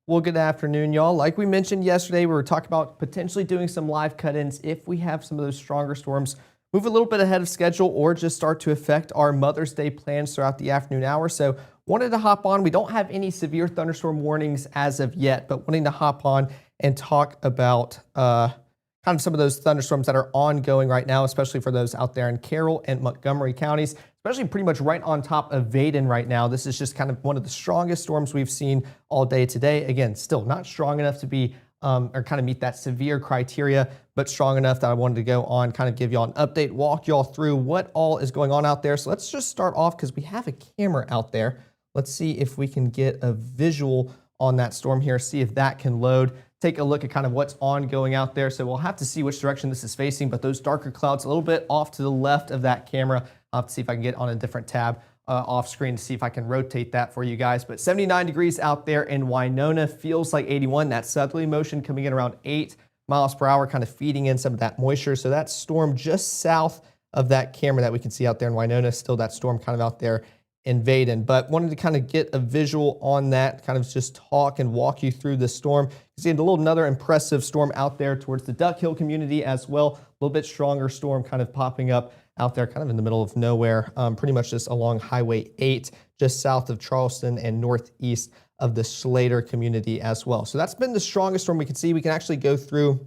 Well, good afternoon, y'all. Like we mentioned yesterday, we were talking about potentially doing some live cut-ins if we have some of those stronger storms move a little bit ahead of schedule or just start to affect our Mother's Day plans throughout the afternoon hour. So wanted to hop on. We don't have any severe thunderstorm warnings as of yet, but wanting to hop on and talk about kind of some of those thunderstorms that are ongoing right now, especially for those out there in Carroll and Montgomery counties, especially pretty much right on top of Vaden right now. This is just kind of one of the strongest storms we've seen all day today. Again, still not strong enough to be or kind of meet that severe criteria, but strong enough that I wanted to go on, kind of give y'all an update, walk y'all through what all is going on out there. So let's just start off because we have a camera out there. Let's see if we can get a visual on that storm here, see if that can load. Take a look at kind of what's ongoing out there. So we'll have to see which direction this is facing, but those darker clouds a little bit off to the left of that camera. I'll have to see if I can get on a different tab off screen to see if I can rotate that for you guys. But 79 degrees out there in Winona, feels like 81. That southerly motion coming in around 8 miles per hour, kind of feeding in some of that moisture. So that storm just south of that camera that we can see out there in Winona, still that storm kind of out there in Vaden. But wanted to kind of get a visual on that, kind of just talk and walk you through the storm. You see another impressive storm out there towards the Duck Hill community as well. A little bit stronger storm kind of popping up out there kind of in the middle of nowhere, pretty much just along Highway 8, just south of Charleston and northeast of the Slater community as well. So that's been the strongest storm we can see. We can actually go through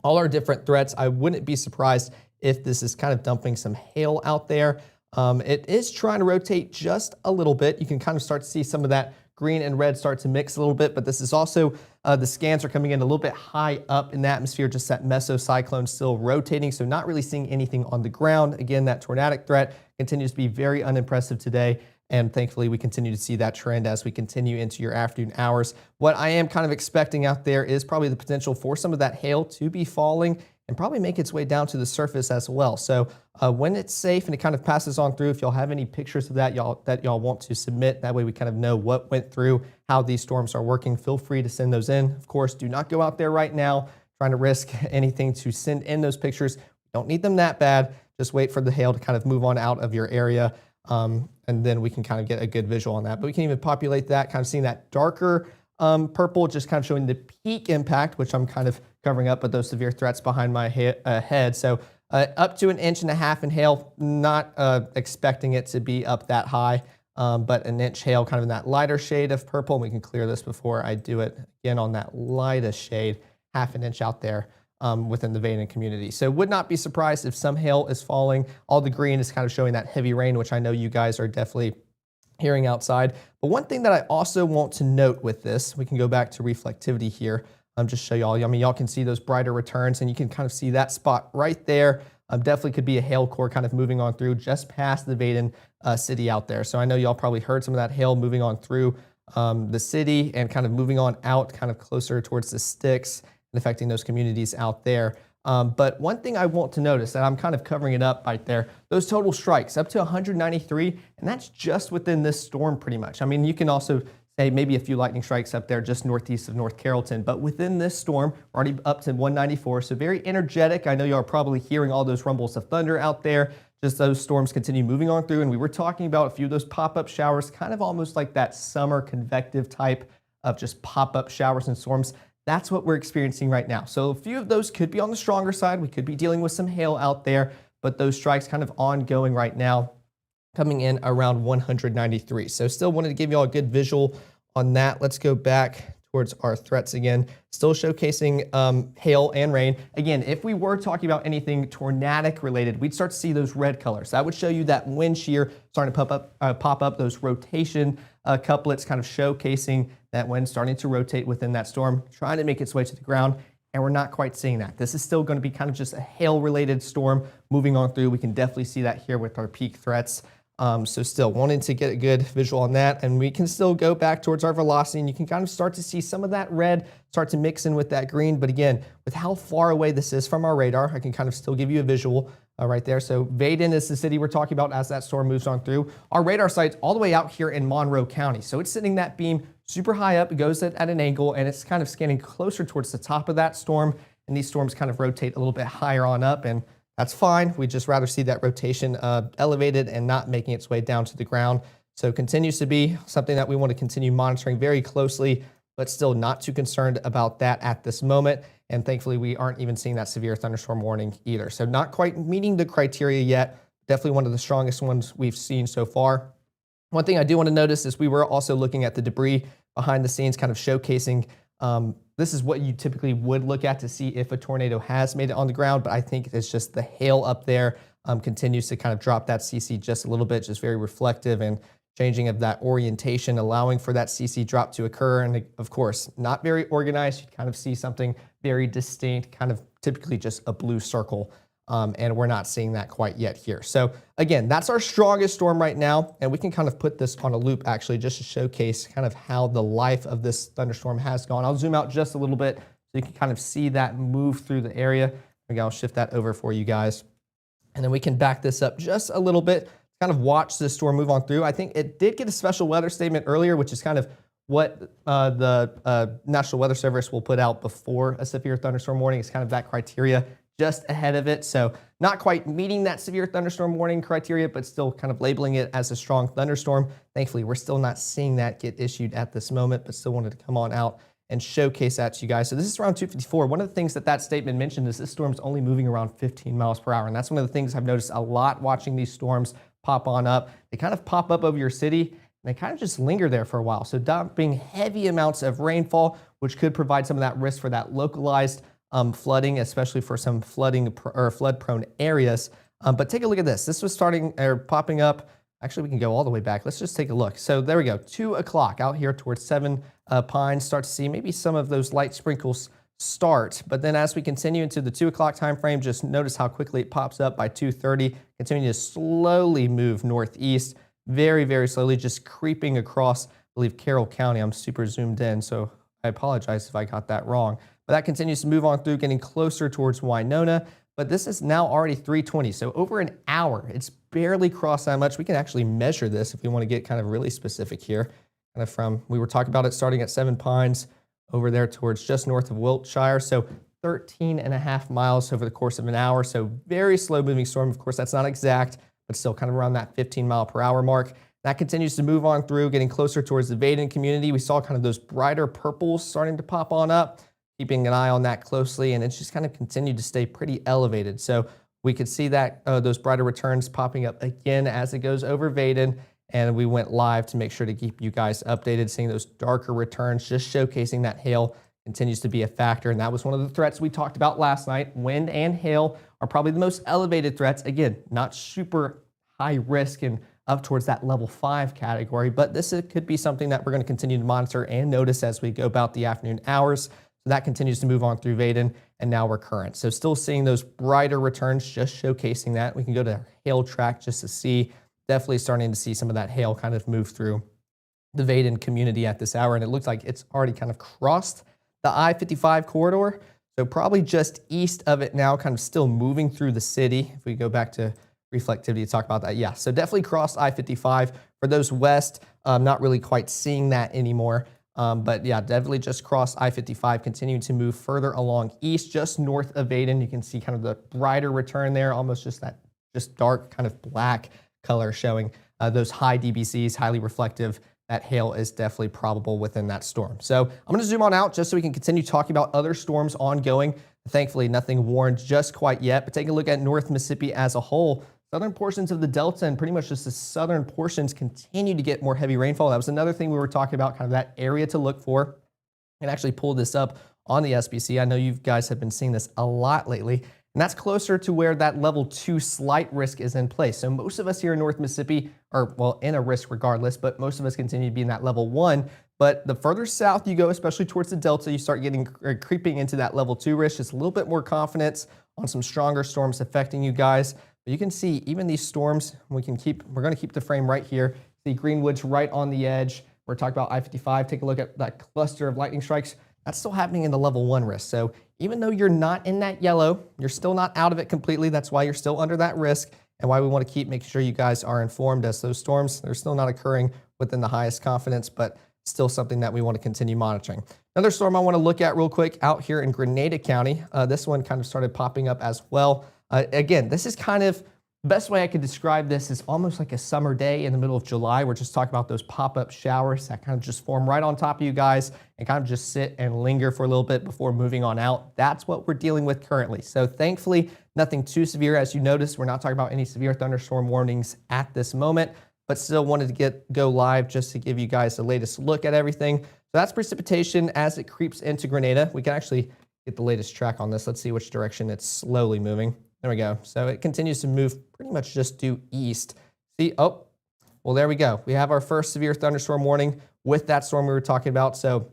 all our different threats. I wouldn't be surprised if this is kind of dumping some hail out there. It is trying to rotate just a little bit. You can kind of start to see some of that green and red start to mix a little bit, but this is also, the scans are coming in a little bit high up in the atmosphere, just that mesocyclone still rotating, so not really seeing anything on the ground. Again, that tornadic threat continues to be very unimpressive today, and thankfully we continue to see that trend as we continue into your afternoon hours. What I am kind of expecting out there is probably the potential for some of that hail to be falling and probably make its way down to the surface as well. So when it's safe and it kind of passes on through, if y'all have any pictures of that y'all want to submit, that way we kind of know what went through, how these storms are working, feel free to send those in. Of course, do not go out there right now trying to risk anything to send in those pictures. Don't need them that bad. Just wait for the hail to kind of move on out of your area, and then we can kind of get a good visual on that. But we can even populate that, kind of seeing that darker purple, just kind of showing the peak impact, which I'm kind of covering up, but those severe threats behind my head. So up to 1.5 inches in hail, not expecting it to be up that high, but 1 inch hail kind of in that lighter shade of purple. And we can clear this before I do it again on that lightest shade, 1/2 inch out there within the Vaden community. So would not be surprised if some hail is falling. All the green is kind of showing that heavy rain, which I know you guys are definitely hearing outside. But one thing that I also want to note with this, we can go back to reflectivity here. Just show y'all. I mean, y'all can see those brighter returns, and you can kind of see that spot right there. Definitely could be a hail core kind of moving on through just past the Vaden city out there. So I know y'all probably heard some of that hail moving on through the city and kind of moving on out kind of closer towards the sticks and affecting those communities out there. But one thing I want to notice, that I'm kind of covering it up right there, those total strikes up to 193, and that's just within this storm pretty much. I mean, you can also say maybe a few lightning strikes up there just northeast of North Carrollton, but within this storm, we're already up to 194, so very energetic. I know you are probably hearing all those rumbles of thunder out there, just those storms continue moving on through, and we were talking about a few of those pop-up showers, kind of almost like that summer convective type of just pop-up showers and storms. That's what we're experiencing right now. So a few of those could be on the stronger side. We could be dealing with some hail out there, but those strikes kind of ongoing right now, coming in around 193. So still wanted to give you all a good visual on that. Let's go back towards our threats again. Still showcasing hail and rain. Again, if we were talking about anything tornadic related, we'd start to see those red colors. That would show you that wind shear starting to pop up those rotation couplets, kind of showcasing that wind starting to rotate within that storm, trying to make its way to the ground. And we're not quite seeing that. This is still going to be kind of just a hail-related storm moving on through. We can definitely see that here with our peak threats. So still wanting to get a good visual on that, and we can still go back towards our velocity, and you can kind of start to see some of that red start to mix in with that green. But again, with how far away this is from our radar, I can kind of still give you a visual right there. So Vaden is the city we're talking about as that storm moves on through. Our radar site's all the way out here in Monroe County. So it's sitting that beam super high up. It goes at an angle, and it's kind of scanning closer towards the top of that storm. And these storms kind of rotate a little bit higher on up, and that's fine. We'd just rather see that rotation elevated and not making its way down to the ground. So continues to be something that we want to continue monitoring very closely but still not too concerned about that at this moment. And thankfully, we aren't even seeing that severe thunderstorm warning either. So not quite meeting the criteria yet. Definitely one of the strongest ones we've seen so far. One thing I do want to notice is we were also looking at the debris behind the scenes, kind of showcasing this is what you typically would look at to see if a tornado has made it on the ground, but I think it's just the hail up there continues to kind of drop that CC just a little bit, just very reflective and changing of that orientation, allowing for that CC drop to occur. And of course, not very organized. You kind of see something very distinct, kind of typically just a blue circle. And we're not seeing that quite yet here. So again, that's our strongest storm right now. And we can kind of put this on a loop actually just to showcase kind of how the life of this thunderstorm has gone. I'll zoom out just a little bit so you can kind of see that move through the area. Maybe I'll shift that over for you guys. And then we can back this up just a little bit, kind of watch this storm move on through. I think it did get a special weather statement earlier, which is kind of what the National Weather Service will put out before a severe thunderstorm warning. It's kind of that criteria just ahead of it. So not quite meeting that severe thunderstorm warning criteria, but still kind of labeling it as a strong thunderstorm. Thankfully, we're still not seeing that get issued at this moment, but still wanted to come on out and showcase that to you guys. So this is around 254. One of the things that statement mentioned is this storm's only moving around 15 miles per hour. And that's one of the things I've noticed a lot watching these storms pop on up. They kind of pop up over your city and they kind of just linger there for a while. So dumping heavy amounts of rainfall, which could provide some of that risk for that localized flooding, especially for some flooding or flood prone areas. But take a look at this. This was starting or popping up. Actually, we can go all the way back. Let's just take a look. So there we go. 2 o'clock out here towards 7 Pines. Start to see maybe some of those light sprinkles start. But then as we continue into the 2 o'clock time frame, just notice how quickly it pops up by 2:30. Continue to slowly move northeast, very, very slowly, just creeping across, I believe, Carroll County. I'm super zoomed in, so I apologize if I got that wrong. But that continues to move on through, getting closer towards Winona. But this is now already 3:20, so over an hour. It's barely crossed that much. We can actually measure this if we want to get kind of really specific here. Kind of from, we were talking about it starting at 7 Pines over there towards just north of Wiltshire. So 13.5 miles over the course of an hour. So very slow moving storm. Of course, that's not exact, but still kind of around that 15 mile per hour mark. That continues to move on through, getting closer towards the Vaden community. We saw kind of those brighter purples starting to pop on up, keeping an eye on that closely, and it's just kind of continued to stay pretty elevated. So we could see that those brighter returns popping up again as it goes over Vaden, and we went live to make sure to keep you guys updated, seeing those darker returns, just showcasing that hail continues to be a factor, and that was one of the threats we talked about last night. Wind and hail are probably the most elevated threats. Again, not super high risk and up towards that level 5 category, but this could be something that we're going to continue to monitor and notice as we go about the afternoon hours. So that continues to move on through Vaden, and now we're current. So still seeing those brighter returns, just showcasing that. We can go to hail track just to see, definitely starting to see some of that hail kind of move through the Vaden community at this hour, and it looks like it's already kind of crossed the I-55 corridor. So probably just east of it now, kind of still moving through the city. If we go back to reflectivity to talk about that. Yeah, so definitely crossed I-55. For those west, not really quite seeing that anymore. But yeah, definitely just crossed I-55, continuing to move further along east, just north of Vaden. You can see kind of the brighter return there, almost just that just dark kind of black color showing those high DBCs, highly reflective. That hail is definitely probable within that storm. So I'm going to zoom on out just so we can continue talking about other storms ongoing. Thankfully, nothing warned just quite yet, but take a look at North Mississippi as a whole. Southern portions of the Delta and pretty much just the southern portions continue to get more heavy rainfall. That was another thing we were talking about, kind of that area to look for. And actually pulled this up on the SPC. I know you guys have been seeing this a lot lately, and that's closer to where that level 2 slight risk is in place. So most of us here in North Mississippi are, well, in a risk regardless, but most of us continue to be in that level 1. But the further south you go, especially towards the Delta, you start getting creeping into that level 2 risk. Just a little bit more confidence on some stronger storms affecting you guys. But you can see even these storms, we're going to keep the frame right here. See Greenwood's right on the edge. We're talking about I-55. Take a look at that cluster of lightning strikes. That's still happening in the level 1 risk. So even though you're not in that yellow, you're still not out of it completely. That's why you're still under that risk, and why we want to keep making sure you guys are informed as those storms, they're still not occurring within the highest confidence, but still something that we want to continue monitoring. Another storm I want to look at real quick out here in Grenada County. This one kind of started popping up as well. Again, this is kind of Best way I could describe this is almost like a summer day in the middle of July. We're just talking about those pop-up showers that kind of just form right on top of you guys and kind of just sit and linger for a little bit before moving on out. That's what we're dealing with currently. So thankfully, nothing too severe. As you notice, we're not talking about any severe thunderstorm warnings at this moment, but still wanted to go live just to give you guys the latest look at everything. So that's precipitation as it creeps into Grenada. We can actually get the latest track on this. Let's see which direction it's slowly moving. There we go. So it continues to move pretty much just due east. See, oh, well, there we go. We have our first severe thunderstorm warning with that storm we were talking about. So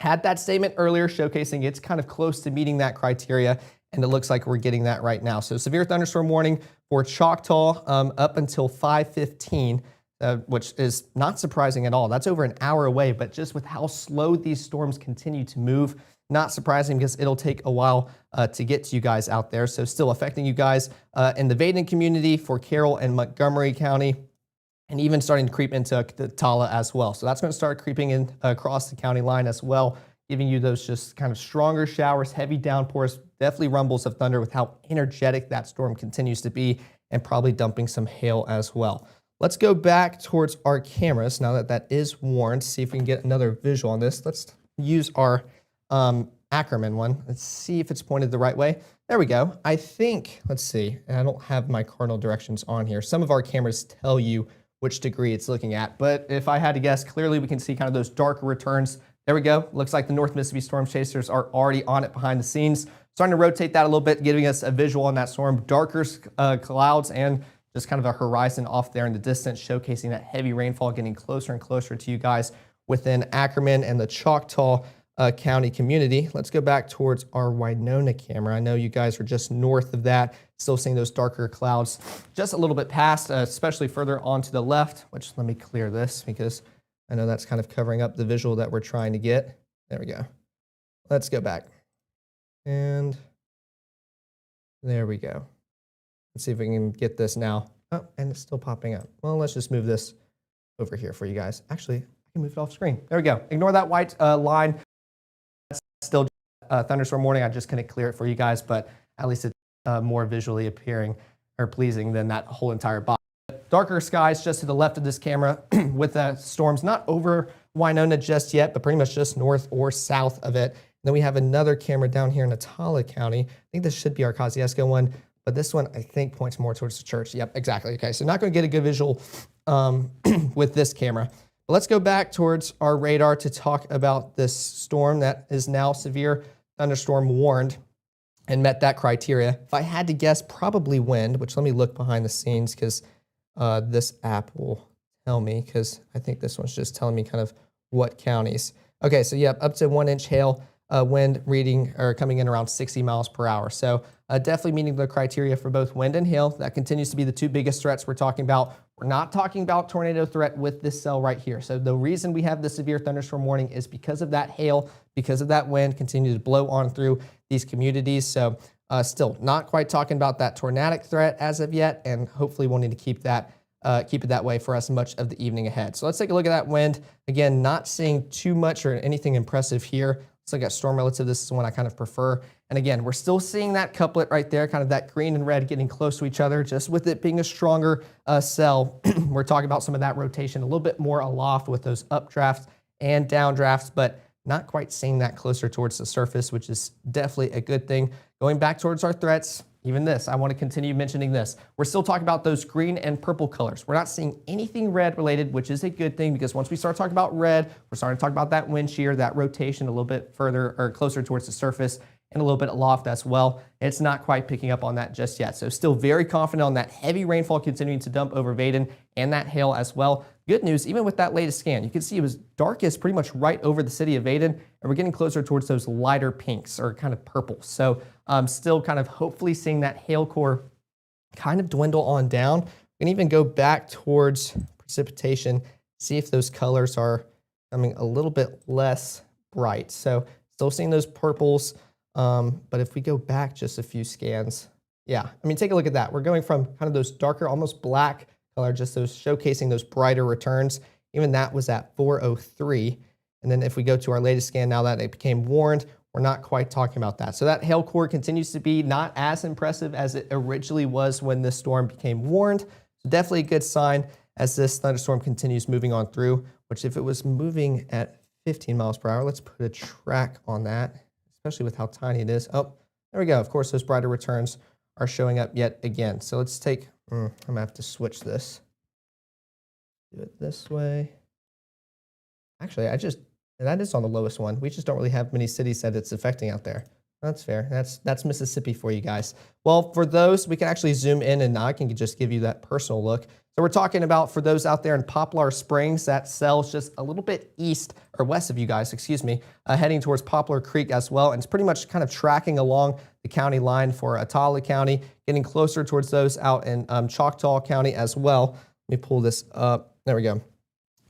had that statement earlier showcasing it's kind of close to meeting that criteria, and it looks like we're getting that right now. So severe thunderstorm warning for Choctaw up until 5:15, which is not surprising at all. That's over an hour away, but just with how slow these storms continue to move, not surprising because it'll take a while to get to you guys out there. So still affecting you guys in the Vaden community for Carroll and Montgomery County, and even starting to creep into the Tala as well. So that's going to start creeping in across the county line as well, giving you those just kind of stronger showers, heavy downpours, definitely rumbles of thunder with how energetic that storm continues to be, and probably dumping some hail as well. Let's go back towards our cameras now that that is warned, see if we can get another visual on this. Let's use our Ackerman one. Let's see if it's pointed the right way. There we go. I think, let's see, and I don't have my cardinal directions on here. Some of our cameras tell you which degree it's looking at, but if I had to guess, clearly we can see kind of those darker returns. There we go. Looks like the North Mississippi storm chasers are already on it behind the scenes. Starting to rotate that a little bit, giving us a visual on that storm. Darker clouds and just kind of a horizon off there in the distance, showcasing that heavy rainfall getting closer and closer to you guys within Ackerman and the Choctaw County community. Let's go back towards our Winona camera. I know you guys are just north of that, still seeing those darker clouds just a little bit past, especially further on to the left, which let me clear this because I know that's kind of covering up the visual that we're trying to get. There we go. Let's go back. And there we go. Let's see if we can get this now. Oh, and it's still popping up. Well, let's just move this over here for you guys. Actually, I can move it off screen. There we go. Ignore that white line. That's still thunderstorm warning. I just couldn't clear it for you guys, but at least it's more visually appearing or pleasing than that whole entire box. Darker skies just to the left of this camera with the storms not over Winona just yet, but pretty much just north or south of it. And then we have another camera down here in Atala County. I think this should be our Kosciuszko one, but this one I think points more towards the church. Yep, exactly. Okay, so not going to get a good visual with this camera. But let's go back towards our radar to talk about this storm that is now severe thunderstorm warned and met that criteria. If I had to guess, probably wind, which let me look behind the scenes because this app will tell me, because I think this one's just telling me kind of what counties. Okay, so yeah, up to 1 inch hail, wind reading or coming in around 60 miles per hour. So definitely meeting the criteria for both wind and hail. That continues to be the two biggest threats we're talking about. We're not talking about tornado threat with this cell right here. So the reason we have the severe thunderstorm warning is because of that hail, because of that wind continue to blow on through these communities. So still not quite talking about that tornadic threat as of yet, and hopefully we'll need to keep it that way for us much of the evening ahead. So let's take a look at that wind. Again, not seeing too much or anything impressive here. Let's look at storm relative. This is the one I kind of prefer. And again, we're still seeing that couplet right there, kind of that green and red getting close to each other, just with it being a stronger cell. We're talking about some of that rotation a little bit more aloft with those updrafts and downdrafts, but not quite seeing that closer towards the surface, which is definitely a good thing. Going back towards our threats, even this, I want to continue mentioning this. We're still talking about those green and purple colors. We're not seeing anything red related, which is a good thing, because once we start talking about red, we're starting to talk about that wind shear, that rotation a little bit further or closer towards the surface and a little bit aloft as well. It's not quite picking up on that just yet. So still very confident on that heavy rainfall continuing to dump over Vaden and that hail as well. Good news, even with that latest scan, you can see it was darkest pretty much right over the city of Vaden, and we're getting closer towards those lighter pinks or kind of purples. So still kind of hopefully seeing that hail core kind of dwindle on down. We can even go back towards precipitation, see if those colors are becoming a little bit less bright. So still seeing those purples, but if we go back just a few scans, yeah, I mean, take a look at that. We're going from kind of those darker, almost black color, just those showcasing those brighter returns. Even that was at 403. And then if we go to our latest scan, now that it became warned, we're not quite talking about that. So that hail core continues to be not as impressive as it originally was when this storm became warned. So definitely a good sign as this thunderstorm continues moving on through, which if it was moving at 15 miles per hour, let's put a track on that, especially with how tiny it is. Oh, there we go. Of course, those brighter returns are showing up yet again. So let's take, I'm gonna have to switch this. Do it this way. Actually, that is on the lowest one. We just don't really have many cities that it's affecting out there. That's fair. That's Mississippi for you guys. Well, for those, we can actually zoom in and I can just give you that personal look. So we're talking about for those out there in Poplar Springs, that cell's just a little bit east or west of you guys, excuse me, heading towards Poplar Creek as well. And it's pretty much kind of tracking along the county line for Atala County, getting closer towards those out in Choctaw County as well. Let me pull this up. There we go.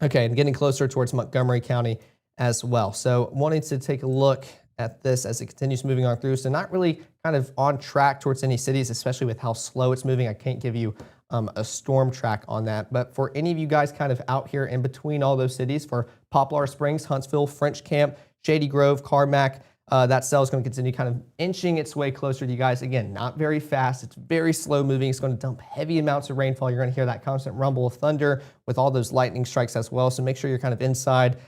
Okay, and getting closer towards Montgomery County as well. So wanting to take a look at this as it continues moving on through. So not really kind of on track towards any cities, especially with how slow it's moving. I can't give you a storm track on that. But for any of you guys kind of out here in between all those cities, for Poplar Springs, Huntsville, French Camp, Shady Grove, Carmack, that cell is going to continue kind of inching its way closer to you guys. Again, not very fast. It's very slow moving. It's going to dump heavy amounts of rainfall. You're going to hear that constant rumble of thunder with all those lightning strikes as well. So make sure you're kind of inside.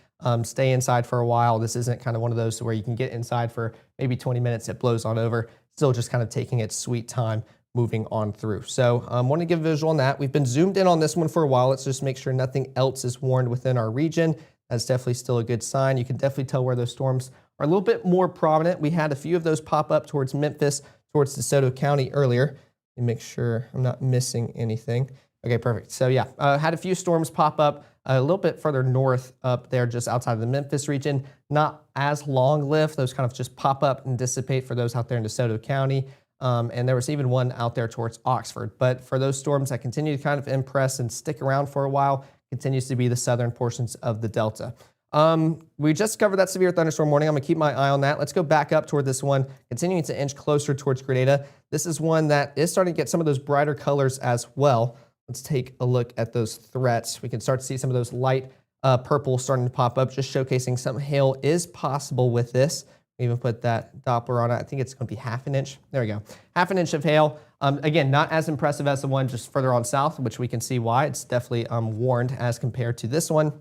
Stay inside for a while. This isn't kind of one of those where you can get inside for maybe 20 minutes, it blows on over. Still just kind of taking its sweet time moving on through. So want to give a visual on that. We've been zoomed in on this one for a while. Let's just make sure nothing else is warned within our region. That's definitely still a good sign. You can definitely tell where those storms are a little bit more prominent. We had a few of those pop up towards Memphis, towards DeSoto County earlier. Let me make sure I'm not missing anything. Okay, perfect. So yeah, had a few storms pop up a little bit further north up there, just outside of the Memphis region. Not as long-lived. Those kind of just pop up and dissipate for those out there in DeSoto County. And there was even one out there towards Oxford. But for those storms that continue to kind of impress and stick around for a while, continues to be the southern portions of the Delta. We just covered that severe thunderstorm warning. I'm going to keep my eye on that. Let's go back up toward this one, continuing to inch closer towards Grenada. This is one that is starting to get some of those brighter colors as well. Let's take a look at those threats. We can start to see some of those light purple starting to pop up, just showcasing some hail is possible with this. We even put that Doppler on it. I think it's going to be half an inch. There we go. Half an inch of hail. Again, not as impressive as the one just further on south, which we can see why. It's definitely warned as compared to this one.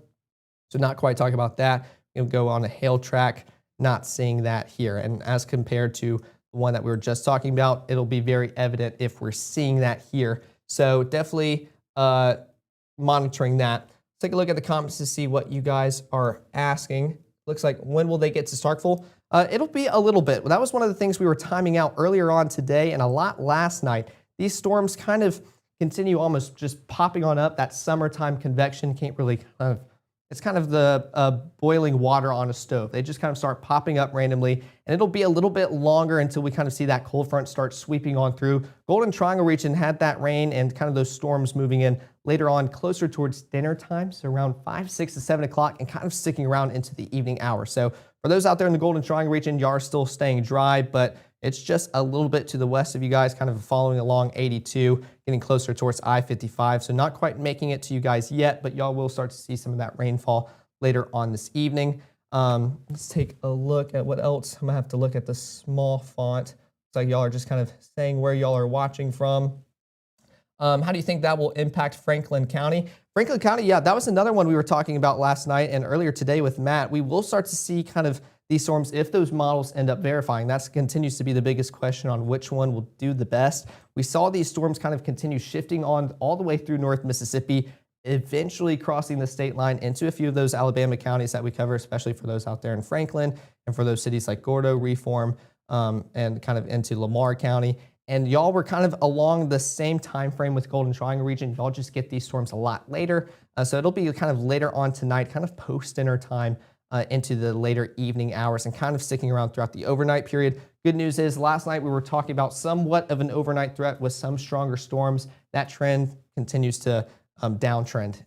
So not quite talking about that. We'll go on a hail track, not seeing that here. And as compared to the one that we were just talking about, it'll be very evident if we're seeing that here. So definitely monitoring that. Let's take a look at the comments to see what you guys are asking. Looks like, when will they get to Starkville? It'll be a little bit. That was one of the things we were timing out earlier on today and a lot last night. These storms kind of continue almost just popping on up. That summertime convection can't really it's kind of the boiling water on a stove. They just kind of start popping up randomly, and it'll be a little bit longer until we kind of see that cold front start sweeping on through. Golden Triangle region had that rain and kind of those storms moving in later on, closer towards dinner time, so around 5, 6, to 7 o'clock, and kind of sticking around into the evening hours. So for those out there in the Golden Triangle region, you are still staying dry, but it's just a little bit to the west of you guys, kind of following along 82, getting closer towards I-55. So not quite making it to you guys yet, but y'all will start to see some of that rainfall later on this evening. Let's take a look at what else. I'm gonna have to look at the small font. Looks like y'all are just kind of saying where y'all are watching from. How do you think that will impact Franklin County? Franklin County, yeah, that was another one we were talking about last night and earlier today with Matt. We will start to see kind of these storms if those models end up verifying. That continues to be the biggest question on which one will do the best. We saw these storms kind of continue shifting on all the way through North Mississippi, eventually crossing the state line into a few of those Alabama counties that we cover, especially for those out there in Franklin and for those cities like Gordo, Reform, and kind of into Lamar County. And y'all were kind of along the same time frame with Golden Triangle region. Y'all just get these storms a lot later. So it'll be kind of later on tonight, kind of post-dinner time into the later evening hours and kind of sticking around throughout the overnight period. Good news is last night we were talking about somewhat of an overnight threat with some stronger storms. That trend continues to downtrend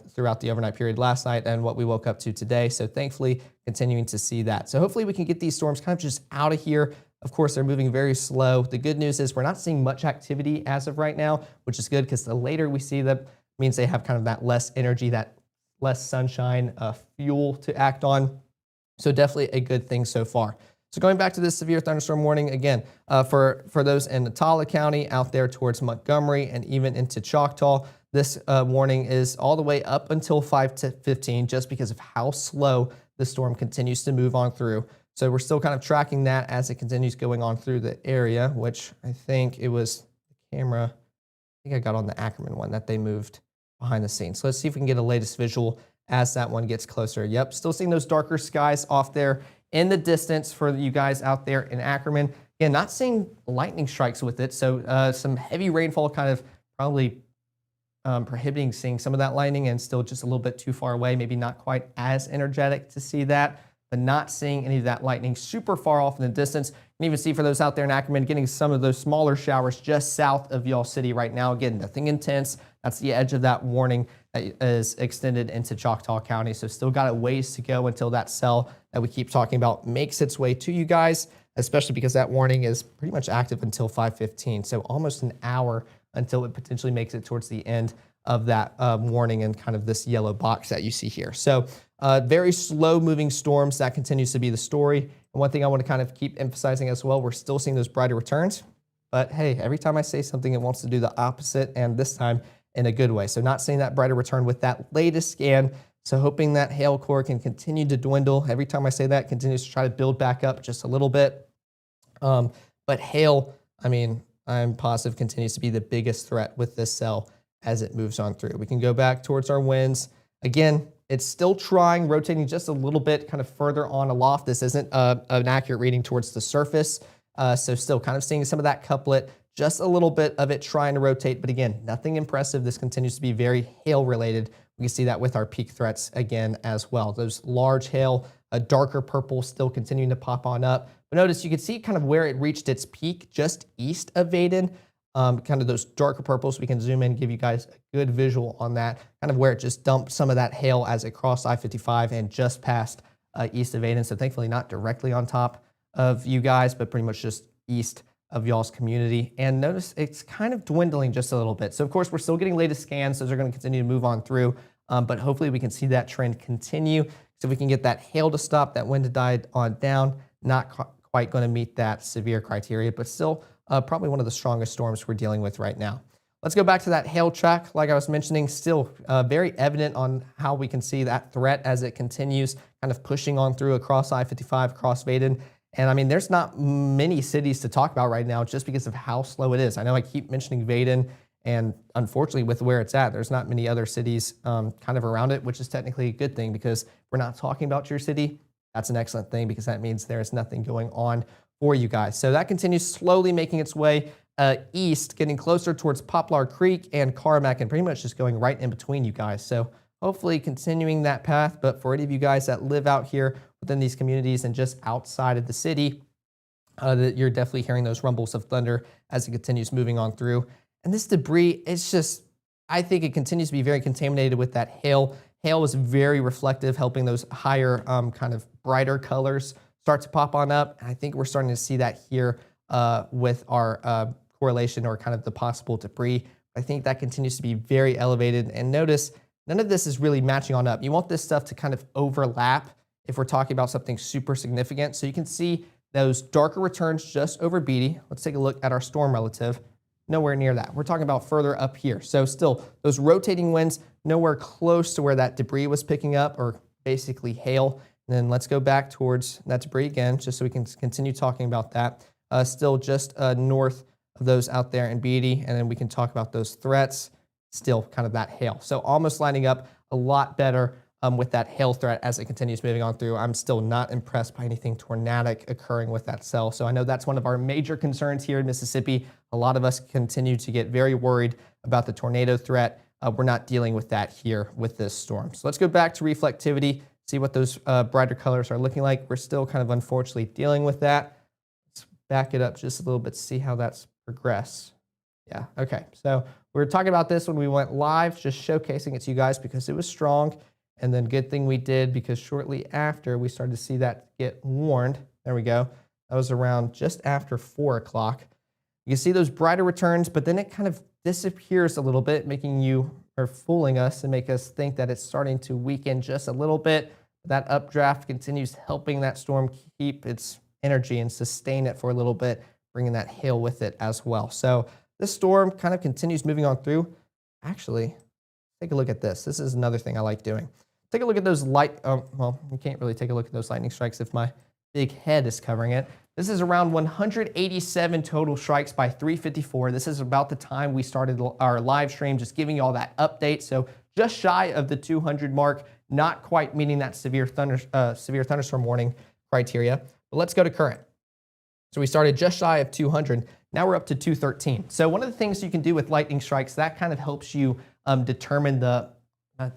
throughout the overnight period last night and what we woke up to today. So thankfully continuing to see that. So hopefully we can get these storms kind of just out of here. Of course, they're moving very slow. The good news is we're not seeing much activity as of right now, which is good because the later we see them means they have kind of that less energy, that less sunshine, fuel to act on. So definitely a good thing so far. So going back to this severe thunderstorm warning, again, for those in Natala County out there towards Montgomery and even into Choctaw, this warning is all the way up until 5 to 15 just because of how slow the storm continues to move on through. So we're still kind of tracking that as it continues going on through the area, which I think it was the camera. I think I got on the Ackerman one that they moved behind the scenes. So let's see if we can get a latest visual as that one gets closer. Yep, still seeing those darker skies off there in the distance for you guys out there in Ackerman. Again, not seeing lightning strikes with it, so some heavy rainfall kind of probably prohibiting seeing some of that lightning, and still just a little bit too far away, maybe not quite as energetic to see that, but not seeing any of that lightning super far off in the distance. You can even see for those out there in Ackerman getting some of those smaller showers just south of y'all city right now. Again, nothing intense. That's the edge of that warning that is extended into Choctaw County. So still got a ways to go until that cell that we keep talking about makes its way to you guys, especially because that warning is pretty much active until 5:15. So almost an hour until it potentially makes it towards the end of that warning and kind of this yellow box that you see here. So very slow moving storms, that continues to be the story. And one thing I want to kind of keep emphasizing as well, we're still seeing those brighter returns, but hey, every time I say something, it wants to do the opposite, and this time in a good way. So not seeing that brighter return with that latest scan. So hoping that hail core can continue to dwindle. Every time I say that, it continues to try to build back up just a little bit. But hail, I mean, I'm positive continues to be the biggest threat with this cell as it moves on through. We can go back towards our winds. Again, it's still trying, rotating just a little bit kind of further on aloft. This isn't an accurate reading towards the surface. So still kind of seeing some of that couplet, just a little bit of it trying to rotate. But again, nothing impressive. This continues to be very hail related. We can see that with our peak threats again as well. Those large hail, a darker purple still continuing to pop on up. But notice you can see kind of where it reached its peak just east of Vaden. Kind of those darker purples. We can zoom in, give you guys a good visual on that, kind of where it just dumped some of that hail as it crossed I-55 and just past east of Vaden. So thankfully not directly on top of you guys, but pretty much just east of y'all's community. And notice it's kind of dwindling just a little bit. So of course we're still getting latest scans. Those are going to continue to move on through, but hopefully we can see that trend continue. So we can get that hail to stop, that wind to die on down. Not quite going to meet that severe criteria, but still probably one of the strongest storms we're dealing with right now. Let's go back to that hail track. Like I was mentioning, still very evident on how we can see that threat as it continues kind of pushing on through across I-55, across Vaden. And I mean, there's not many cities to talk about right now just because of how slow it is. I know I keep mentioning Vaden, and unfortunately with where it's at, there's not many other cities kind of around it, which is technically a good thing because we're not talking about your city. That's an excellent thing because that means there is nothing going on for you guys. So that continues slowly making its way east, getting closer towards Poplar Creek and Carmack, and pretty much just going right in between you guys. So hopefully continuing that path. But for any of you guys that live out here within these communities and just outside of the city, that you're definitely hearing those rumbles of thunder as it continues moving on through. And this debris, it's just, I think it continues to be very contaminated with that hail. Hail is very reflective, helping those higher kind of brighter colors start to pop on up. And I think we're starting to see that here with our correlation or kind of the possible debris. I think that continues to be very elevated. And notice, none of this is really matching on up. You want this stuff to kind of overlap if we're talking about something super significant. So you can see those darker returns just over Beatty. Let's take a look at our storm relative. Nowhere near that. We're talking about further up here. So still, those rotating winds, nowhere close to where that debris was picking up, or basically hail. And then let's go back towards that debris again, just so we can continue talking about that. Still just north of those out there in Beatty, and then we can talk about those threats, still kind of that hail. So almost lining up a lot better with that hail threat as it continues moving on through. I'm still not impressed by anything tornadic occurring with that cell. So I know that's one of our major concerns here in Mississippi. A lot of us continue to get very worried about the tornado threat. We're not dealing with that here with this storm. So let's go back to reflectivity, see what those brighter colors are looking like. We're still kind of unfortunately dealing with that. Let's back it up just a little bit to see how that's progressed. Yeah, okay. So we were talking about this when we went live, just showcasing it to you guys because it was strong. And then good thing we did, because shortly after we started to see that get warned. There we go. That was around just after 4 o'clock. You can see those brighter returns, but then it kind of disappears a little bit, making you, or fooling us and make us think that it's starting to weaken just a little bit. That updraft continues helping that storm keep its energy and sustain it for a little bit, bringing that hail with it as well. So this storm kind of continues moving on through. Actually, take a look at this. This is another thing I like doing. Take a look at those well, you can't really take a look at those lightning strikes if my big head is covering it. This is around 187 total strikes by 3:54. This is about the time we started our live stream, just giving you all that update. So just shy of the 200 mark, not quite meeting that severe thunderstorm warning criteria. But let's go to current. So we started just shy of 200. Now we're up to 213. So one of the things you can do with lightning strikes, that kind of helps you determine the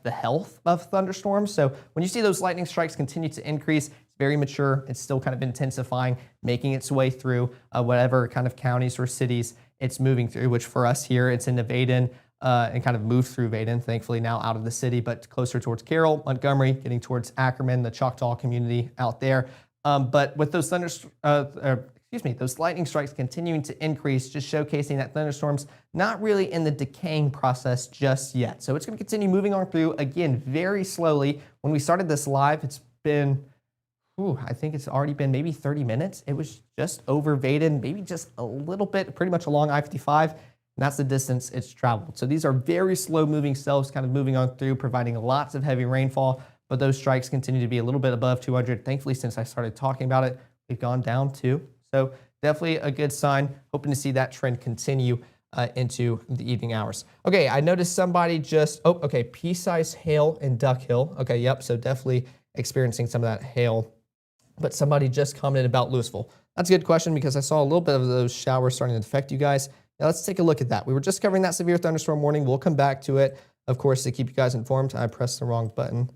health of thunderstorms. So when you see those lightning strikes continue to increase, it's very mature. It's still kind of intensifying, making its way through whatever kind of counties or cities it's moving through, which for us here, it's into Vaden and kind of moved through Vaden, thankfully now out of the city, but closer towards Carroll, Montgomery, getting towards Ackerman, the Choctaw community out there. But with those those lightning strikes continuing to increase, just showcasing that thunderstorms not really in the decaying process just yet. So it's going to continue moving on through, again, very slowly. When we started this live, it's been, I think it's already been maybe 30 minutes. It was just over Vaden, maybe just a little bit, pretty much along I-55, and that's the distance it's traveled. So these are very slow moving cells kind of moving on through, providing lots of heavy rainfall, but those strikes continue to be a little bit above 200. Thankfully, since I started talking about it, we've gone down to. So definitely a good sign. Hoping to see that trend continue into the evening hours. Okay, I noticed somebody just, pea-sized hail in Duck Hill. Okay, yep, so definitely experiencing some of that hail. But somebody just commented about Louisville. That's a good question because I saw a little bit of those showers starting to affect you guys. Now let's take a look at that. We were just covering that severe thunderstorm warning. We'll come back to it, of course, to keep you guys informed. I pressed the wrong button.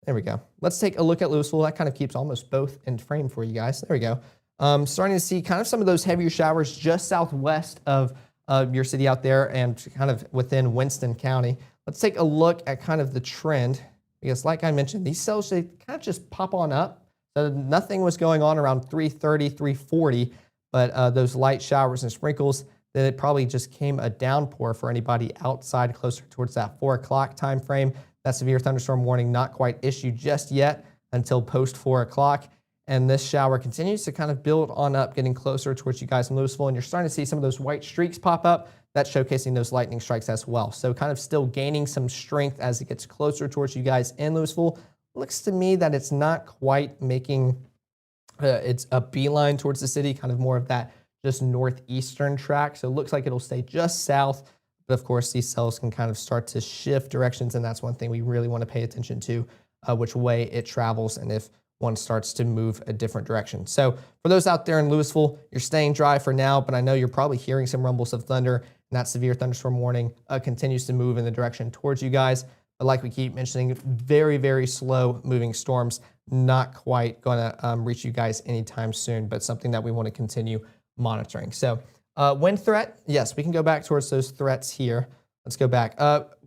There we go. Let's take a look at Louisville. That kind of keeps almost both in frame for you guys. There we go. Starting to see kind of some of those heavier showers just southwest of your city out there and kind of within Winston County. Let's take a look at kind of the trend because like I mentioned, these cells, they kind of just pop on up. So nothing was going on around 330, 340, but those light showers and sprinkles, then it probably just came a downpour for anybody outside closer towards that 4 o'clock time frame. That severe thunderstorm warning not quite issued just yet until post 4 o'clock. And this shower continues to kind of build on up, getting closer towards you guys in Louisville. And you're starting to see some of those white streaks pop up. That's showcasing those lightning strikes as well. So kind of still gaining some strength as it gets closer towards you guys in Louisville. Looks to me that it's not quite making it's a beeline towards the city, kind of more of that just northeastern track. So it looks like it'll stay just south. But of course, these cells can kind of start to shift directions. And that's one thing we really want to pay attention to, which way it travels and if one starts to move a different direction. So for those out there in Louisville, you're staying dry for now, but I know you're probably hearing some rumbles of thunder, and that severe thunderstorm warning continues to move in the direction towards you guys. But like we keep mentioning, very, very slow moving storms, not quite gonna reach you guys anytime soon, but something that we want to continue monitoring. So wind threat, yes, we can go back towards those threats here. Let's go back.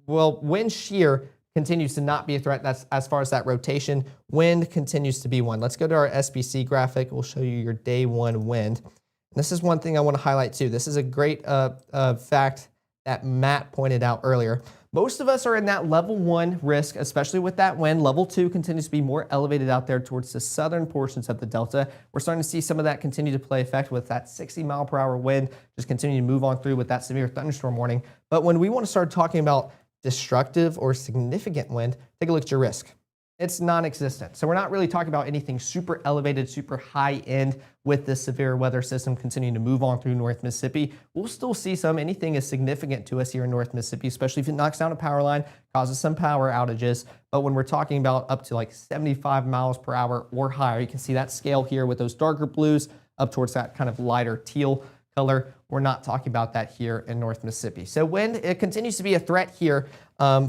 Well, wind shear continues to not be a threat. That's as far as that rotation. Wind continues to be one. Let's go to our SBC graphic. We'll show you your day one wind. And this is one thing I want to highlight too. This is a great fact that Matt pointed out earlier. Most of us are in that level 1 risk, especially with that wind. Level 2 continues to be more elevated out there towards the southern portions of the Delta. We're starting to see some of that continue to play effect with that 60-mile-per-hour wind, just continuing to move on through with that severe thunderstorm warning. But when we want to start talking about destructive or significant wind, take a look at your risk. It's non-existent. So we're not really talking about anything super elevated, super high end with this severe weather system continuing to move on through North Mississippi. We'll still see anything is significant to us here in North Mississippi, especially if it knocks down a power line, causes some power outages. But when we're talking about up to like 75 miles per hour or higher, you can see that scale here with those darker blues up towards that kind of lighter teal color. We're not talking about that here in North Mississippi. So wind, it continues to be a threat here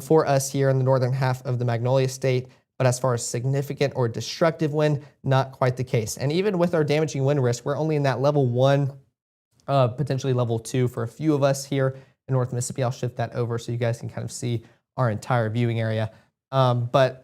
for us here in the northern half of the Magnolia State. But as far as significant or destructive wind, not quite the case. And even with our damaging wind risk, we're only in that level 1, potentially level 2 for a few of us here in North Mississippi. I'll shift that over so you guys can kind of see our entire viewing area. But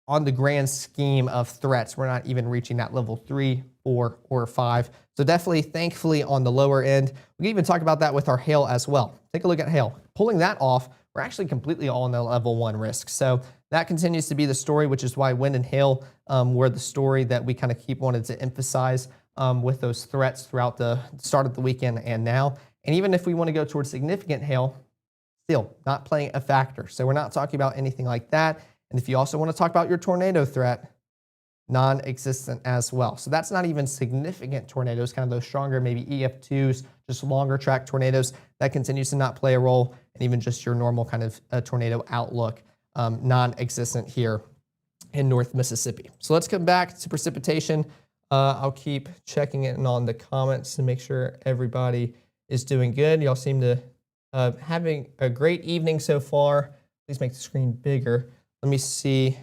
on the grand scheme of threats, we're not even reaching that level 3, 4, or 5. So definitely, thankfully, on the lower end. We can even talk about that with our hail as well. Take a look at hail. Pulling that off, we're actually completely all in the level 1 risk. So that continues to be the story, which is why wind and hail were the story that we kind of keep wanted to emphasize with those threats throughout the start of the weekend and now. And even if we want to go towards significant hail, still not playing a factor. So we're not talking about anything like that. And if you also want to talk about your tornado threat, non-existent as well. So that's not even significant tornadoes, kind of those stronger, maybe EF2s, just longer track tornadoes. That continues to not play a role, and even just your normal kind of tornado outlook, non-existent here in North Mississippi. So let's come back to precipitation. I'll keep checking in on the comments to make sure everybody is doing good. Y'all seem to having a great evening so far. Please make the screen bigger. Let me see.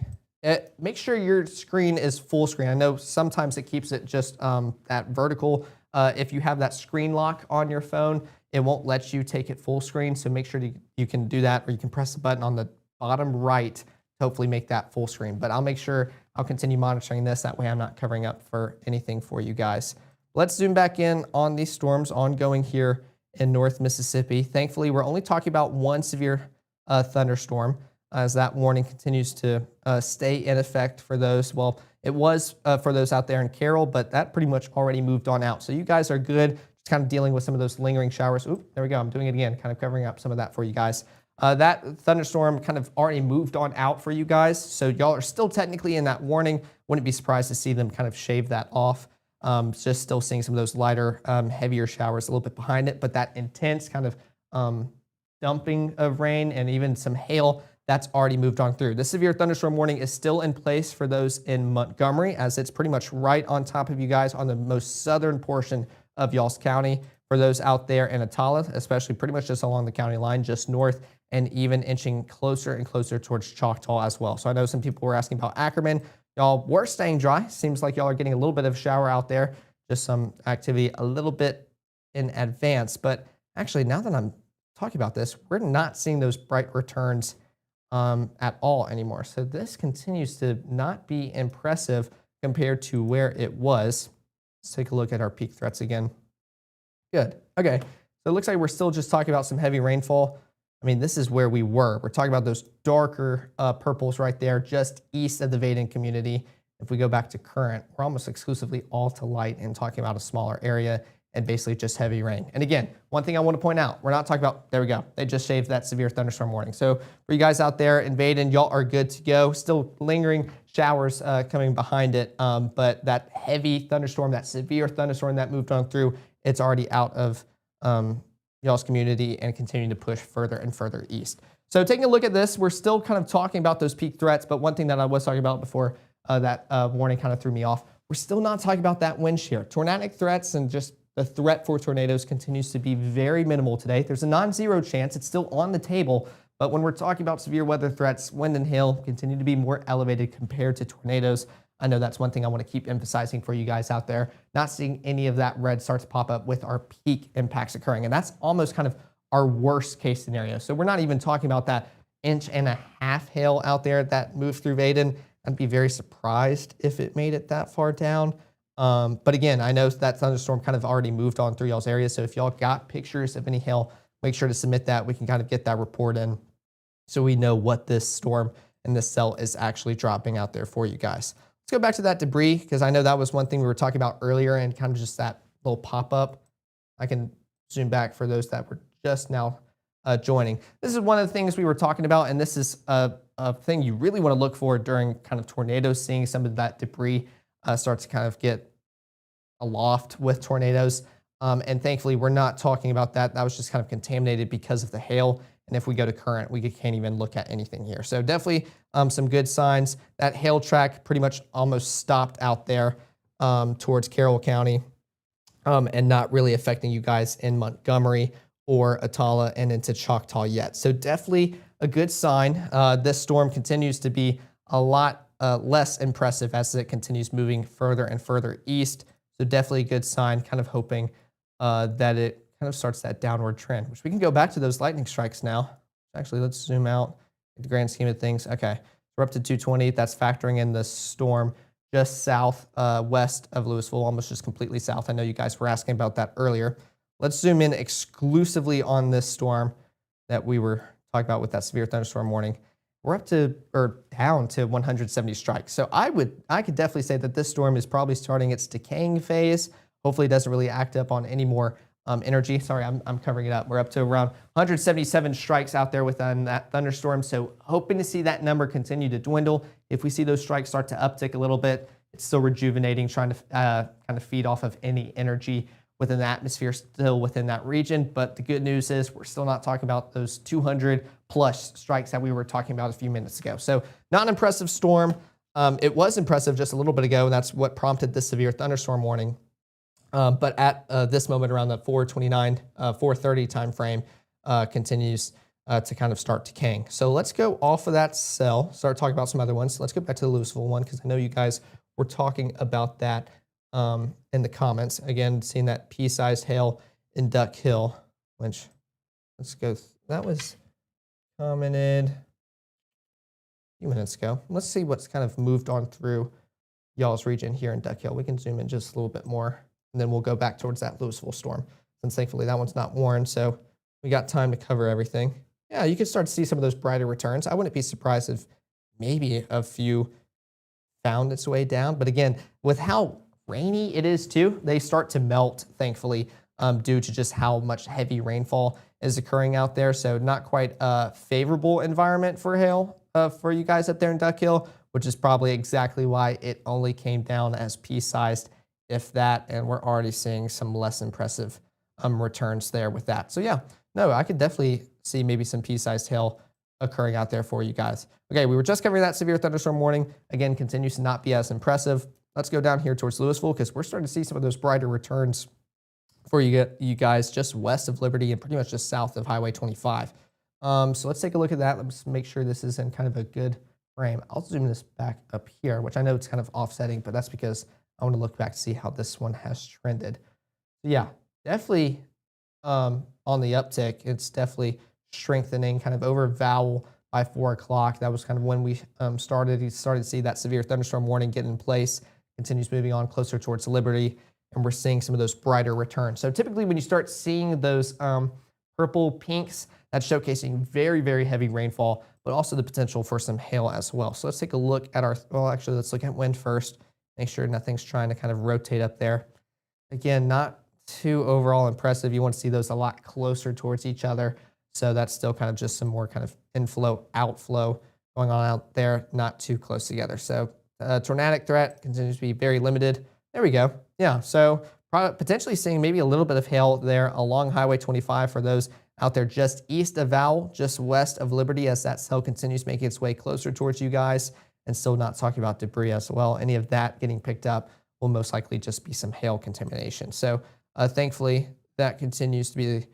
Make sure your screen is full screen. I know sometimes it keeps it just that vertical. If you have that screen lock on your phone, it won't let you take it full screen. So make sure you can do that, or you can press the button on the bottom right to hopefully make that full screen. But I'll make sure I'll continue monitoring this. That way I'm not covering up for anything for you guys. Let's zoom back in on these storms ongoing here in North Mississippi. Thankfully, we're only talking about one severe thunderstorm, as that warning continues to stay in effect for those. Well, it was for those out there in Carroll, but that pretty much already moved on out. So you guys are good, just kind of dealing with some of those lingering showers. Oop, there we go. I'm doing it again, kind of covering up some of that for you guys. That thunderstorm kind of already moved on out for you guys. So y'all are still technically in that warning. Wouldn't be surprised to see them kind of shave that off. Just still seeing some of those lighter, heavier showers a little bit behind it, but that intense kind of dumping of rain and even some hail, that's already moved on through. The severe thunderstorm warning is still in place for those in Montgomery, as it's pretty much right on top of you guys on the most southern portion of y'all's county. For those out there in Atala, especially pretty much just along the county line, just north, and even inching closer and closer towards Choctaw as well. So I know some people were asking about Ackerman. Y'all were staying dry. Seems like y'all are getting a little bit of shower out there, just some activity a little bit in advance. But actually, now that I'm talking about this, we're not seeing those bright returns at all anymore. So this continues to not be impressive compared to where it was. Let's take a look at our peak threats again. Good. Okay. So it looks like we're still just talking about some heavy rainfall. I mean, this is where we were. We're talking about those darker purples right there, just east of the Vaden community. If we go back to current, we're almost exclusively all to light and talking about a smaller area and basically just heavy rain. And again, one thing I want to point out, we're not talking about, there we go, they just shaved that severe thunderstorm warning. So for you guys out there in Vaden, y'all are good to go. Still lingering showers coming behind it, but that heavy thunderstorm, that severe thunderstorm that moved on through, it's already out of y'all's community and continuing to push further and further east. So taking a look at this, we're still kind of talking about those peak threats, but one thing that I was talking about before that warning kind of threw me off, we're still not talking about that wind shear. Tornadic threats and just the threat for tornadoes continues to be very minimal today. There's a non-zero chance. It's still on the table. But when we're talking about severe weather threats, wind and hail continue to be more elevated compared to tornadoes. I know that's one thing I want to keep emphasizing for you guys out there. Not seeing any of that red start to pop up with our peak impacts occurring. And that's almost kind of our worst case scenario. So we're not even talking about that 1.5 inch hail out there that moved through Vaden. I'd be very surprised if it made it that far down. But again, I know that thunderstorm kind of already moved on through y'all's area. So if y'all got pictures of any hail, make sure to submit that. We can kind of get that report in so we know what this storm and this cell is actually dropping out there for you guys. Let's go back to that debris, because I know that was one thing we were talking about earlier and kind of just that little pop-up. I can zoom back for those that were just now joining. This is one of the things we were talking about, and this is a thing you really want to look for during kind of tornadoes, seeing some of that debris start to kind of get aloft with tornadoes. And thankfully, we're not talking about that. That was just kind of contaminated because of the hail. And if we go to current, we can't even look at anything here. So definitely some good signs. That hail track pretty much almost stopped out there towards Carroll County and not really affecting you guys in Montgomery or Atala and into Choctaw yet. So definitely a good sign. This storm continues to be a lot less impressive as it continues moving further and further east. So definitely a good sign, kind of hoping that it kind of starts that downward trend, which we can go back to those lightning strikes now. Actually, let's zoom out at the grand scheme of things. Okay, we're up to 220. That's factoring in the storm just south west of Louisville, almost just completely south. I know you guys were asking about that earlier. Let's zoom in exclusively on this storm that we were talking about with that severe thunderstorm warning. we're up to or down to 170 strikes. So I could definitely say that this storm is probably starting its decaying phase. Hopefully, it doesn't really act up on any more energy. Sorry, I'm covering it up. We're up to around 177 strikes out there within that thunderstorm. So hoping to see that number continue to dwindle. If we see those strikes start to uptick a little bit, it's still rejuvenating, trying to kind of feed off of any energy within the atmosphere still within that region. But the good news is we're still not talking about those 200 plus strikes that we were talking about a few minutes ago. So not an impressive storm. It was impressive just a little bit ago, and that's what prompted this severe thunderstorm warning. But at this moment around the 4:29, 4:30 time frame continues to kind of start decaying. So let's go off of that cell, start talking about some other ones. Let's go back to the Louisville one because I know you guys were talking about that in the comments. Again, seeing that pea-sized hail in Duck Hill, which let's go. That was commented a few minutes ago. Let's see what's kind of moved on through y'all's region here in Duck Hill. We can zoom in just a little bit more, and then we'll go back towards that Louisville storm. Since thankfully that one's not warned, so we got time to cover everything. Yeah, you can start to see some of those brighter returns. I wouldn't be surprised if maybe a few found its way down. But again, with how rainy it is too, they start to melt, thankfully, due to just how much heavy rainfall is occurring out there. So not quite a favorable environment for hail for you guys up there in Duck Hill, which is probably exactly why it only came down as pea-sized, if that, and we're already seeing some less impressive returns there with that. So yeah, no, I could definitely see maybe some pea-sized hail occurring out there for you guys. Okay, we were just covering that severe thunderstorm warning. Again, continues to not be as impressive. Let's go down here towards Louisville because we're starting to see some of those brighter returns for you guys just west of Liberty and pretty much just south of Highway 25. So let's take a look at that. Let's make sure this is in kind of a good frame. I'll zoom this back up here, which I know it's kind of offsetting, but that's because I want to look back to see how this one has trended. So yeah, definitely on the uptick. It's definitely strengthening kind of over Vowel by 4 o'clock. That was kind of when we started to see that severe thunderstorm warning get in place. Continues moving on closer towards Liberty, and we're seeing some of those brighter returns. So typically when you start seeing those purple pinks, that's showcasing very, very heavy rainfall, but also the potential for some hail as well. So let's take a look at actually, let's look at wind first. Make sure nothing's trying to kind of rotate up there. Again, not too overall impressive. You want to see those a lot closer towards each other. So that's still kind of just some more kind of inflow, outflow going on out there, not too close together. So tornadic threat continues to be very limited. There we go. Yeah, so potentially seeing maybe a little bit of hail there along Highway 25 for those out there just east of Vowel, just west of Liberty, as that cell continues making its way closer towards you guys, and still not talking about debris as well. Any of that getting picked up will most likely just be some hail contamination. So thankfully, that continues to be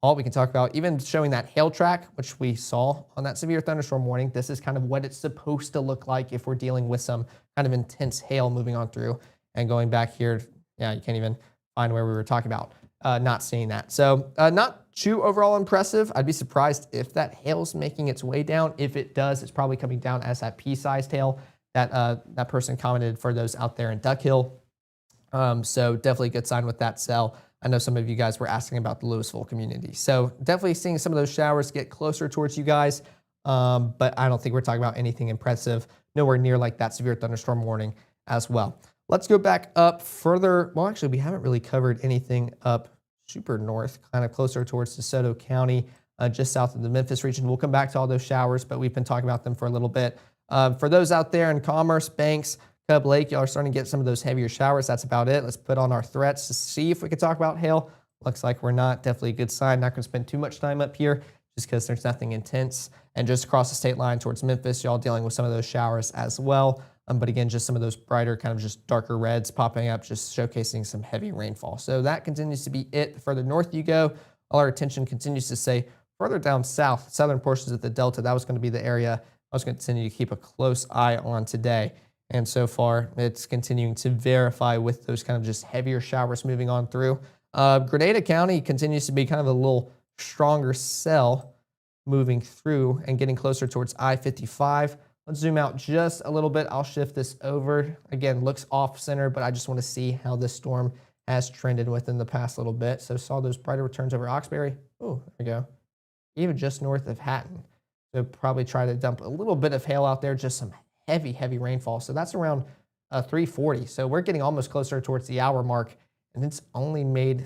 all we can talk about. Even showing that hail track, which we saw on that severe thunderstorm warning, this is kind of what it's supposed to look like if we're dealing with some kind of intense hail moving on through. And going back here, yeah, you can't even find where we were talking about not seeing that. So not too overall impressive. I'd be surprised if that hail's making its way down. If it does, it's probably coming down as that pea-sized hail that that person commented for those out there in Duck Hill. So definitely a good sign with that cell. I know some of you guys were asking about the Louisville community. So definitely seeing some of those showers get closer towards you guys. But I don't think we're talking about anything impressive. Nowhere near like that severe thunderstorm warning as well. Let's go back up further. Well, actually, we haven't really covered anything up super north, kind of closer towards DeSoto County, just south of the Memphis region. We'll come back to all those showers, but we've been talking about them for a little bit. For those out there in Commerce, Banks, Cub Lake, y'all are starting to get some of those heavier showers. That's about it. Let's put on our threats to see if we can talk about hail. Looks like we're not. Definitely a good sign. Not going to spend too much time up here just because there's nothing intense. And just across the state line towards Memphis, y'all dealing with some of those showers as well. But again, just some of those brighter, kind of just darker reds popping up, just showcasing some heavy rainfall. So that continues to be it. The further north you go, all our attention continues to stay further down south, southern portions of the Delta. That was going to be the area I was going to continue to keep a close eye on today. And so far, it's continuing to verify with those kind of just heavier showers moving on through. Grenada County continues to be kind of a little stronger cell moving through and getting closer towards I-55. Let's zoom out just a little bit. I'll shift this over. Again, looks off center, but I just want to see how this storm has trended within the past little bit. So saw those brighter returns over Oxbury. Oh, there we go. Even just north of Hatton. to probably try to dump a little bit of hail out there, just some heavy rainfall. So that's around 3:40. So we're getting almost closer towards the hour mark, and it's only made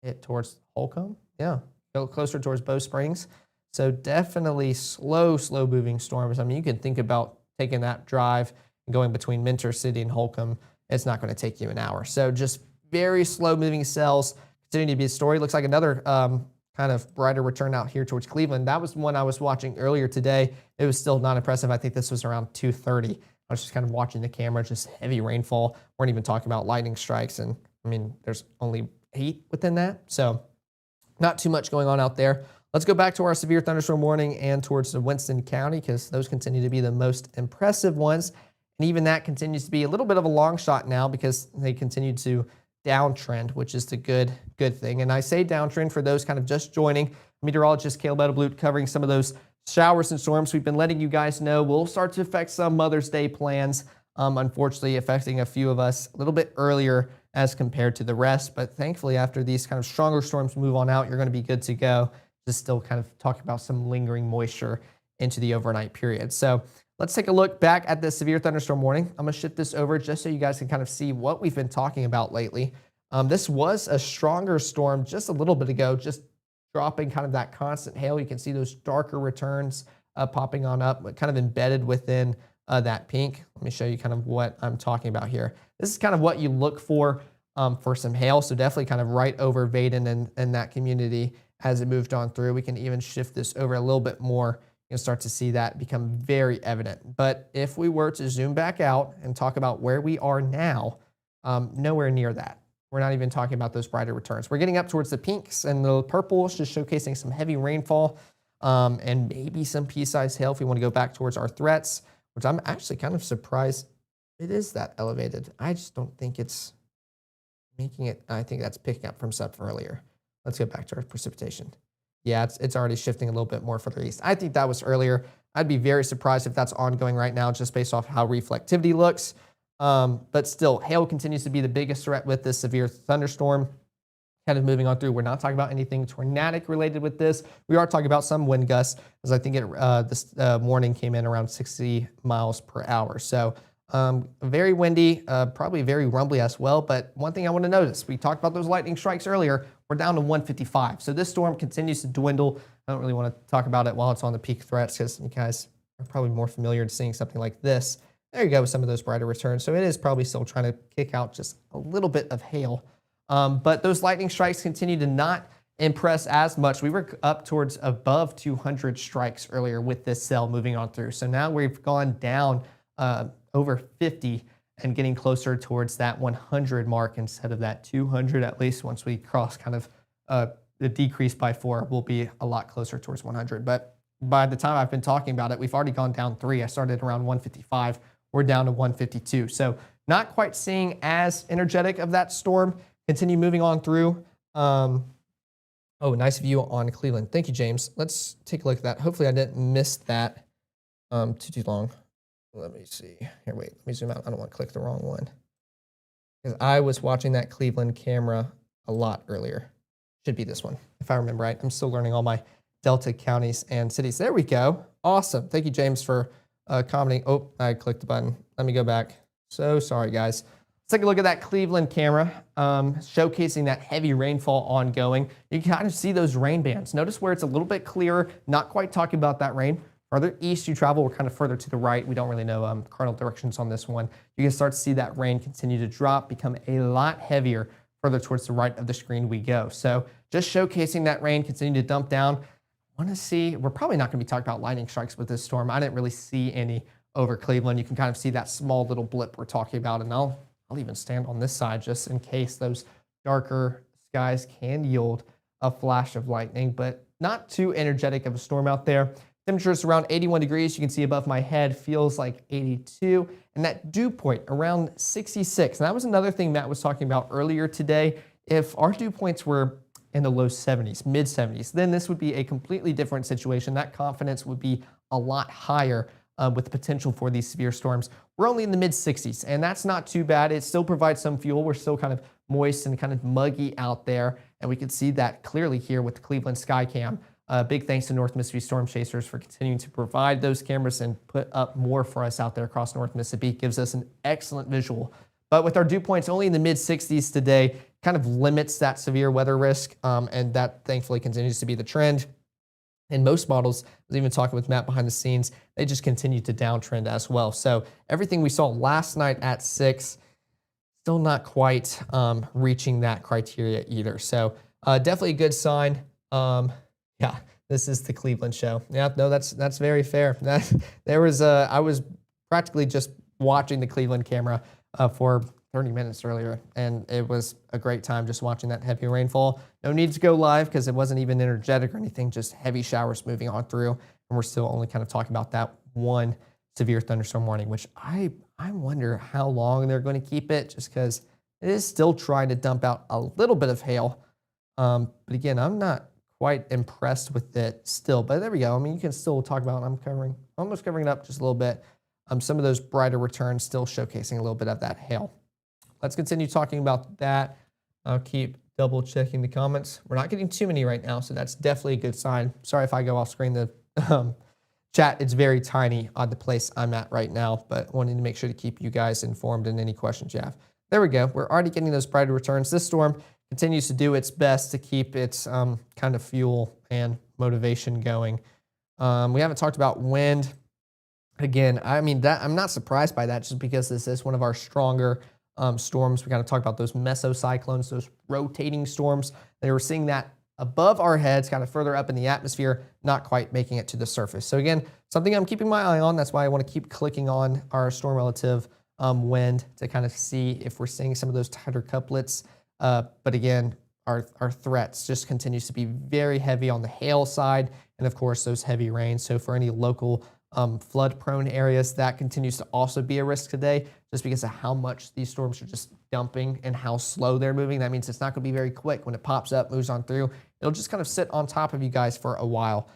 it towards Holcomb. Yeah, go closer towards Bow Springs. So definitely slow moving storms. I mean, you can think about taking that drive and going between Minter City and Holcomb. It's not going to take you an hour. So just very slow moving cells continue to be a story. Looks like another kind of brighter return out here towards Cleveland. That was one I was watching earlier today. It was still not impressive. I think this was around 2:30. I was just kind of watching the camera, just heavy rainfall. Weren't even talking about lightning strikes. And I mean, there's only 8 within that. So not too much going on out there. Let's go back to our severe thunderstorm warning and towards the Winston County, because those continue to be the most impressive ones. And even that continues to be a little bit of a long shot now because they continue to downtrend, which is the good thing. And I say downtrend for those kind of just joining. Meteorologist Caleb Edelblut covering some of those showers and storms we've been letting you guys know will start to affect some Mother's Day plans. Unfortunately, affecting a few of us a little bit earlier as compared to the rest. But thankfully, after these kind of stronger storms move on out, you're going to be good to go. Just still kind of talking about some lingering moisture into the overnight period. So let's take a look back at the severe thunderstorm warning. I'm going to shift this over just so you guys can kind of see what we've been talking about lately. This was a stronger storm just a little bit ago, just dropping kind of that constant hail. You can see those darker returns popping on up, but kind of embedded within that pink. Let me show you kind of what I'm talking about here. This is kind of what you look for some hail. So definitely kind of right over Vaden and that community as it moved on through. We can even shift this over a little bit more. You can start to see that become very evident. But if we were to zoom back out and talk about where we are now, nowhere near that. We're not even talking about those brighter returns. We're getting up towards the pinks and the purples, just showcasing some heavy rainfall and maybe some pea-sized hail if we want to go back towards our threats, which I'm actually kind of surprised it is that elevated. I just don't think it's making it. I think that's picking up from stuff earlier. Let's get back to our precipitation. Yeah, it's already shifting a little bit more further east. I think that was earlier. I'd be very surprised if that's ongoing right now just based off how reflectivity looks. But still, hail continues to be the biggest threat with this severe thunderstorm. Kind of moving on through, we're not talking about anything tornadic related with this. We are talking about some wind gusts, as I think this warning came in around 60 miles per hour. So very windy, probably very rumbly as well. But one thing I want to notice, we talked about those lightning strikes earlier. We're down to 155. So this storm continues to dwindle. I don't really want to talk about it while it's on the peak threats because you guys are probably more familiar to seeing something like this. There you go with some of those brighter returns. So it is probably still trying to kick out just a little bit of hail. But those lightning strikes continue to not impress as much. We were up towards above 200 strikes earlier with this cell moving on through. So now we've gone down over 50 and getting closer towards that 100 mark instead of that 200. At least once we cross kind of the decrease by 4, we'll be a lot closer towards 100. But by the time I've been talking about it, we've already gone down 3. I started around 155. We're down to 152. So not quite seeing as energetic of that storm. Continue moving on through. Oh, nice view on Cleveland. Thank you, James. Let's take a look at that. Hopefully I didn't miss that too long. Let me see. Here, wait. Let me zoom out. I don't want to click the wrong one. Because I was watching that Cleveland camera a lot earlier. Should be this one, if I remember right. I'm still learning all my Delta counties and cities. There we go. Awesome. Thank you, James, for commenting. Oh, I clicked the button. Let me go back. So sorry, guys. Let's take a look at that Cleveland camera, showcasing that heavy rainfall ongoing. You can kind of see those rain bands. Notice where it's a little bit clearer, not quite talking about that rain. Farther east you travel, we're kind of further to the right. We don't really know cardinal directions on this one. You can start to see that rain continue to drop, become a lot heavier further towards the right of the screen we go. So just showcasing that rain continue to dump down. Want to see, we're probably not going to be talking about lightning strikes with this storm. I didn't really see any over Cleveland. You can kind of see that small little blip we're talking about, and I'll even stand on this side just in case those darker skies can yield a flash of lightning, but not too energetic of a storm out there. Temperatures around 81 degrees. You can see above my head feels like 82, and that dew point around 66. And that was another thing Matt was talking about earlier today. If our dew points were in the low 70s, mid 70s, then this would be a completely different situation. That confidence would be a lot higher with the potential for these severe storms. We're only in the mid 60s, and that's not too bad. It still provides some fuel. We're still kind of moist and kind of muggy out there, and we can see that clearly here with the Cleveland Skycam. Big thanks to North Mississippi Storm Chasers for continuing to provide those cameras and put up more for us out there across North Mississippi. It gives us an excellent visual. But with our dew points only in the mid-60s today, kind of limits that severe weather risk, and that thankfully continues to be the trend. And most models, I was even talking with Matt behind the scenes, they just continue to downtrend as well. So everything we saw last night at 6, still not quite reaching that criteria either. So definitely a good sign. Yeah, this is the Cleveland show. Yeah, no, that's very fair. I was practically just watching the Cleveland camera for 30 minutes earlier, and it was a great time just watching that heavy rainfall. No need to go live because it wasn't even energetic or anything, just heavy showers moving on through, and we're still only kind of talking about that one severe thunderstorm warning, which I wonder how long they're going to keep it, just because it is still trying to dump out a little bit of hail. But again, I'm not quite impressed with it still, but there we go. I mean, you can still talk about, almost covering it up just a little bit. Some of those brighter returns still showcasing a little bit of that hail. Let's continue talking about that. I'll keep double checking the comments. We're not getting too many right now, so that's definitely a good sign. Sorry if I go off screen. The chat, it's very tiny on the place I'm at right now, but wanting to make sure to keep you guys informed in any questions you have. There we go. We're already getting those brighter returns. This storm continues to do its best to keep its kind of fuel and motivation going. We haven't talked about wind. Again, I mean, I'm not surprised by that, just because this is one of our stronger storms. We kind of talk about those mesocyclones, those rotating storms. They were seeing that above our heads, kind of further up in the atmosphere, not quite making it to the surface. So again, something I'm keeping my eye on. That's why I want to keep clicking on our storm relative wind to kind of see if we're seeing some of those tighter couplets. But again, our threats just continues to be very heavy on the hail side, and of course those heavy rains. So for any local flood prone areas, that continues to also be a risk today, just because of how much these storms are just dumping and how slow they're moving. That means it's not going to be very quick. When it pops up, moves on through, it'll just kind of sit on top of you guys for a while.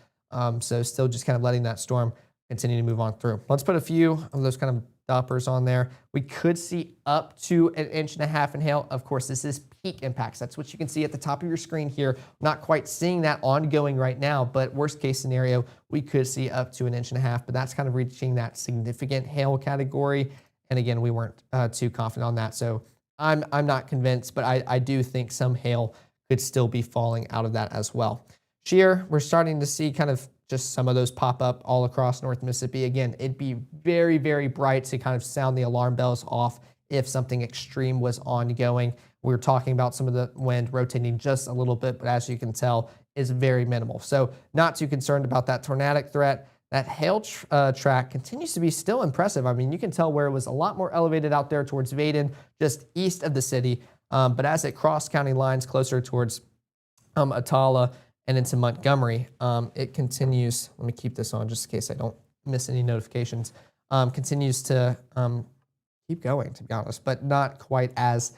So still just kind of letting that storm continue to move on through. Let's put a few of those kind of doppers on there. We could see up to 1.5 inches in hail. Of course, this is peak impacts. That's what you can see at the top of your screen here. Not quite seeing that ongoing right now, but worst case scenario, we could see up to 1.5 inches, but that's kind of reaching that significant hail category. And again, we weren't too confident on that. So I'm not convinced, but I do think some hail could still be falling out of that as well. Shear, we're starting to see kind of just some of those pop up all across North Mississippi. Again, it'd be very, very bright to kind of sound the alarm bells off if something extreme was ongoing. We were talking about some of the wind rotating just a little bit, but as you can tell, is very minimal. So not too concerned about that tornadic threat. That hail track continues to be still impressive. I mean, you can tell where it was a lot more elevated out there towards Vaden, just east of the city. But as it crossed county lines closer towards Atala and into Montgomery, it continues. Let me keep this on just in case I don't miss any notifications. Continues to keep going, to be honest, but not quite as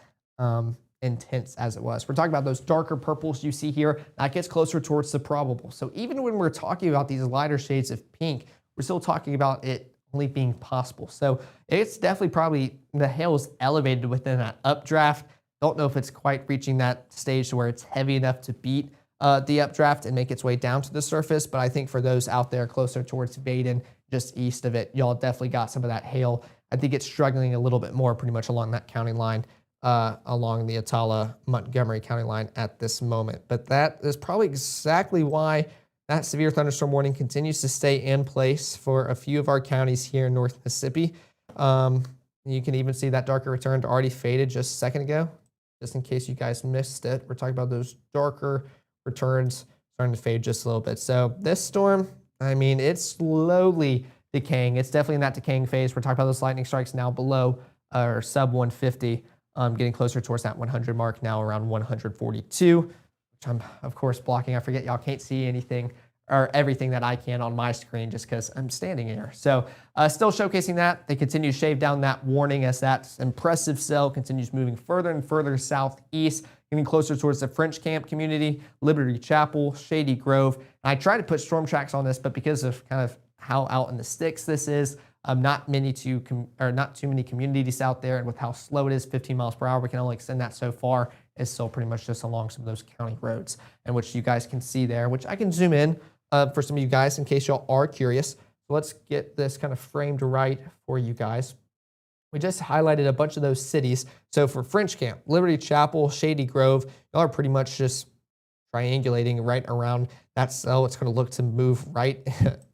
intense as it was. We're talking about those darker purples you see here. That gets closer towards the probable. So even when we're talking about these lighter shades of pink, we're still talking about it only being possible. So it's definitely probably the hail is elevated within that updraft. Don't know if it's quite reaching that stage to where it's heavy enough to beat the updraft and make its way down to the surface. But I think for those out there closer towards Vaden, just east of it, y'all definitely got some of that hail. I think it's struggling a little bit more pretty much along that county line, along the Atala-Montgomery county line at this moment. But that is probably exactly why that severe thunderstorm warning continues to stay in place for a few of our counties here in North Mississippi. You can even see that darker return already faded just a second ago. Just in case you guys missed it, we're talking about those darker returns starting to fade just a little bit. So this storm, I mean, it's slowly decaying. It's definitely in that decaying phase. We're talking about those lightning strikes now below or sub 150, getting closer towards that 100 mark now around 142, which I'm of course blocking. I forget y'all can't see anything or everything that I can on my screen just because I'm standing here. So still showcasing that. They continue to shave down that warning as that impressive cell continues moving further and further southeast, getting closer towards the French Camp community, Liberty Chapel, Shady Grove. And I try to put storm tracks on this, but because of kind of how out in the sticks this is, not too many communities out there, and with how slow it is, 15 miles per hour, we can only extend that so far is still pretty much just along some of those county roads, and which you guys can see there, which I can zoom in for some of you guys in case y'all are curious. So let's get this kind of framed right for you guys. We just highlighted a bunch of those cities. So for French Camp, Liberty Chapel, Shady Grove, y'all are pretty much just triangulating right around that cell. It's going to look to move right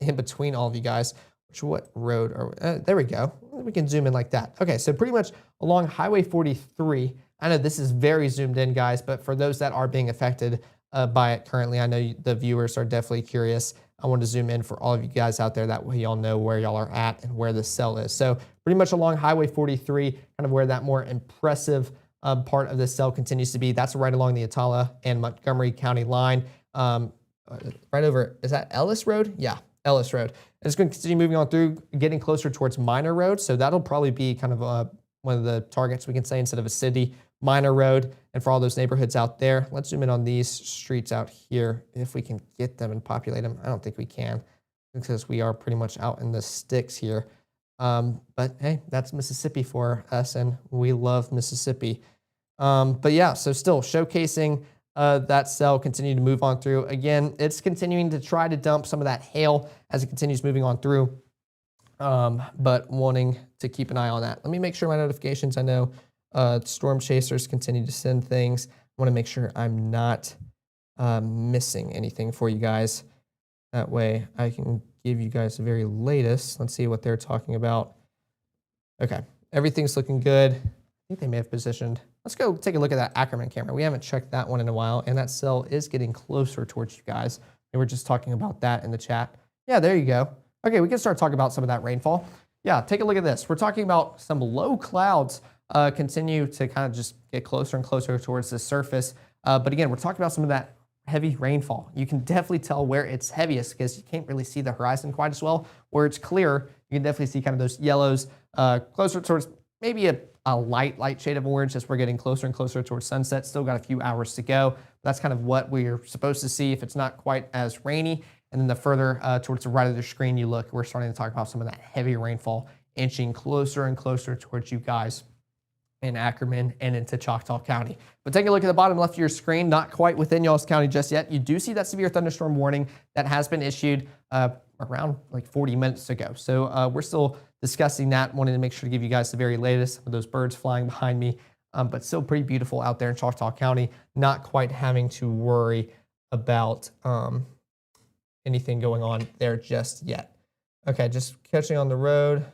in between all of you guys. What road are there we go. We can zoom in like that. Okay, so pretty much along Highway 43. I know this is very zoomed in, guys, but for those that are being affected by it currently, I know the viewers are definitely curious. I want to zoom in for all of you guys out there. That way y'all know where y'all are at and where the cell is. So pretty much along Highway 43, kind of where that more impressive part of the cell continues to be. That's right along the Atala and Montgomery County line. Right over, is that Ellis Road? Yeah, Ellis Road. And it's going to continue moving on through, getting closer towards Minor Road. So that'll probably be kind of one of the targets we can say instead of a city, Minor Road. And for all those neighborhoods out there, let's zoom in on these streets out here if we can get them and populate them. I don't think we can because we are pretty much out in the sticks here. But hey, that's Mississippi for us, and we love Mississippi. But yeah, so still showcasing that cell continue to move on through. Again, it's continuing to try to dump some of that hail as it continues moving on through, but wanting to keep an eye on that. Let me make sure my notifications, I know Storm Chasers continue to send things. I want to make sure I'm not missing anything for you guys. That way I can give you guys the very latest. Let's see what they're talking about. Okay, everything's looking good. I think they may have positioned. Let's go take a look at that Ackerman camera. We haven't checked that one in a while, and that cell is getting closer towards you guys. And we're just talking about that in the chat. Yeah, there you go. Okay, we can start talking about some of that rainfall. Yeah, take a look at this. We're talking about some low clouds continue to kind of just get closer and closer towards the surface. But again, we're talking about some of that heavy rainfall. You can definitely tell where it's heaviest because you can't really see the horizon quite as well. Where it's clear, you can definitely see kind of those yellows closer towards maybe a light shade of orange as we're getting closer and closer towards sunset. Still got a few hours to go. That's kind of what we're supposed to see if it's not quite as rainy. And then the further towards the right of the screen you look, we're starting to talk about some of that heavy rainfall inching closer and closer towards you guys in Ackerman and into Choctaw County. But take a look at the bottom left of your screen, not quite within y'all's county just yet. You do see that severe thunderstorm warning that has been issued around like 40 minutes ago. So we're still discussing that, wanting to make sure to give you guys the very latest of those birds flying behind me, but still pretty beautiful out there in Choctaw County, not quite having to worry about anything going on there just yet. Okay, just catching on the road.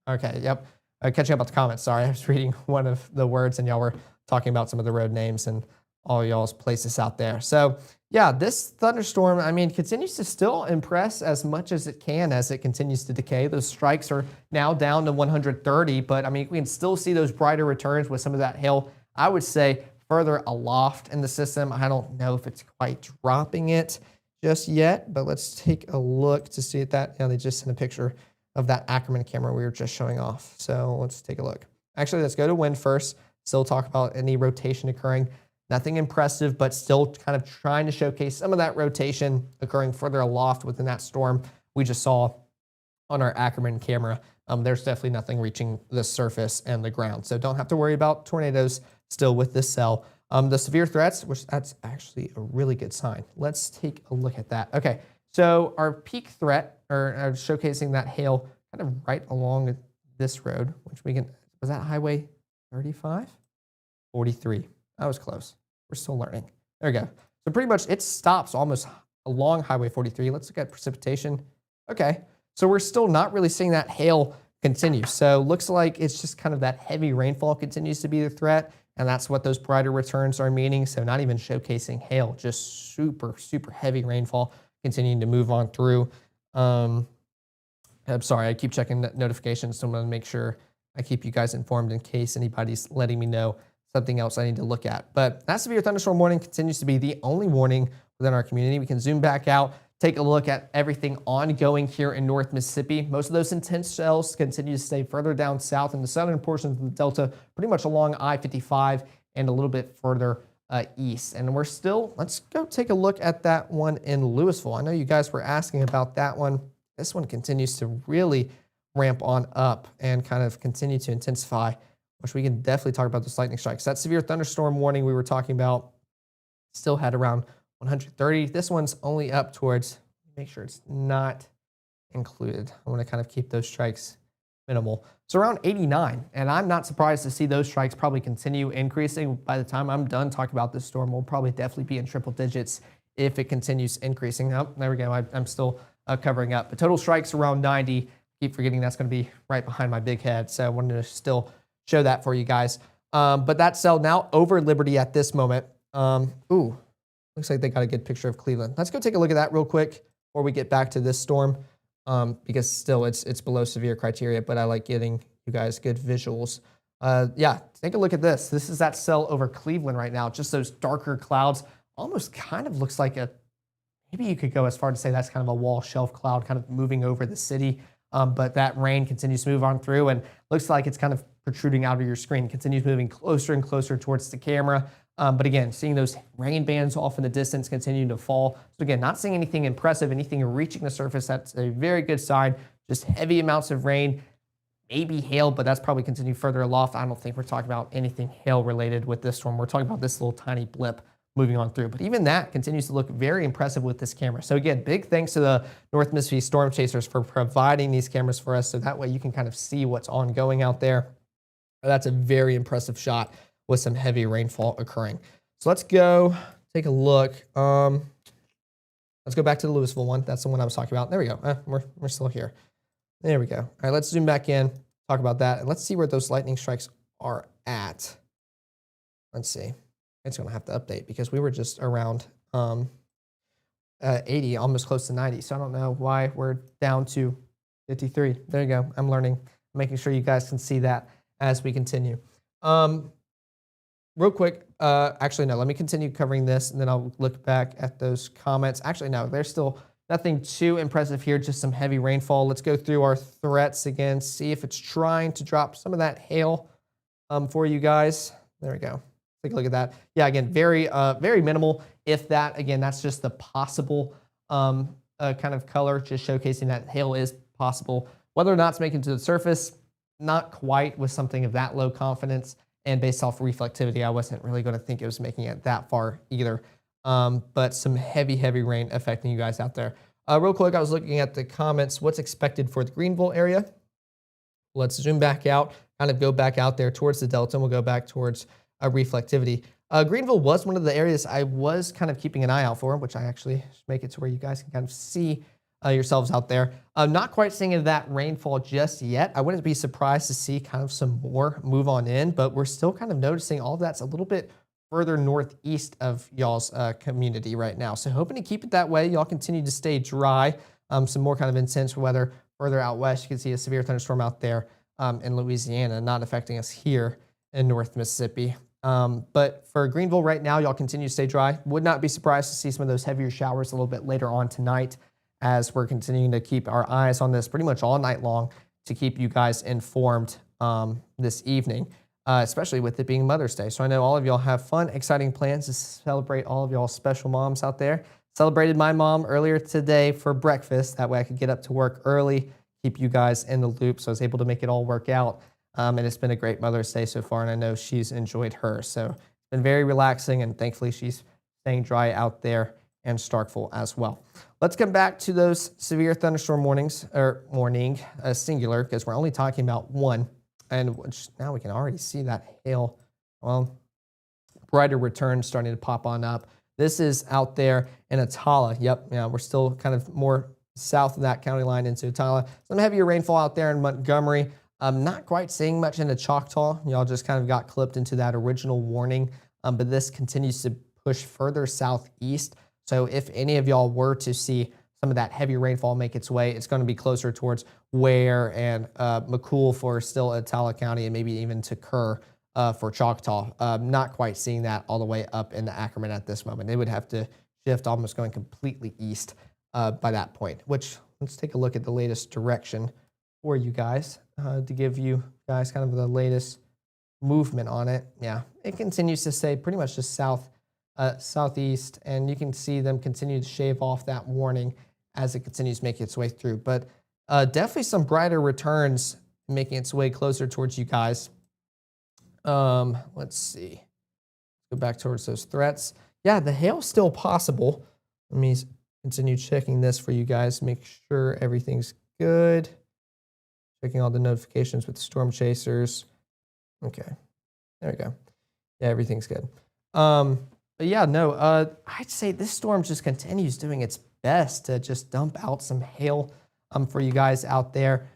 Okay, yep. Catching up with the comments, sorry. I was reading one of the words and y'all were talking about some of the road names and all y'all's places out there. So yeah, this thunderstorm, I mean, continues to still impress as much as it can as it continues to decay. Those strikes are now down to 130, but I mean, we can still see those brighter returns with some of that hail, I would say, further aloft in the system. I don't know if it's quite dropping it just yet, but let's take a look to see that. You know, they just sent a picture of that Ackerman camera we were just showing off. So let's take a look. Actually, let's go to wind first. Still talk about any rotation occurring. Nothing impressive, but still kind of trying to showcase some of that rotation occurring further aloft within that storm we just saw on our Ackerman camera. There's definitely nothing reaching the surface and the ground. So don't have to worry about tornadoes still with this cell. The severe threats, which that's actually a really good sign. Let's take a look at that. Okay, so our peak threat, or showcasing that hail kind of right along this road, which we can, was that Highway 35? 43. That was close. We're still learning. There we go. So pretty much it stops almost along Highway 43. Let's look at precipitation. Okay, so we're still not really seeing that hail continue. So looks like it's just kind of that heavy rainfall continues to be the threat, and that's what those brighter returns are meaning. So not even showcasing hail, just super, super heavy rainfall continuing to move on through. I'm sorry, I keep checking notifications, so I'm going to make sure I keep you guys informed in case anybody's letting me know something else I need to look at. But that severe thunderstorm warning continues to be the only warning within our community. We can zoom back out, take a look at everything ongoing here in North Mississippi. Most of those intense shells continue to stay further down south in the southern portions of the Delta, pretty much along I-55 and a little bit further east. And we're still, let's go take a look at that one in Louisville. I know you guys were asking about that one. This one continues to really ramp on up and kind of continue to intensify which we can definitely talk about those lightning strikes. That severe thunderstorm warning we were talking about still had around 130. This one's only up towards, make sure it's not included. I want to kind of keep those strikes minimal. So around 89, and I'm not surprised to see those strikes probably continue increasing. By the time I'm done talking about this storm, we'll probably definitely be in triple digits if it continues increasing. Oh, there we go. I'm still covering up. But total strikes around 90. Keep forgetting that's going to be right behind my big head. So I wanted to still show that for you guys. But that cell now over Liberty at this moment. Ooh, looks like they got a good picture of Cleveland. Let's go take a look at that real quick before we get back to this storm. Because still it's below severe criteria, but I like getting you guys good visuals. Yeah, take a look at this. This is that cell over Cleveland right now. Just those darker clouds. Almost kind of looks like maybe you could go as far to say that's kind of a wall shelf cloud kind of moving over the city. But that rain continues to move on through and looks like it's kind of protruding out of your screen, continues moving closer and closer towards the camera. But again, seeing those rain bands off in the distance continuing to fall. So again, not seeing anything impressive, anything reaching the surface. That's a very good sign. Just heavy amounts of rain, maybe hail, but that's probably continued further aloft. I don't think we're talking about anything hail related with this storm. We're talking about this little tiny blip moving on through. But even that continues to look very impressive with this camera. So again, big thanks to the North Mississippi Storm Chasers for providing these cameras for us. So that way you can kind of see what's ongoing out there. That's a very impressive shot with some heavy rainfall occurring. So let's go take a look. Let's go back to the Louisville one. That's the one I was talking about. There we go. We're still here. There we go. All right, let's zoom back in, talk about that, and let's see where those lightning strikes are at. Let's see. It's going to have to update because we were just around 80, almost close to 90. So I don't know why we're down to 53. There you go. I'm learning, making sure you guys can see that as we continue. Real quick, actually, no, let me continue covering this, and then I'll look back at those comments. Actually, no, there's still nothing too impressive here, just some heavy rainfall. Let's go through our threats again, see if it's trying to drop some of that hail for you guys. There we go. Take a look at that. Yeah, again, very minimal. If that, again, that's just the possible kind of color, just showcasing that hail is possible. Whether or not it's making it to the surface, not quite with something of that low confidence. And based off reflectivity, I wasn't really going to think it was making it that far either. But some heavy rain affecting you guys out there. Real quick, I was looking at the comments. What's expected for the Greenville area? Let's zoom back out, kind of go back out there towards the Delta, and we'll go back towards reflectivity. Greenville was one of the areas I was kind of keeping an eye out for, which I actually make it to where you guys can kind of see yourselves out there. Not quite seeing that rainfall just yet. I wouldn't be surprised to see kind of some more move on in, but we're still kind of noticing all of that's a little bit further northeast of y'all's community right now. So hoping to keep it that way. Y'all continue to stay dry. Some more kind of intense weather further out west. You can see a severe thunderstorm out there in Louisiana, not affecting us here in North Mississippi. But for Greenville right now, y'all continue to stay dry. Would not be surprised to see some of those heavier showers a little bit later on tonight, as we're continuing to keep our eyes on this pretty much all night long to keep you guys informed this evening, especially with it being Mother's Day. So I know all of y'all have fun, exciting plans to celebrate all of y'all special moms out there. Celebrated my mom earlier today for breakfast. That way I could get up to work early, keep you guys in the loop. So I was able to make it all work out. And it's been a great Mother's Day so far, and I know she's enjoyed hers. So it's been very relaxing, and thankfully she's staying dry out there and Starkville as well. Let's come back to those severe thunderstorm warnings, or warning, singular, because we're only talking about one. And which now we can already see that hail, well, brighter return starting to pop on up. This is out there in Atala. Yep, yeah, we're still kind of more south of that county line into Atala. Some heavier rainfall out there in Montgomery. Not quite seeing much into Choctaw. Y'all just kind of got clipped into that original warning, but this continues to push further southeast. So if any of y'all were to see some of that heavy rainfall make its way, it's going to be closer towards Ware and McCool for still Atala County, and maybe even to Kerr for Choctaw. Not quite seeing that all the way up into Ackerman at this moment. They would have to shift, almost going completely east by that point, which let's take a look at the latest direction for you guys to give you guys kind of the latest movement on it. Yeah, it continues to stay pretty much just southeast, and you can see them continue to shave off that warning as it continues to make its way through. But definitely some brighter returns making its way closer towards you guys. Let's see. Go back towards those threats. Yeah, the hail's still possible. Let me continue checking this for you guys. Make sure everything's good. Checking all the notifications with the storm chasers. Okay, there we go. Yeah, everything's good. But yeah, no, I'd say this storm just continues doing its best to just dump out some hail for you guys out there.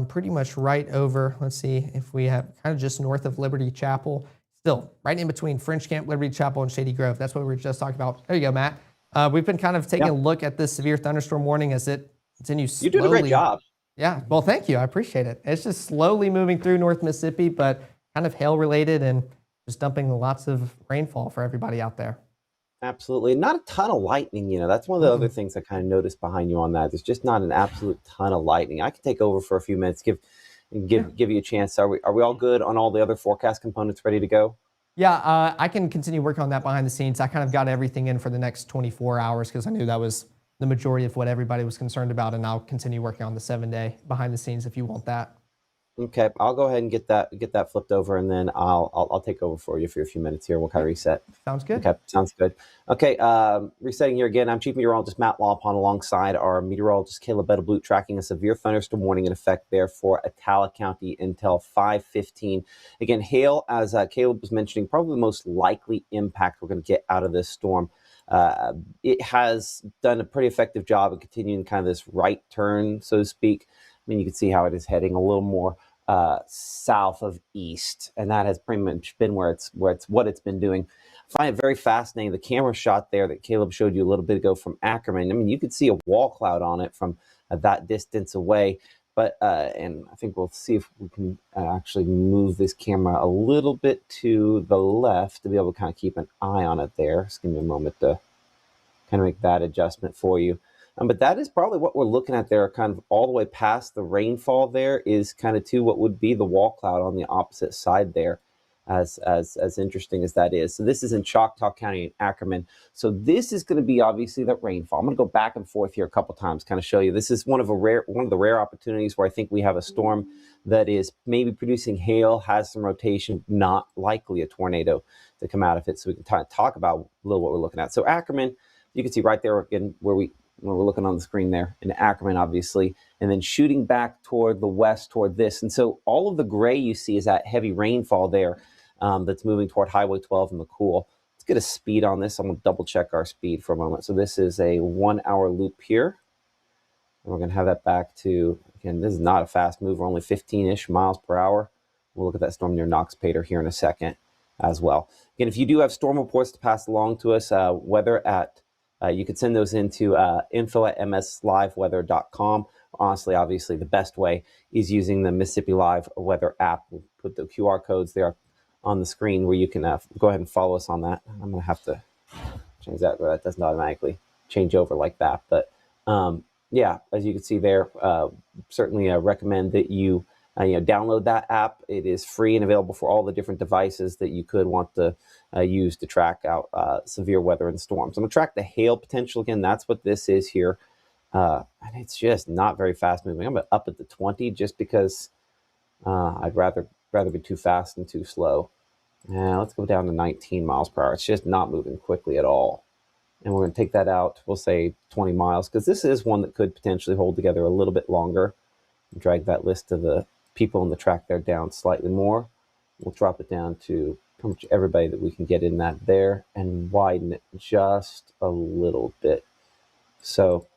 Pretty much right over, let's see if we have kind of just north of Liberty Chapel, still right in between French Camp, Liberty Chapel, and Shady Grove. That's what we were just talking about. There you go, Matt. We've been kind of taking a look at this severe thunderstorm warning as it continues slowly. You're doing a great job. Yeah, well, thank you. I appreciate it. It's just slowly moving through North Mississippi, but kind of hail related and just dumping lots of rainfall for everybody out there. Absolutely. Not a ton of lightning, that's one of the other things I kind of noticed behind you on that. There's just not an absolute ton of lightning. I could take over for a few minutes, give you a chance. Are we all good on all the other forecast components ready to go? Yeah, I can continue working on that behind the scenes. I kind of got everything in for the next 24 hours because I knew that was the majority of what everybody was concerned about, and I'll continue working on the 7-day behind the scenes if you want that. Okay, I'll go ahead and get that flipped over, and then I'll take over for you for a few minutes here. We'll kind of reset. Sounds good. Okay, sounds good. Okay, resetting here again. I'm Chief Meteorologist Matt Lawpon alongside our meteorologist Caleb Bettelblut, tracking a severe thunderstorm warning in effect there for Attala County until 5:15. Again, hail, as Caleb was mentioning, probably the most likely impact we're going to get out of this storm. It has done a pretty effective job of continuing kind of this right turn, so to speak. I mean, you can see how it is heading a little more south of east, and that has pretty much been what it's been doing. I find it very fascinating. The camera shot there that Caleb showed you a little bit ago from Ackerman. I mean, you could see a wall cloud on it from that distance away. But and I think we'll see if we can actually move this camera a little bit to the left to be able to kind of keep an eye on it there. Just give me a moment to kind of make that adjustment for you. But that is probably what we're looking at there, kind of all the way past the rainfall there is kind of to what would be the wall cloud on the opposite side there, as interesting as that is. So this is in Choctaw County and Ackerman. So this is going to be obviously that rainfall. I'm going to go back and forth here a couple times, kind of show you. This is one of the rare opportunities where I think we have a storm that is maybe producing hail, has some rotation, not likely a tornado to come out of it. So we can talk about a little what we're looking at. So Ackerman, you can see right there again where we're looking on the screen there in Ackerman, obviously, and then shooting back toward the west toward this. And so all of the gray you see is that heavy rainfall there that's moving toward Highway 12 and McCool. Let's get a speed on this. I'm going to double check our speed for a moment. So this is a 1-hour loop here. And we're going to have that back to, again, this is not a fast move. We're only 15-ish miles per hour. We'll look at that storm near Knox Pater here in a second as well. Again, if you do have storm reports to pass along to us, weather at you could send those into info@msliveweather.com. Honestly, obviously, the best way is using the Mississippi Live Weather app. We'll put the QR codes there on the screen where you can go ahead and follow us on that. I'm going to have to change that, but that doesn't automatically change over like that. But yeah, as you can see there, certainly recommend that you download that app. It is free and available for all the different devices that you could want to use to track out severe weather and storms. I'm going to track the hail potential again. That's what this is here. And it's just not very fast moving. I'm up at the 20 just because I'd rather be too fast than too slow. Let's go down to 19 miles per hour. It's just not moving quickly at all. And we're going to take that out, we'll say 20 miles, because this is one that could potentially hold together a little bit longer. Drag that list of the people on the track there down slightly more. We'll drop it down to pretty much everybody that we can get in that there and widen it just a little bit. So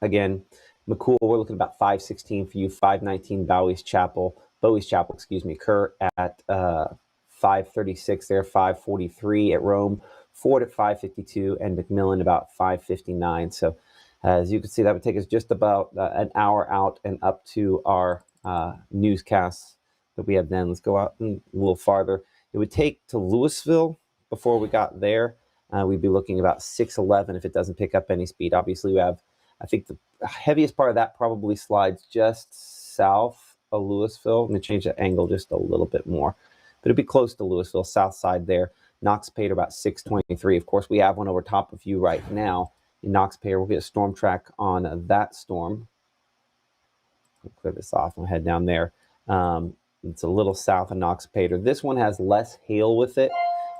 again, McCool, we're looking at about 5:16 for you, 5:19 Bowie's Chapel, Kerr at 5:36 there, 5:43 at Rome, Ford at 5:52, and McMillan about 5:59. So as you can see, that would take us just about an hour out and up to our newscasts that we have then. Let's go out a little farther. It would take to Louisville before we got there. We'd be looking about 6:11 if it doesn't pick up any speed. Obviously, we have, I think the heaviest part of that probably slides just south of Louisville. I'm going to change the angle just a little bit more. But it'd be close to Louisville, south side there. Knox Pater about 6:23. Of course, we have one over top of you right now in Knox Pater. We'll get a storm track on that storm. I'll clear this off and head down there. It's a little south of Noxapater. This one has less hail with it.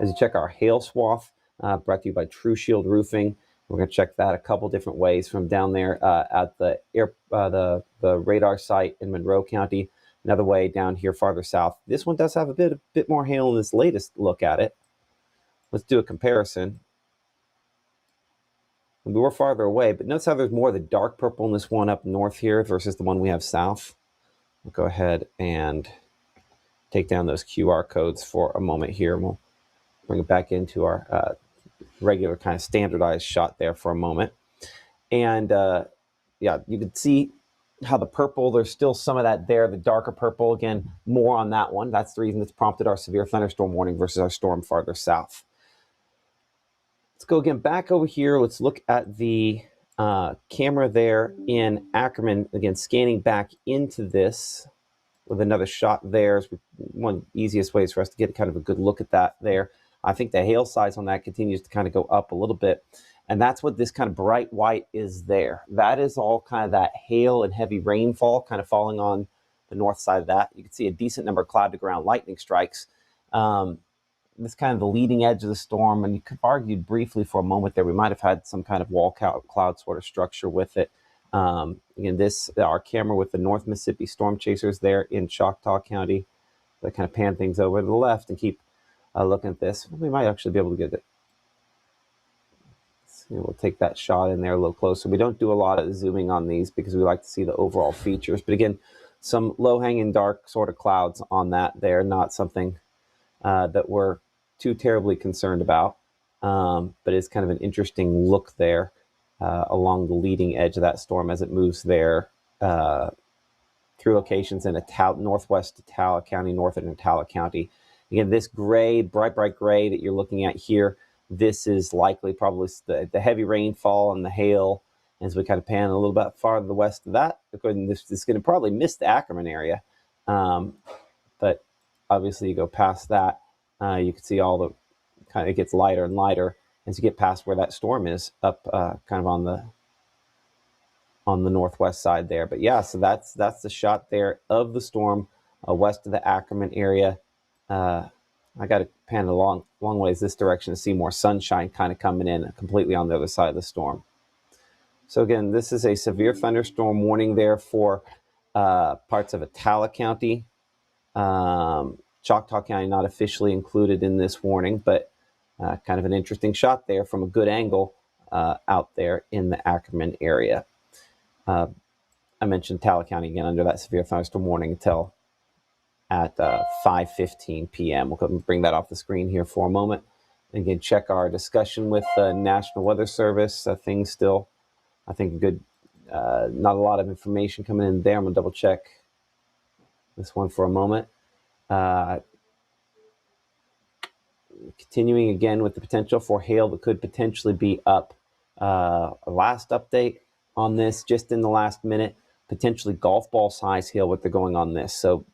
As you check our hail swath, brought to you by True Shield Roofing. We're going to check that a couple different ways from down there at the radar site in Monroe County. Another way down here farther south. This one does have a bit more hail in this latest look at it. Let's do a comparison. We were farther away, but notice how there's more of the dark purple in this one up north here versus the one we have south. We'll go ahead and take down those QR codes for a moment here. We'll bring it back into our regular kind of standardized shot there for a moment. And yeah, you can see how the purple, there's still some of that there, the darker purple. Again, more on that one. That's the reason that's prompted our severe thunderstorm warning versus our storm farther south. Let's go again back over here. Let's look at the camera there in Ackerman. Again, scanning back into this with another shot there. Is one of the easiest ways for us to get kind of a good look at that there. I think the hail size on that continues to kind of go up a little bit. And that's what this kind of bright white is there. That is all kind of that hail and heavy rainfall kind of falling on the north side of that. You can see a decent number of cloud-to-ground lightning strikes. This kind of the leading edge of the storm, and you could have argued briefly for a moment there we might have had some kind of wall cloud sort of structure with it. Again, our camera with the North Mississippi storm chasers there in Choctaw County. I kind of pan things over to the left and keep looking at this. We might actually be able to get it. So we'll take that shot in there a little closer. We don't do a lot of zooming on these because we like to see the overall features. But again, some low-hanging dark sort of clouds on that there, not something that we're too terribly concerned about, but it's kind of an interesting look there along the leading edge of that storm as it moves there through locations in northwest Attala County, northern Attala County. Again, this gray, bright gray that you're looking at here, this is likely probably the heavy rainfall and the hail. As we kind of pan a little bit farther to the west of that, this is going to probably miss the Ackerman area, but obviously you go past that, you can see all the kind of, it gets lighter and lighter as you get past where that storm is up kind of on the northwest side there. But yeah, so that's the shot there of the storm west of the Ackerman area. I got to pan a long ways this direction to see more sunshine kind of coming in completely on the other side of the storm. So again, this is a severe thunderstorm warning there for parts of Attala County. Choctaw County not officially included in this warning, but kind of an interesting shot there from a good angle out there in the Ackerman area. I mentioned Attala County again under that severe thunderstorm warning until at 5:15 p.m. We'll come bring that off the screen here for a moment. Again, check our discussion with the National Weather Service. Things still, I think, good. Not a lot of information coming in there. I'm going to double check this one for a moment. Continuing again with the potential for hail that could potentially be up. A last update on this just in the last minute, potentially golf ball size hail what they're going on this. So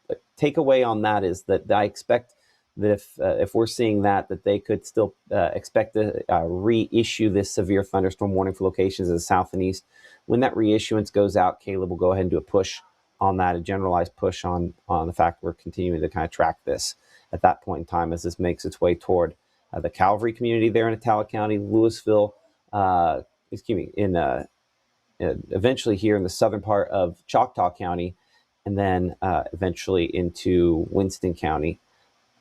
takeaway on that is that I expect that if we're seeing that they could still expect to reissue this severe thunderstorm warning for locations in the south and east. When that reissuance goes out, Caleb will go ahead and do a push on that, a generalized push on the fact we're continuing to kind of track this at that point in time as this makes its way toward the Calvary community there in Attala County, Louisville, eventually here in the southern part of Choctaw County, and then eventually into Winston County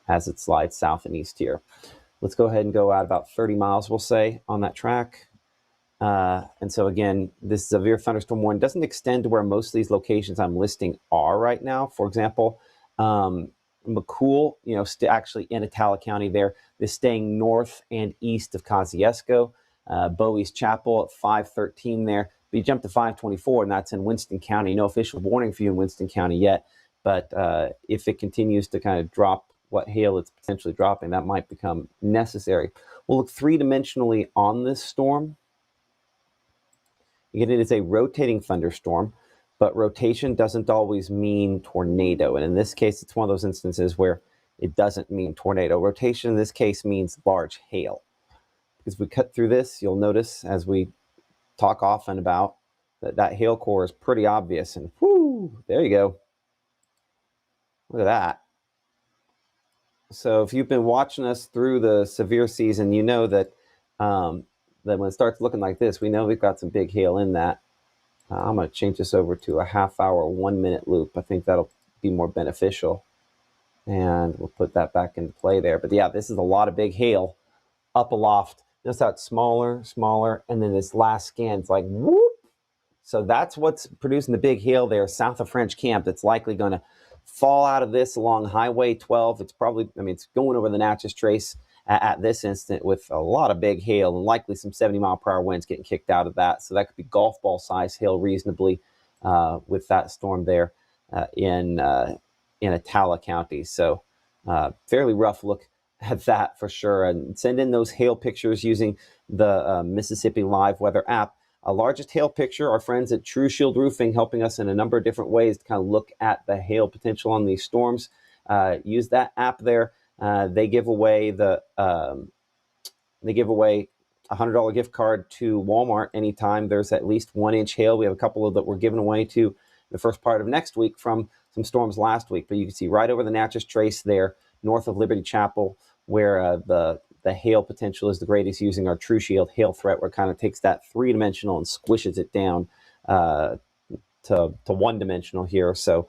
as it slides south and east here. Let's go ahead and go out about 30 miles, we'll say, on that track. And so again, this severe thunderstorm warning doesn't extend to where most of these locations I'm listing are right now. For example, McCool, actually in Attala County there, is staying north and east of Kosciuszko. Bowie's Chapel at 513 there. But you jump to 524, and that's in Winston County. No official warning for you in Winston County yet, but if it continues to kind of drop what hail it's potentially dropping, that might become necessary. We'll look three-dimensionally on this storm. Again, it is a rotating thunderstorm, but rotation doesn't always mean tornado. And in this case, it's one of those instances where it doesn't mean tornado. Rotation in this case means large hail. As we cut through this, you'll notice as we talk often about that hail core is pretty obvious. And whoo, there you go. Look at that. So if you've been watching us through the severe season, you know that that when it starts looking like this, we know we've got some big hail in that. I'm going to change this over to a half-hour, 1-minute loop. I think that'll be more beneficial. And we'll put that back into play there. But yeah, this is a lot of big hail up aloft. Notice how it's smaller, smaller, and then this last scan, it's like whoop. So that's what's producing the big hail there south of French Camp. That's likely going to fall out of this along Highway 12. It's probably, I mean, it's going over the Natchez Trace at this instant with a lot of big hail and likely some 70-mile-per-hour winds getting kicked out of that. So that could be golf ball size hail reasonably with that storm there in Attala County. So fairly rough look at that for sure. And send in those hail pictures using the Mississippi Live Weather app. Largest hail picture, our friends at True Shield Roofing helping us in a number of different ways to kind of look at the hail potential on these storms. Use that app there. They give away a $100 gift card to Walmart anytime there's at least 1-inch hail. We have a couple of that we're giving away to the first part of next week from some storms last week. But you can see right over the Natchez Trace there, north of Liberty Chapel, where the hail potential is the greatest using our True Shield hail threat, where it kind of takes that 3-dimensional and squishes it down to 1-dimensional here. So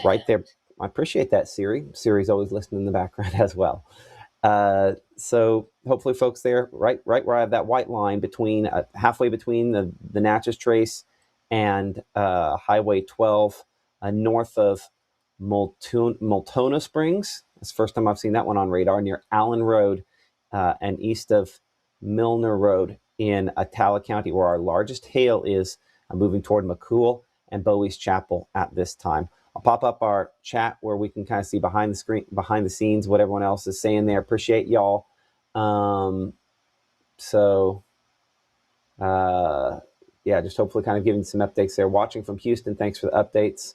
right there, I appreciate that, Siri. Siri's always listening in the background as well. So hopefully folks there, right where I have that white line between halfway between the Natchez Trace and Highway 12 north of Multona Springs. It's the first time I've seen that one on radar, near Allen Road and east of Milner Road in Attala County, where our largest hail is moving toward McCool and Bowie's Chapel at this time. I'll pop up our chat where we can kind of see behind the screen, behind the scenes, what everyone else is saying there. Appreciate y'all. Yeah, just hopefully kind of giving some updates there. Watching from Houston, thanks for the updates.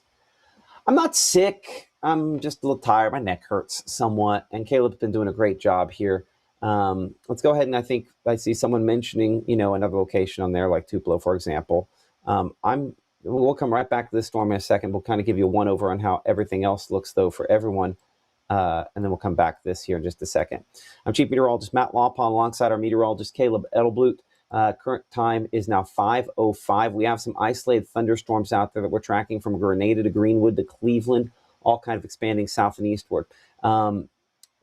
I'm not sick. I'm just a little tired. My neck hurts somewhat, and Caleb's been doing a great job here. Let's go ahead, and I think I see someone mentioning, another location on there, like Tupelo, for example. We'll come right back to this storm in a second. We'll kind of give you a one-over on how everything else looks, though, for everyone, and then we'll come back to this here in just a second. I'm Chief Meteorologist Matt Lawpon alongside our meteorologist Caleb Edelblut. Current time is now 5:05. We have some isolated thunderstorms out there that we're tracking from Grenada to Greenwood to Cleveland, all kind of expanding south and eastward. The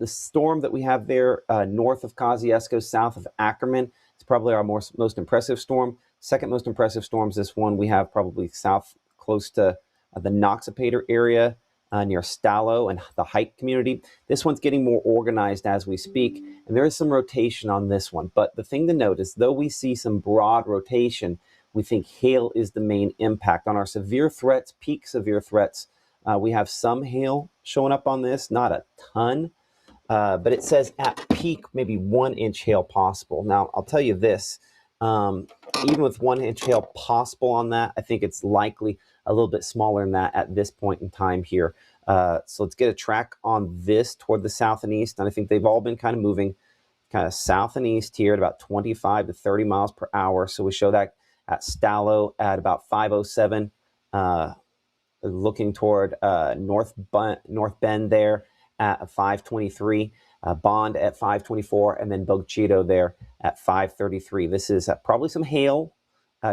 storm that we have there north of Kosciuszko, south of Ackerman, is probably our most impressive storm. Second most impressive storm is this one we have probably south, close to the Noxapater area, near Stallo and the Hike community. This one's getting more organized as we speak, and there is some rotation on this one. But the thing to note is, though we see some broad rotation, we think hail is the main impact. On our severe threats, peak severe threats, we have some hail showing up on this, not a ton, but it says at peak, maybe 1-inch hail possible. Now, I'll tell you this, even with 1-inch hail possible on that, I think it's likely a little bit smaller than that at this point in time here. So let's get a track on this toward the south and east. And I think they've all been kind of moving kind of south and east here at about 25 to 30 miles per hour. So we show that at Stallo at about 5:07, looking toward North Bend there at 5:23, Bond at 5:24, and then Bogchito there at 5:33. This is probably some hail.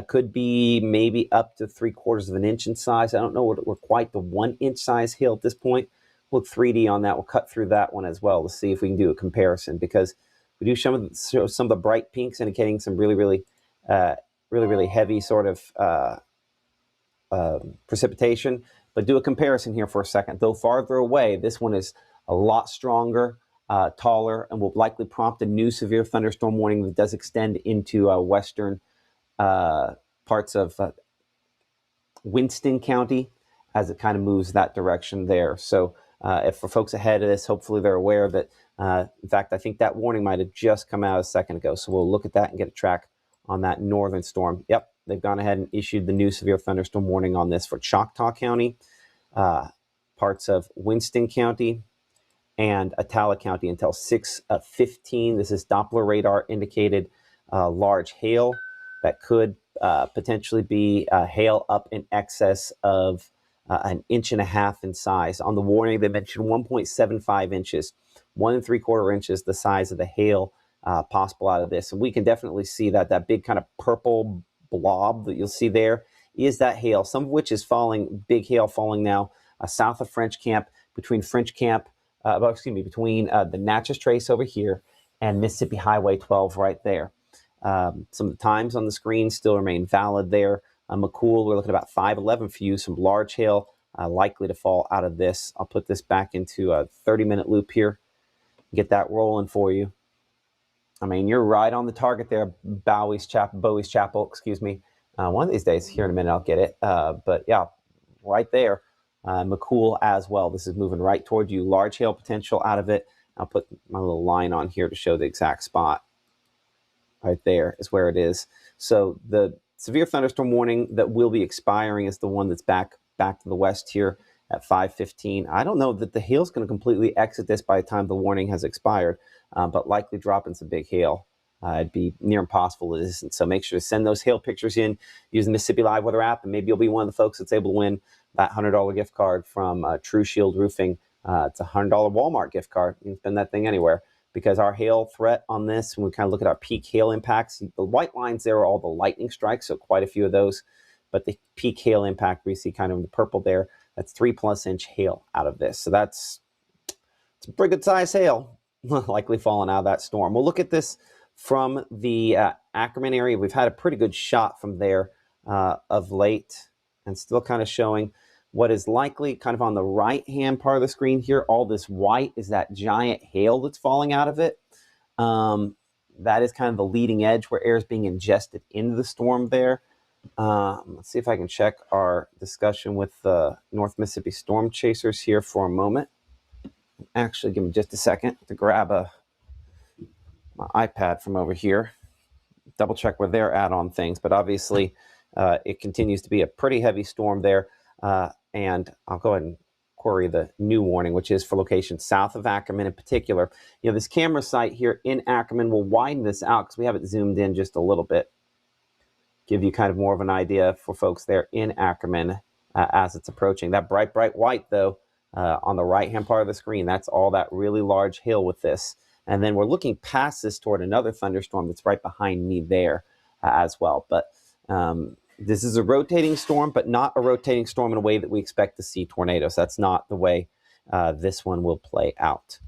Could be maybe up to 3/4 of an inch in size. I don't know what we're quite the 1-inch size hail at this point. We'll look 3D on that. We'll cut through that one as well to see if we can do a comparison, because we do show some of the bright pinks indicating some really heavy sort of precipitation. But do a comparison here for a second. Though farther away, this one is a lot stronger, taller, and will likely prompt a new severe thunderstorm warning that does extend into western parts of Winston County as it kind of moves that direction there. So if for folks ahead of this, hopefully they're aware that, in fact, I think that warning might have just come out a second ago. So we'll look at that and get a track on that northern storm. Yep, they've gone ahead and issued the new severe thunderstorm warning on this for Choctaw County, parts of Winston County, and Attala County until 6:15. This is Doppler radar indicated large hail that could potentially be hail up in excess of an inch and a half in size. On the warning, they mentioned 1.75 inches, 1 3/4 inches, the size of the hail possible out of this. And we can definitely see that big kind of purple blob that you'll see there is that hail, some of which is falling, big hail falling now south of French Camp, between French Camp, between the Natchez Trace over here and Mississippi Highway 12 right there. Some of the times on the screen still remain valid there. McCool, we're looking at about 5:11 for you, some large hail likely to fall out of this. I'll put this back into a 30-minute loop here, get that rolling for you. I mean, you're right on the target there, Bowie's Chapel, excuse me. One of these days, here in a minute, I'll get it. But yeah, right there. McCool as well. This is moving right toward you. Large hail potential out of it. I'll put my little line on here to show the exact spot. Right there is where it is. So the severe thunderstorm warning that will be expiring is the one that's back to the west here at 5:15. I don't know that the hail's going to completely exit this by the time the warning has expired, but likely dropping some big hail. It'd be near impossible it isn't. So make sure to send those hail pictures in using the Mississippi Live Weather app, and maybe you'll be one of the folks that's able to win that $100 gift card from True Shield Roofing. It's a $100 Walmart gift card. You can spend that thing anywhere, because our hail threat on this, when we kind of look at our peak hail impacts, the white lines there are all the lightning strikes, so quite a few of those. But the peak hail impact we see kind of in the purple there, that's 3+ inch hail out of this. So it's a pretty good size hail likely falling out of that storm. We'll look at this from the Ackerman area. We've had a pretty good shot from there of late, and still kind of showing what is likely kind of on the right-hand part of the screen here. All this white is that giant hail that's falling out of it. That is kind of the leading edge where air is being ingested into the storm there. Let's see if I can check our discussion with the North Mississippi Storm Chasers here for a moment. Actually, give me just a second to grab my iPad from over here, double check where they're at on things. But obviously, it continues to be a pretty heavy storm there. And I'll go ahead and query the new warning, which is for locations south of Ackerman in particular. This camera site here in Ackerman, will widen this out because we have it zoomed in just a little bit. Give you kind of more of an idea for folks there in Ackerman as it's approaching. That bright white, though, on the right-hand part of the screen, that's all that really large hail with this. And then we're looking past this toward another thunderstorm that's right behind me there as well. But this is a rotating storm, but not a rotating storm in a way that we expect to see tornadoes. That's not the way this one will play out.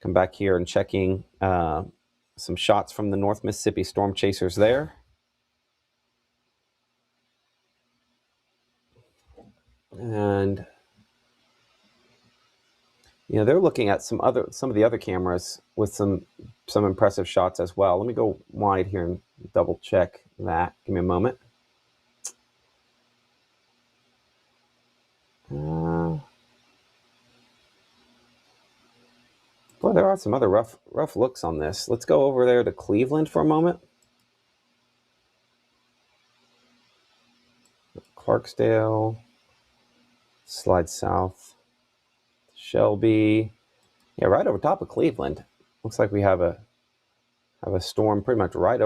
Come back here and checking some shots from the North Mississippi Storm Chasers there. And they're looking at some of the other cameras with some impressive shots as well. Let me go wide here and double check that. Give me a moment. Boy, there are some other rough looks on this. Let's go over there to Cleveland for a moment. Clarksdale, slide south, Shelby. Yeah, right over top of Cleveland. Looks like we have a storm pretty much right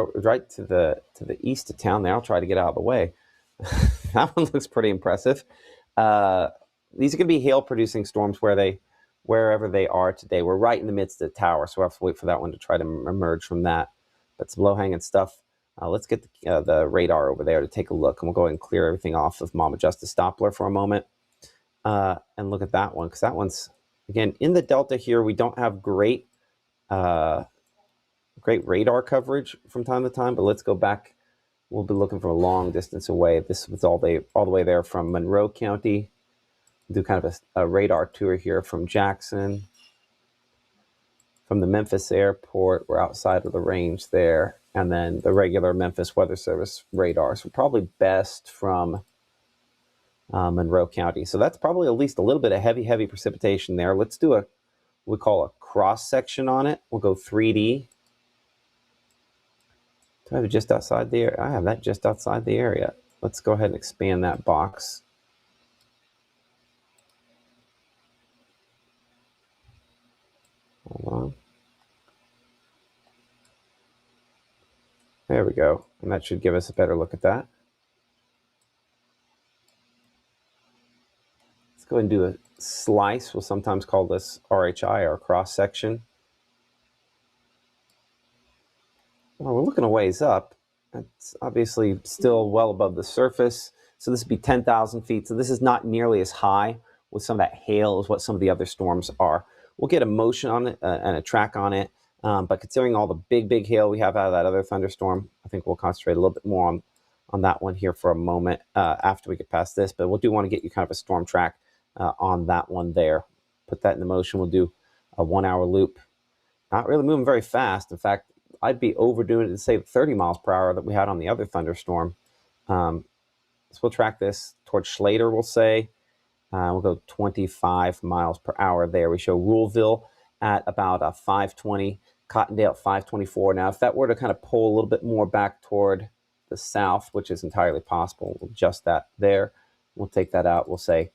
to the east of town there. I'll try to get out of the way. That one looks pretty impressive. These are going to be hail-producing storms wherever they are today. We're right in the midst of the tower, so we'll have to wait for that one to try to emerge from that. But some low-hanging stuff. Let's get the radar over there to take a look, and we'll go ahead and clear everything off of Mama Justice Doppler for a moment and look at that one, because that one's, again, in the Delta here. We don't have great radar coverage from time to time, but let's go back. We'll be looking from a long distance away. This was all the way there from Monroe County. Do kind of a radar tour here from Jackson, from the Memphis airport. We're outside of the range there, and then the regular Memphis Weather Service radar. So probably best from Monroe County. So that's probably at least a little bit of heavy precipitation there. Let's do we call a cross section on it. We'll go 3D. Do I have it just outside the area? I have that just outside the area. Let's go ahead and expand that box. Hold on. There we go. And that should give us a better look at that. go ahead and do a slice. We'll sometimes call this RHI, or cross section. Well, we're looking a ways up. It's obviously still well above the surface. So this would be 10,000 feet. So this is not nearly as high with some of that hail as what some of the other storms are. We'll get a motion on it and a track on it. But considering all the big hail we have out of that other thunderstorm, I think we'll concentrate a little bit more on that one here for a moment after we get past this. But we'll do want to get you kind of a storm track on that one there. Put that into motion. We'll do a 1 hour loop. Not really moving very fast. In fact, I'd be overdoing it to say 30 miles per hour that we had on the other thunderstorm. So we'll track this towards Schlater, we'll say. We'll go 25 miles per hour there. We show Ruleville at about 520, Cottondale at 524. Now, if that were to kind of pull a little bit more back toward the south, which is entirely possible, we'll adjust that there. We'll take that out. We'll say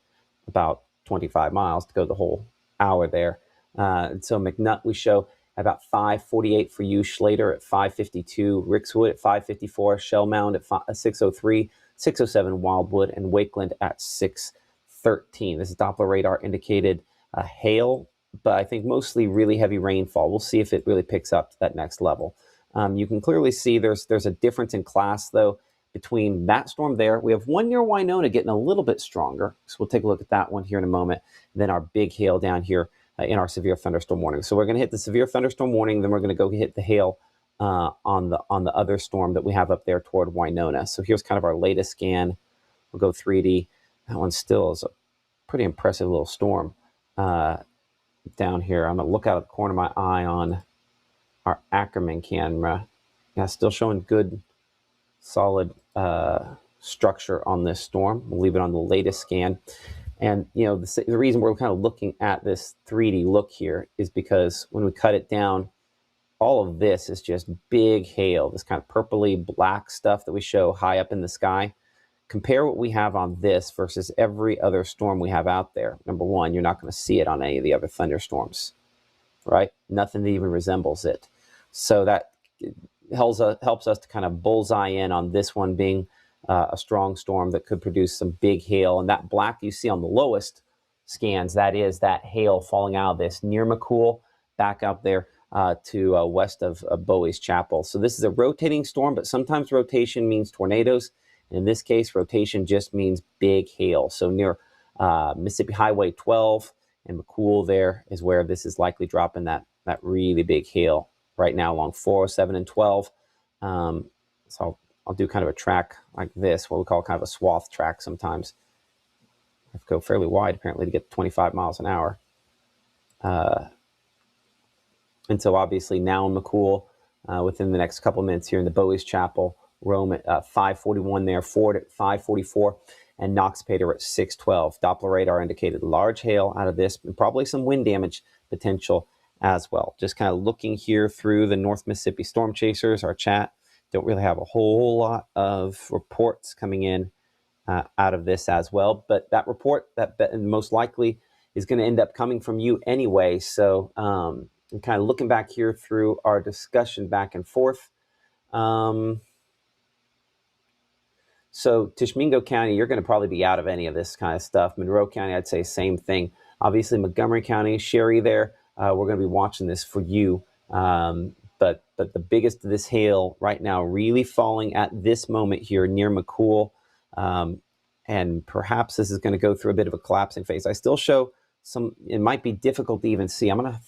about 25 miles to go the whole hour there. And so McNutt we show about 548 for you, Schlater at 552, Rixwood at 554, Shell Mound at 603, 607 Wildwood, and Wakeland at 613. This is Doppler radar indicated hail, but I think mostly really heavy rainfall. We'll see if it really picks up to that next level. You can clearly see there's a difference in class, though, between that storm there. We have one near Winona getting a little bit stronger, so we'll take a look at that one here in a moment. And then our big hail down here in our severe thunderstorm warning. So we're going to hit the severe thunderstorm warning, then we're going to go hit the hail on the other storm that we have up there toward Winona. So here's kind of our latest scan. We'll go 3D. That one still is a pretty impressive little storm down here. I'm going to look out of the corner of my eye on our Ackerman camera. Yeah, still showing good, solid structure on this storm. We'll leave it on the latest scan. And, you know, the reason we're kind of looking at this 3D look here is because when we cut it down, all of this is just big hail, this kind of purpley black stuff that we show high up in the sky. Compare what we have on this versus every other storm we have out there. Number one, you're not going to see it on any of the other thunderstorms, right? Nothing that even resembles it. So that helps us to kind of bullseye in on this one being a strong storm that could produce some big hail. And that black you see on the lowest scans, that is that hail falling out of this near McCool, back up there to west of Bowie's Chapel. So this is a rotating storm, but sometimes rotation means tornadoes. And in this case, rotation just means big hail. So near Mississippi Highway 12 and McCool there is where this is likely dropping that really big hail right now along 407 and 12. So I'll do kind of a track like this, what we call kind of a swath track sometimes. I have to go fairly wide, apparently, to get 25 miles an hour. And so obviously now in McCool, within the next couple of minutes here in the Bowie's Chapel, Rome at 541 there, Ford at 544, and Knox-Pater at 612. Doppler radar indicated large hail out of this, and probably some wind damage potential as well. Just kind of looking here through the North Mississippi Storm Chasers, our chat. Don't really have a whole lot of reports coming in out of this as well. But that report that most likely is going to end up coming from you anyway. So I'm kind of looking back here through our discussion back and forth. So Tishomingo County, you're going to probably be out of any of this kind of stuff. Monroe County, I'd say same thing. Obviously Montgomery County, Sherry there, we're going to be watching this for you. But the biggest of this hail right now really falling at this moment here near McCool. And perhaps this is going to go through a bit of a collapsing phase. I still show some, it might be difficult to even see. I'm going to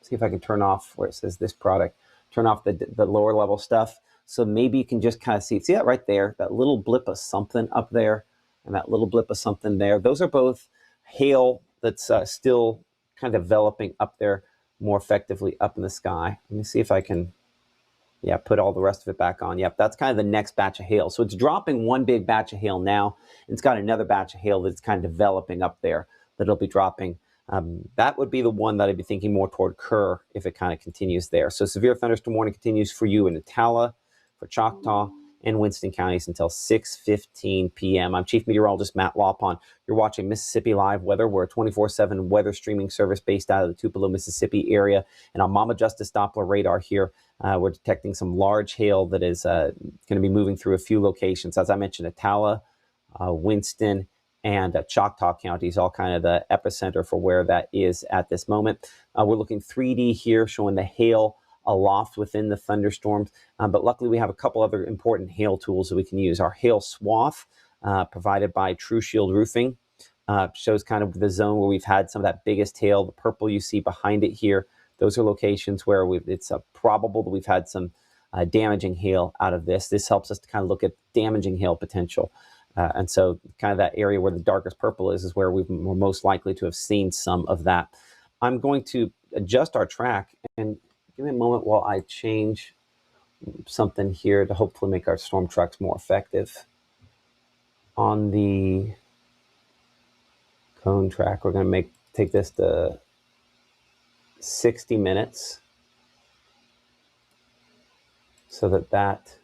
see if I can turn off where it says this product, turn off the lower level stuff. So maybe you can just kind of see that right there, that little blip of something up there and that little blip of something there. Those are both hail that's still kind of developing up there more effectively up in the sky. Let me see if I can, put all the rest of it back on. Yep, that's kind of the next batch of hail. So it's dropping one big batch of hail now. And it's got another batch of hail that's kind of developing up there that it'll be dropping. That would be the one that I'd be thinking more toward Kerr if it kind of continues there. So severe thunderstorm warning continues for you in Attala, for Choctaw, and Winston counties until 6:15 p.m. I'm Chief Meteorologist Matt Lawpon. You're watching Mississippi Live Weather. We're a 24/7 weather streaming service based out of the Tupelo, Mississippi area. And on Mama Justice Doppler radar here, we're detecting some large hail that is going to be moving through a few locations. As I mentioned, Attala, Winston, and Choctaw counties, all kind of the epicenter for where that is at this moment. We're looking 3D here, showing the hail aloft within the thunderstorms. But luckily, we have a couple other important hail tools that we can use. Our hail swath, provided by True Shield Roofing, shows kind of the zone where we've had some of that biggest hail. The purple you see behind it here, those are locations where it's probable that we've had some damaging hail out of this. This helps us to kind of look at damaging hail potential. And so kind of that area where the darkest purple is where we're most likely to have seen some of that. I'm going to adjust our track, and give me a moment while I change something here to hopefully make our storm tracks more effective. On the cone track, we're going to take this to 60 minutes so that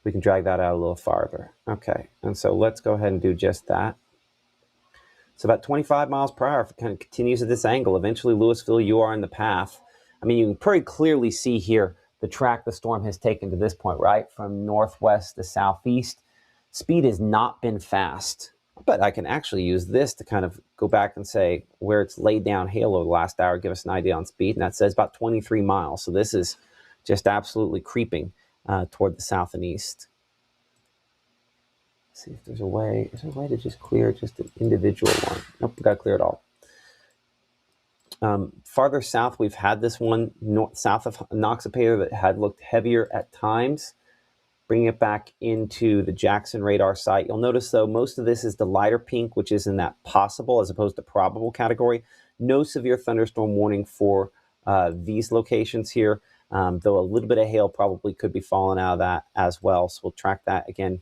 we can drag that out a little farther. Okay, and so let's go ahead and do just that. So about 25 miles per hour, if it kind of continues at this angle, eventually Louisville, you are in the path. I mean, you can pretty clearly see here the track the storm has taken to this point, right? From northwest to southeast. Speed has not been fast, but I can actually use this to kind of go back and say where it's laid down hail over the last hour, give us an idea on speed, and that says about 23 miles. So this is just absolutely creeping toward the south and east. Let's see if there's a way. Is there a way to just clear just an individual one? Nope, we got to clear it all. Farther south, we've had this one south of Noxapater that had looked heavier at times. Bringing it back into the Jackson radar site. You'll notice, though, most of this is the lighter pink, which is in that possible as opposed to probable category. No severe thunderstorm warning for these locations here, though a little bit of hail probably could be falling out of that as well. So we'll track that again.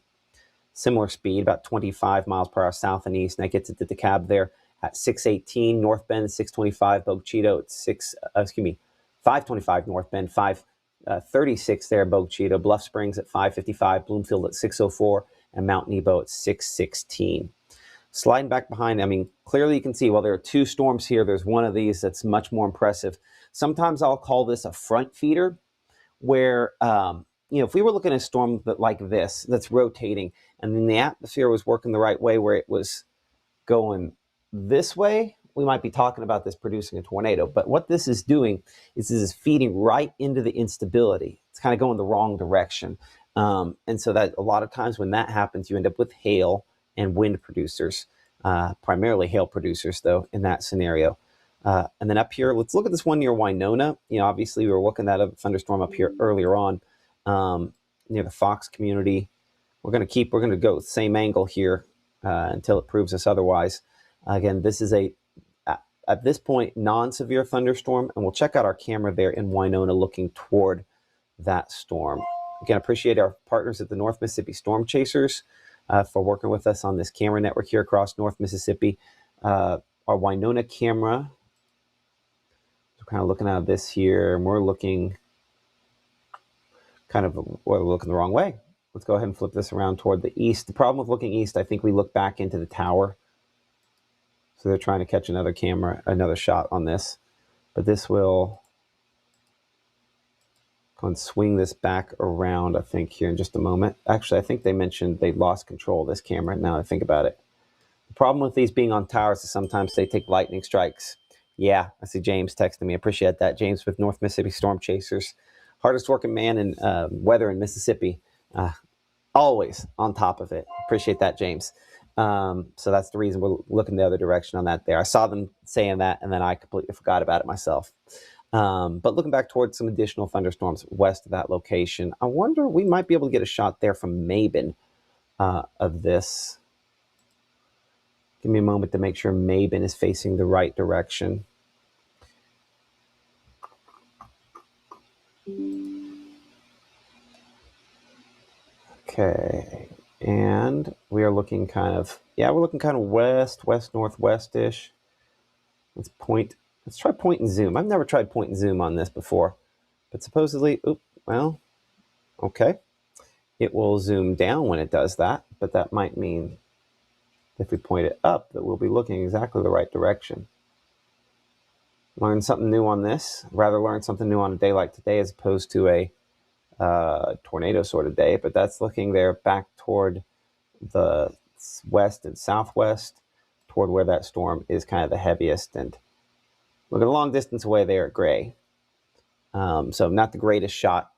Similar speed, about 25 miles per hour south and east. And that gets it to DeKalb there at 618. North Bend, 625. Bogue Chitto at 525 North Bend, 536 there, Bogue Chitto. Bluff Springs at 555. Bloomfield at 604. And Mount Nebo at 616. Sliding back behind, I mean, clearly you can see, well, there are two storms here. There's one of these that's much more impressive. Sometimes I'll call this a front feeder, where if we were looking at a storm like this that's rotating, and then the atmosphere was working the right way where it was going this way, we might be talking about this producing a tornado. But what this is doing is this is feeding right into the instability. It's kind of going the wrong direction. And so that a lot of times when that happens, you end up with hail and wind producers, primarily hail producers, though, in that scenario. And then up here, let's look at this one near Winona. Obviously, we were looking at a thunderstorm up here earlier on near the Fox community. We're going to go same angle here until it proves us otherwise. Again, this is at this point, non-severe thunderstorm, and we'll check out our camera there in Winona looking toward that storm. Again, appreciate our partners at the North Mississippi Storm Chasers for working with us on this camera network here across North Mississippi. Our Winona camera, we're kind of looking at this here, and we're looking we're looking the wrong way. Let's go ahead and flip this around toward the east. The problem with looking east, I think we look back into the tower. So they're trying to catch another shot on this. But this will go and swing this back around, I think, here in just a moment. Actually, I think they mentioned they lost control of this camera, now that I think about it. The problem with these being on towers is sometimes they take lightning strikes. Yeah, I see James texting me. I appreciate that. James with North Mississippi Storm Chasers. Hardest working man in weather in Mississippi. Always on top of it. Appreciate that, James. So that's the reason we're looking the other direction on that there. I saw them saying that, and then I completely forgot about it myself. But looking back towards some additional thunderstorms west of that location, I wonder, we might be able to get a shot there from Mabin of this. Give me a moment to make sure Mabin is facing the right direction. Okay, and we are looking we're looking kind of west-northwest-ish. Let's try point and zoom. I've never tried point and zoom on this before, but supposedly, okay. It will zoom down when it does that, but that might mean if we point it up that we'll be looking exactly the right direction. Learn something new on this. Rather learn something new on a day like today as opposed to a tornado sort of day, but that's looking there back toward the west and southwest toward where that storm is kind of the heaviest. And looking a long distance away there at gray. So not the greatest shot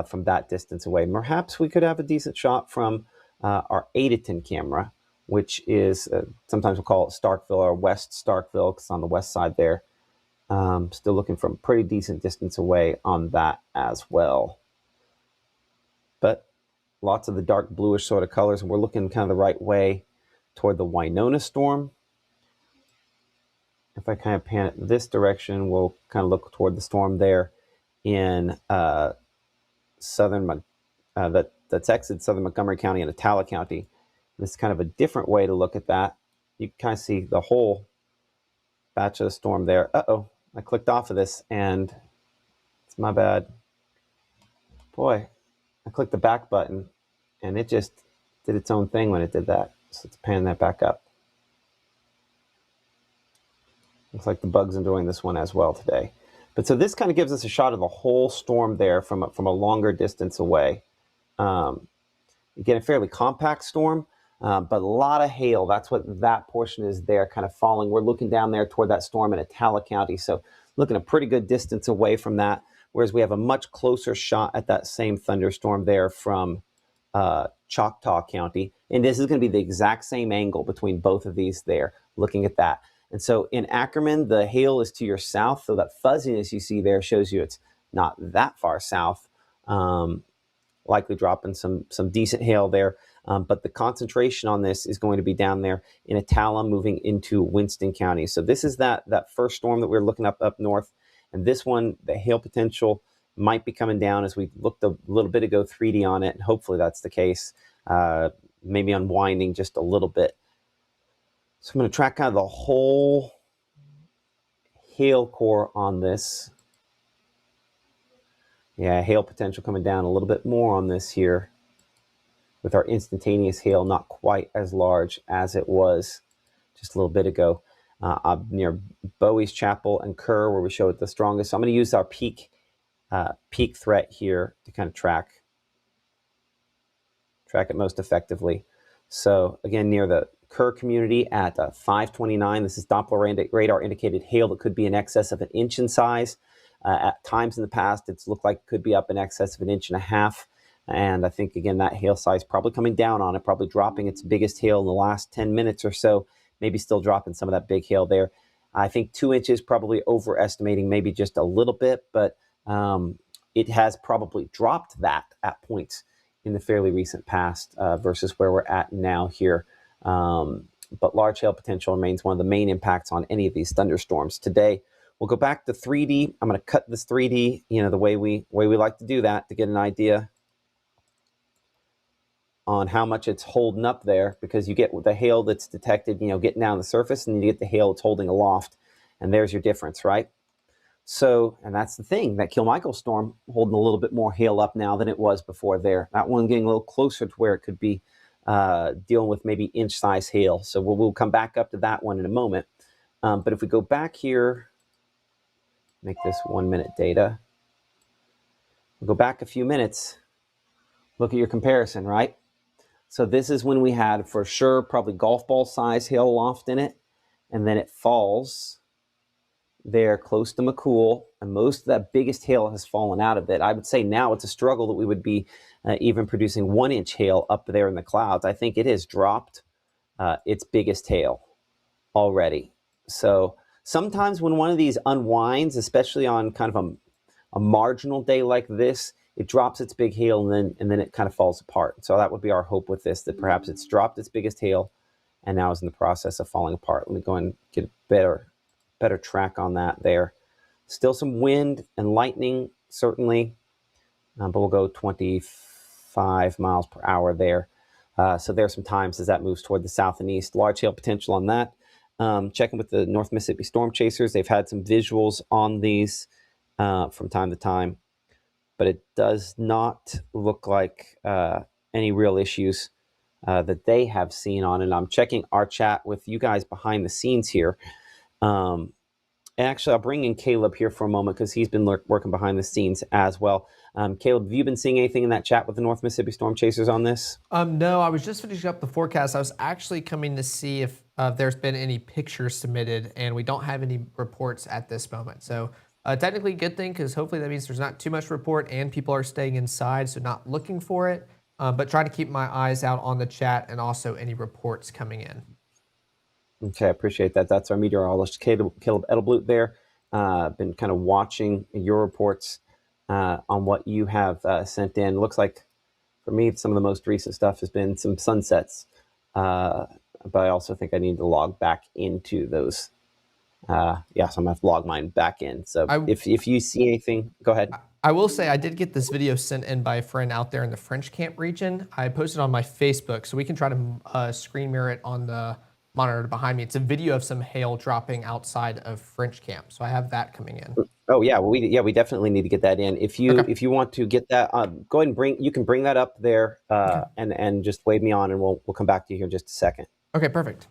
from that distance away. Perhaps we could have a decent shot from our Adeton camera, which is sometimes we'll call it Starkville or West Starkville because it's on the west side there. Still looking from pretty decent distance away on that as well. But lots of the dark bluish sort of colors, and we're looking kind of the right way toward the Winona storm. If I kind of pan it this direction, we'll kind of look toward the storm there in southern, that's exited southern Montgomery County and Attala County. This is kind of a different way to look at that. You can kind of see the whole batch of the storm there. Uh-oh, I clicked off of this and it's my bad. Boy, I clicked the back button and it just did its own thing when it did that. So let's pan that back up. Looks like the bug's enjoying this one as well today. But so this kind of gives us a shot of the whole storm there from a longer distance away. Again, a fairly compact storm, but a lot of hail. That's what that portion is there kind of falling. We're looking down there toward that storm in Attala County. So looking a pretty good distance away from that, whereas we have a much closer shot at that same thunderstorm there from Choctaw County. And this is going to be the exact same angle between both of these there, looking at that. And so in Ackerman, the hail is to your south. So that fuzziness you see there shows you it's not that far south. Likely dropping some decent hail there. But the concentration on this is going to be down there in Attala, moving into Winston County. So this is that first storm that we're looking up north. And this one, the hail potential might be coming down as we looked a little bit ago 3D on it. And hopefully that's the case. Maybe unwinding just a little bit. So I'm going to track kind of the whole hail core on this. Yeah, hail potential coming down a little bit more on this here with our instantaneous hail not quite as large as it was just a little bit ago. Near Bowie's Chapel and Kerr where we show it the strongest. So I'm going to use our peak threat here to kind of track it most effectively. So again, near the Kerr community at 529, this is Doppler radar indicated hail that could be in excess of 1 inch in size. At times in the past, it's looked like it could be up in excess of 1.5 inches. And I think, again, that hail size probably coming down on it, probably dropping its biggest hail in the last 10 minutes or so, maybe still dropping some of that big hail there. I think 2 inches probably overestimating maybe just a little bit, but it has probably dropped that at points in the fairly recent past versus where we're at now here. But large hail potential remains one of the main impacts on any of these thunderstorms today. We'll go back to 3D. I'm going to cut this 3D, the way we like to do that to get an idea on how much it's holding up there, because you get the hail that's detected, getting down the surface, and you get the hail that's holding aloft, and there's your difference, right? So, and that's the thing, that Kilmichael storm holding a little bit more hail up now than it was before there. That one getting a little closer to where it could be dealing with maybe inch-size hail. So we'll come back up to that one in a moment. But if we go back here, make this 1 minute data. We'll go back a few minutes. Look at your comparison, right? So this is when we had, for sure, probably golf ball size hail aloft in it. And then it falls there close to McCool. And most of that biggest hail has fallen out of it. I would say now it's a struggle that we would be even producing 1 inch hail up there in the clouds. I think it has dropped its biggest hail already. So sometimes when one of these unwinds, especially on kind of a marginal day like this, it drops its big hail and then it kind of falls apart. So that would be our hope with this, that perhaps it's dropped its biggest hail and now is in the process of falling apart. Let me go and get a better track on that there. Still some wind and lightning, certainly, but we'll go 25 miles per hour there. So there's some times as that moves toward the south and east. Large hail potential on that. Checking with the North Mississippi Storm Chasers. They've had some visuals on these from time to time, but it does not look like any real issues that they have seen on it. I'm checking our chat with you guys behind the scenes here. Actually, I'll bring in Caleb here for a moment because he's been working behind the scenes as well. Caleb, have you been seeing anything in that chat with the North Mississippi Storm Chasers on this? No, I was just finishing up the forecast. I was actually coming to see if there's been any pictures submitted, and we don't have any reports at this moment. So technically, good thing because hopefully that means there's not too much report and people are staying inside, so not looking for it. But trying to keep my eyes out on the chat and also any reports coming in. Okay, I appreciate that. That's our meteorologist, Caleb Edelblut there. Been kind of watching your reports on what you have sent in. Looks like, for me, some of the most recent stuff has been some sunsets. But I also think I need to log back into those. So I'm going to have to log mine back in. So if you see anything, go ahead. I will say I did get this video sent in by a friend out there in the French Camp region. I posted on my Facebook, so we can try to screen mirror it on the monitor behind me. It's a video of some hail dropping outside of French Camp, so I have that coming in. Oh yeah, well, we definitely need to get that in. If you want to get that, go ahead and you can bring that up there and just wave me on, and we'll come back to you here in just a second. Okay, perfect.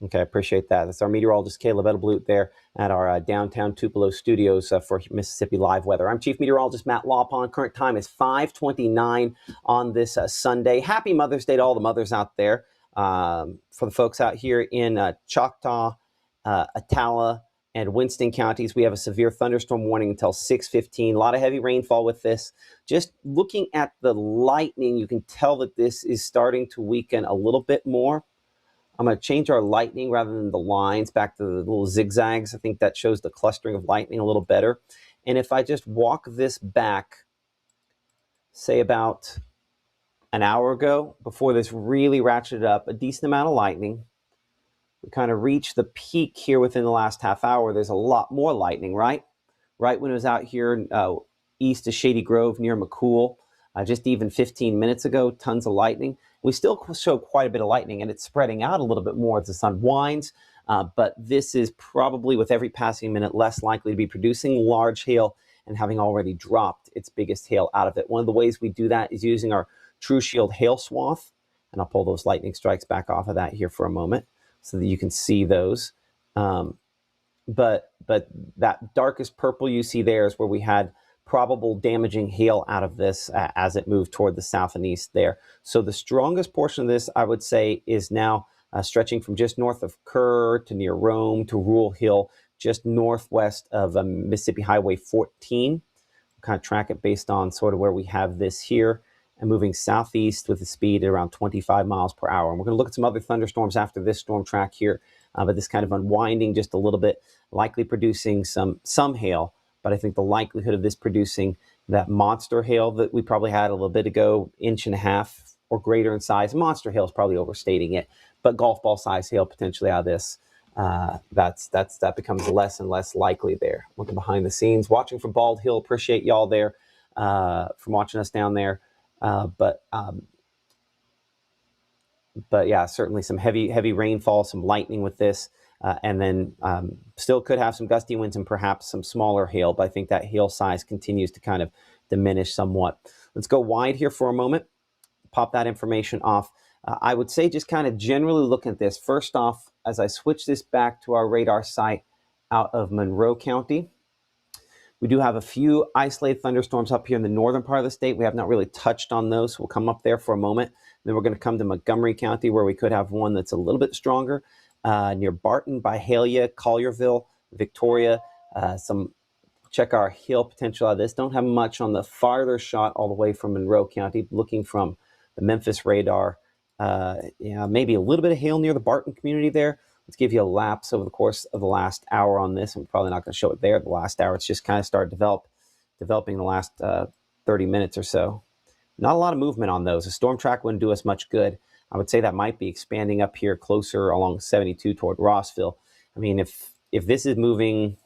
Okay, I appreciate that. That's our meteorologist, Caleb Edelblut, there at our downtown Tupelo studios for Mississippi Live Weather. I'm Chief Meteorologist Matt Lawpon. Current time is 5:29 on this Sunday. Happy Mother's Day to all the mothers out there. For the folks out here in Choctaw, Attala, and Winston counties, we have a severe thunderstorm warning until 6:15. A lot of heavy rainfall with this. Just looking at the lightning, you can tell that this is starting to weaken a little bit more. I'm going to change our lightning rather than the lines back to the little zigzags. I think that shows the clustering of lightning a little better. And if I just walk this back, say about an hour ago, before this really ratcheted up, a decent amount of lightning. We kind of reached the peak here within the last half hour. There's a lot more lightning, right? Right when it was out here east of Shady Grove near McCool, just even 15 minutes ago, tons of lightning. We still show quite a bit of lightning, and it's spreading out a little bit more as the sun winds. But this is probably, with every passing minute, less likely to be producing large hail and having already dropped its biggest hail out of it. One of the ways we do that is using our True Shield hail swath. And I'll pull those lightning strikes back off of that here for a moment so that you can see those. But that darkest purple you see there is where we had probable damaging hail out of this as it moved toward the south and east there. So the strongest portion of this, I would say, is now stretching from just north of Kerr to near Rome to Rural Hill, just northwest of Mississippi Highway 14. We'll kind of track it based on sort of where we have this here, and moving southeast with a speed at around 25 miles per hour. And we're going to look at some other thunderstorms after this storm track here, but this kind of unwinding just a little bit, likely producing some hail. But I think the likelihood of this producing that monster hail that we probably had a little bit ago, 1.5 inches or greater in size, monster hail is probably overstating it, but golf ball size hail potentially out of this, that becomes less and less likely there. Looking behind the scenes, watching from Bald Hill, appreciate y'all there from watching us down there. But yeah, certainly some heavy rainfall, some lightning with this. And then still could have some gusty winds and perhaps some smaller hail, but I think that hail size continues to kind of diminish somewhat. Let's go wide here for a moment, pop that information off. I would say just kind of generally looking at this. First off, as I switch this back to our radar site out of Monroe County, we do have a few isolated thunderstorms up here in the northern part of the state. We have not really touched on those, so we'll come up there for a moment. Then we're going to come to Montgomery County, where we could have one that's a little bit stronger. Near Barton, Byhalia, Collierville, Victoria. Check our hail potential out of this. Don't have much on the farther shot all the way from Monroe County. Looking from the Memphis radar, maybe a little bit of hail near the Barton community there. Let's give you a lapse over the course of the last hour on this. I'm probably not going to show it there the last hour. It's just kind of started developing the last 30 minutes or so. Not a lot of movement on those. A storm track wouldn't do us much good. I would say that might be expanding up here closer along 72 toward Rossville. I mean, if this is moving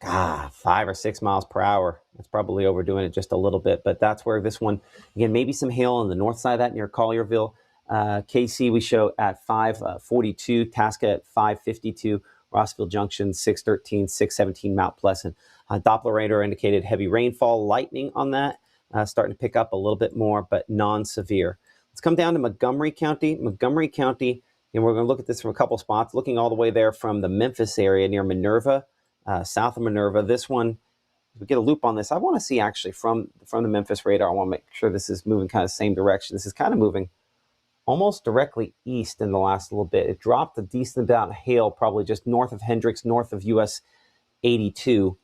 5 or 6 miles per hour, that's probably overdoing it just a little bit. But that's where this one, again, maybe some hail on the north side of that near Collierville. KC we show at 542, Tasca at 552, Rossville Junction 613, 617, Mount Pleasant. Doppler radar indicated heavy rainfall, lightning on that, starting to pick up a little bit more, but non-severe. Let's come down to Montgomery County. Montgomery County, And we're going to look at this from a couple spots, looking all the way there from the Memphis area near Minerva, south of Minerva. This one, we get a loop on this. I want to see actually from the Memphis radar. I want to make sure this is moving kind of the same direction. This is kind of moving almost directly east in the last little bit. It dropped a decent amount of hail, probably just north of Hendricks, north of US 82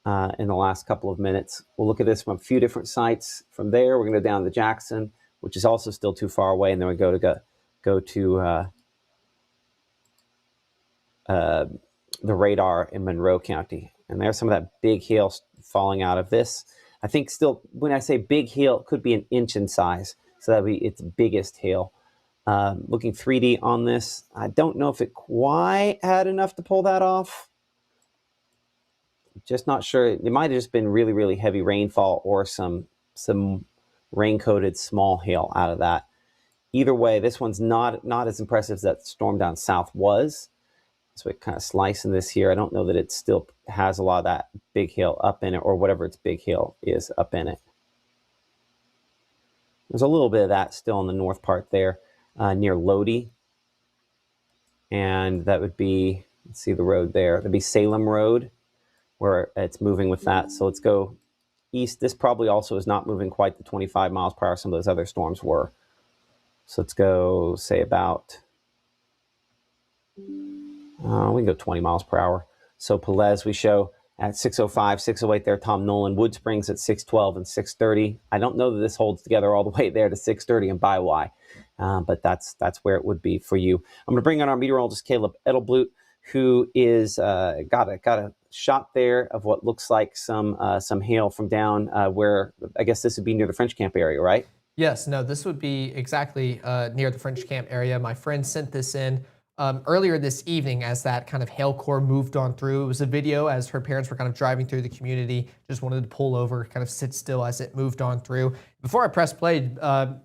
in the last couple of minutes. We'll look at this from a few different sites. From there, we're going to go down to Jackson, which is also still too far away, and then we go to the radar in Monroe County. And there's some of that big hail falling out of this. I think still, when I say big hail, it could be an inch in size. So that'd be its biggest hail. Looking 3D on this, I don't know if it quite had enough to pull that off. Just not sure. It might have just been really, really heavy rainfall or some rain-coated small hail out of that. Either way, this one's not as impressive as that storm down south was. So it kind of slicing this here. I don't know that it still has a lot of that big hail up in it, or whatever its big hail is up in it. There's a little bit of that still in the north part there near Lodi. And that would be, let's see the road there. That'd be Salem Road, where it's moving with that. So let's go east. This probably also is not moving quite the 25 miles per hour some of those other storms were. So let's go, say, about, we can go 20 miles per hour. So Pelez we show at 605, 608 there, Tom Nolan. Wood Springs at 612 and 630. I don't know that this holds together all the way there to 630 and Biwai, but that's where it would be for you. I'm going to bring on our meteorologist, Caleb Edelblut, who is got a shot there of what looks like some hail from down where, I guess this would be near the French Camp area, right? Yes, no, this would be exactly near the French Camp area. My friend sent this in earlier this evening as that kind of hail core moved on through. It was a video as her parents were kind of driving through the community, just wanted to pull over, kind of sit still as it moved on through. Before I press play,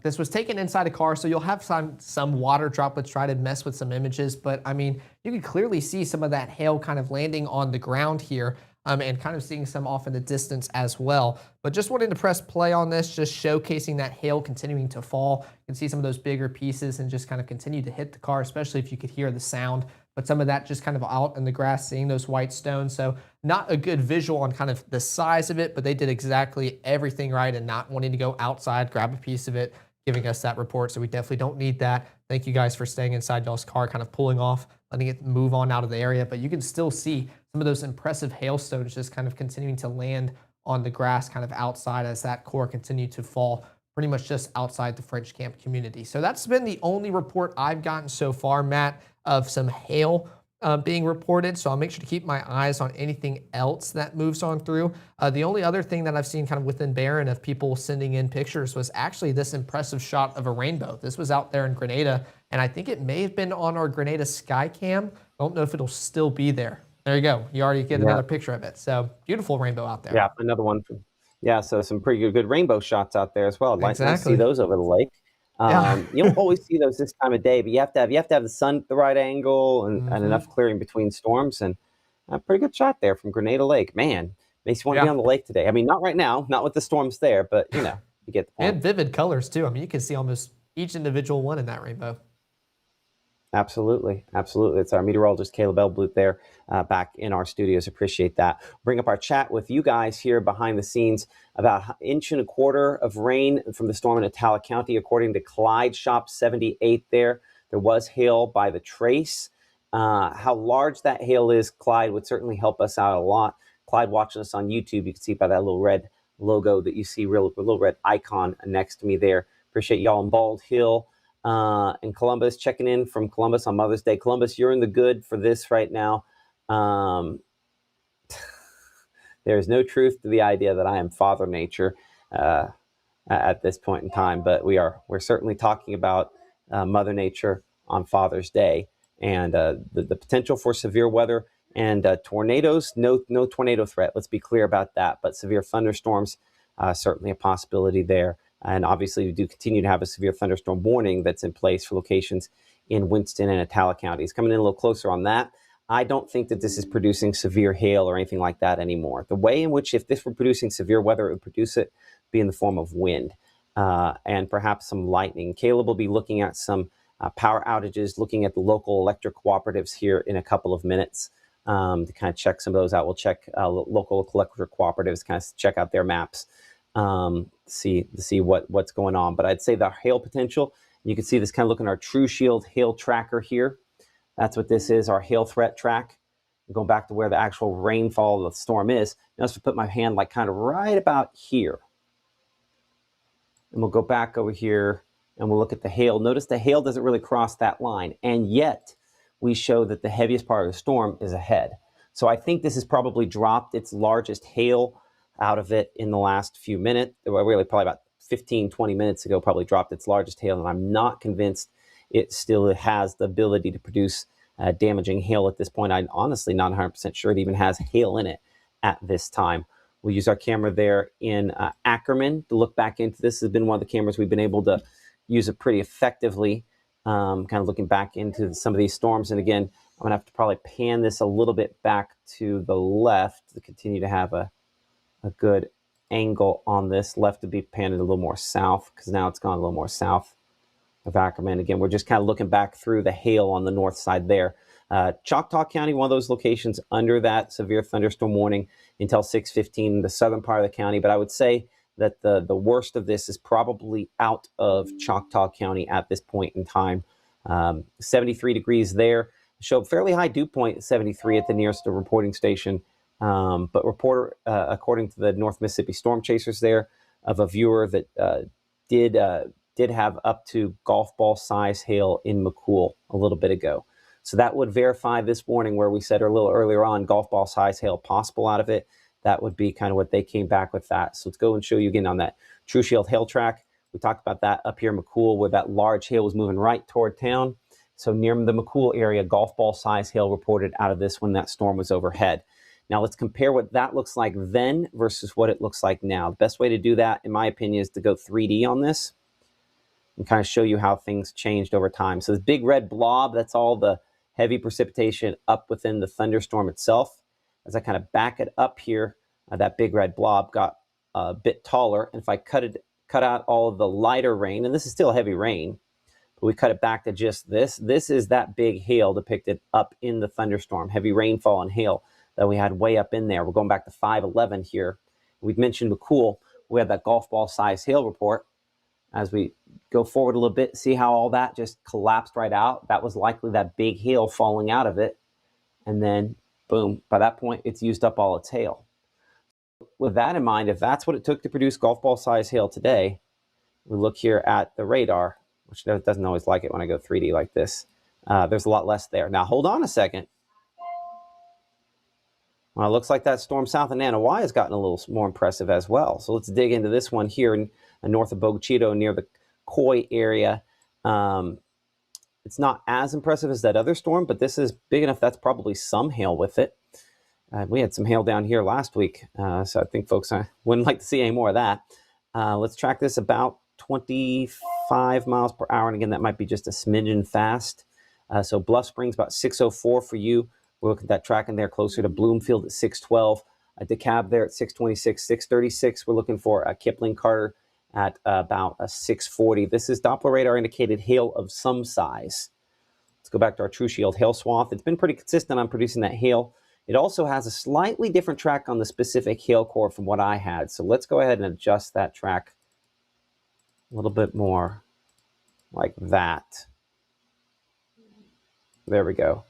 this was taken inside a car, so you'll have some water droplets try to mess with some images, but I mean, you can clearly see some of that hail kind of landing on the ground here. And kind of seeing some off in the distance as well. But just wanted to press play on this, just showcasing that hail continuing to fall. You can see some of those bigger pieces and just kind of continue to hit the car, especially if you could hear the sound. But some of that just kind of out in the grass, seeing those white stones. So not a good visual on kind of the size of it, but they did exactly everything right and not wanting to go outside, grab a piece of it, giving us that report. So we definitely don't need that. Thank you guys for staying inside y'all's car, kind of pulling off, letting it move on out of the area. But you can still see some of those impressive hailstones just kind of continuing to land on the grass kind of outside as that core continued to fall pretty much just outside the French Camp community. So that's been the only report I've gotten so far, Matt, of some hail being reported. So I'll make sure to keep my eyes on anything else that moves on through. The only other thing that I've seen kind of within Barron of people sending in pictures was actually this impressive shot of a rainbow. This was out there in Grenada, and I think it may have been on our Grenada Skycam. I don't know if it'll still be there. There you go. You already get another picture of it. So beautiful rainbow out there. Yeah, another one. So some pretty good rainbow shots out there as well. I'd like to see those over the lake. You don't always see those this time of day, but you have to have the sun at the right angle and enough clearing between storms. And a pretty good shot there from Grenada Lake. Man, makes you want to be on the lake today. I mean, not right now, not with the storms there, but you get the point. And vivid colors too. I mean, you can see almost each individual one in that rainbow. Absolutely. It's our meteorologist, Caleb Edelblut, there back in our studios. Appreciate that. Bring up our chat with you guys here behind the scenes. About 1.25 inches of rain from the storm in Atala County, according to Clyde Shop 78 there. There was hail by the trace. How large that hail is, Clyde, would certainly help us out a lot. Clyde watching us on YouTube, you can see by that little red logo that you see, little red icon next to me there. Appreciate y'all in Bald Hill. In Columbus, checking in from Columbus on Mother's Day. Columbus, you're in the good for this right now. There is no truth to the idea that I am Father Nature at this point in time, but we're certainly talking about Mother Nature on Father's Day and the potential for severe weather and tornadoes. No tornado threat. Let's be clear about that. But severe thunderstorms, certainly a possibility there. And obviously, we do continue to have a severe thunderstorm warning that's in place for locations in Winston and Atala counties. Coming in a little closer on that, I don't think that this is producing severe hail or anything like that anymore. The way in which, if this were producing severe weather, it would produce it be in the form of wind and perhaps some lightning. Caleb will be looking at some power outages, looking at the local electric cooperatives here in a couple of minutes to kind of check some of those out. We'll check local electric cooperatives, kind of check out their maps, see what's going on. But I'd say the hail potential, you can see this kind of look in our True Shield hail tracker here. That's what this is, our hail threat track. Going back to where the actual rainfall of the storm is. Notice I put my hand like kind of right about here. And we'll go back over here and we'll look at the hail. Notice the hail doesn't really cross that line. And yet we show that the heaviest part of the storm is ahead. So I think this has probably dropped its largest hail out of it in the last few minutes. Really probably about 15, 20 minutes ago, probably dropped its largest hail. And I'm not convinced it still has the ability to produce damaging hail at this point. I'm honestly not 100% sure it even has hail in it at this time. We'll use our camera there in Ackerman to look back into this. This has been one of the cameras we've been able to use it pretty effectively, kind of looking back into some of these storms. And again, I'm going to have to probably pan this a little bit back to the left to continue to have a good angle on this. Left to be panned a little more south because now it's gone a little more south of Ackerman. Again, we're just kind of looking back through the hail on the north side there. Choctaw County, one of those locations under that severe thunderstorm warning until 6:15, the southern part of the county. But I would say that the worst of this is probably out of Choctaw County at this point in time. 73 degrees there. Showed fairly high dew point at 73 at the nearest reporting station. But reporter, according to the North Mississippi Storm Chasers there, of a viewer that did have up to golf ball size hail in McCool a little bit ago. So that would verify this warning where we said a little earlier on, golf ball size hail possible out of it. That would be kind of what they came back with that. So let's go and show you again on that True Shield hail track. We talked about that up here in McCool where that large hail was moving right toward town. So near the McCool area, golf ball size hail reported out of this when that storm was overhead. Now let's compare what that looks like then versus what it looks like now. The best way to do that, in my opinion, is to go 3D on this and kind of show you how things changed over time. So this big red blob, that's all the heavy precipitation up within the thunderstorm itself. As I kind of back it up here, that big red blob got a bit taller. And if I cut out all of the lighter rain, and this is still heavy rain, but we cut it back to just this. This is that big hail depicted up in the thunderstorm, heavy rainfall and hail that we had way up in there. We're going back to 511 here. We've mentioned McCool. We had that golf ball size hail report. As we go forward a little bit, see how all that just collapsed right out. That was likely that big hail falling out of it. And then, boom, by that point, it's used up all its hail. With that in mind, if that's what it took to produce golf ball size hail today, we look here at the radar, which doesn't always like it when I go 3D like this. There's a lot less there. Now, hold on a second. Well, it looks like that storm south of Nanawai has gotten a little more impressive as well. So let's dig into this one here in north of Bogachito near the Coy area. It's not as impressive as that other storm, but this is big enough that's probably some hail with it. We had some hail down here last week, so I think folks wouldn't like to see any more of that. Let's track this about 25 miles per hour, and again, that might be just a smidgen fast. So Bluff Springs about 604 for you. We'll look at that tracking there closer to Bloomfield at 612. DeKalb there at 626, 636. We're looking for Kipling Carter at about 640. This is Doppler radar indicated hail of some size. Let's go back to our True Shield hail swath. It's been pretty consistent on producing that hail. It also has a slightly different track on the specific hail core from what I had. So let's go ahead and adjust that track a little bit more like that. There we go.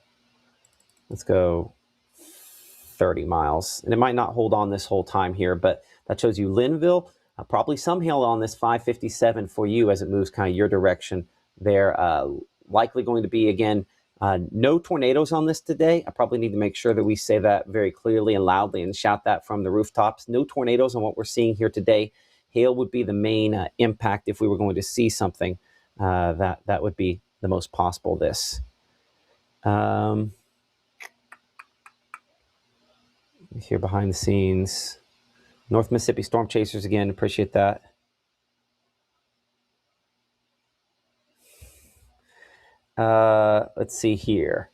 Let's go 30 miles. And it might not hold on this whole time here, but that shows you Linville. Probably some hail on this 557 for you as it moves kind of your direction there. Likely going to be, again, no tornadoes on this today. I probably need to make sure that we say that very clearly and loudly and shout that from the rooftops. No tornadoes on what we're seeing here today. Hail would be the main impact if we were going to see something. That would be the most possible this. Here behind the scenes, North Mississippi Storm Chasers again, appreciate that. Let's see here.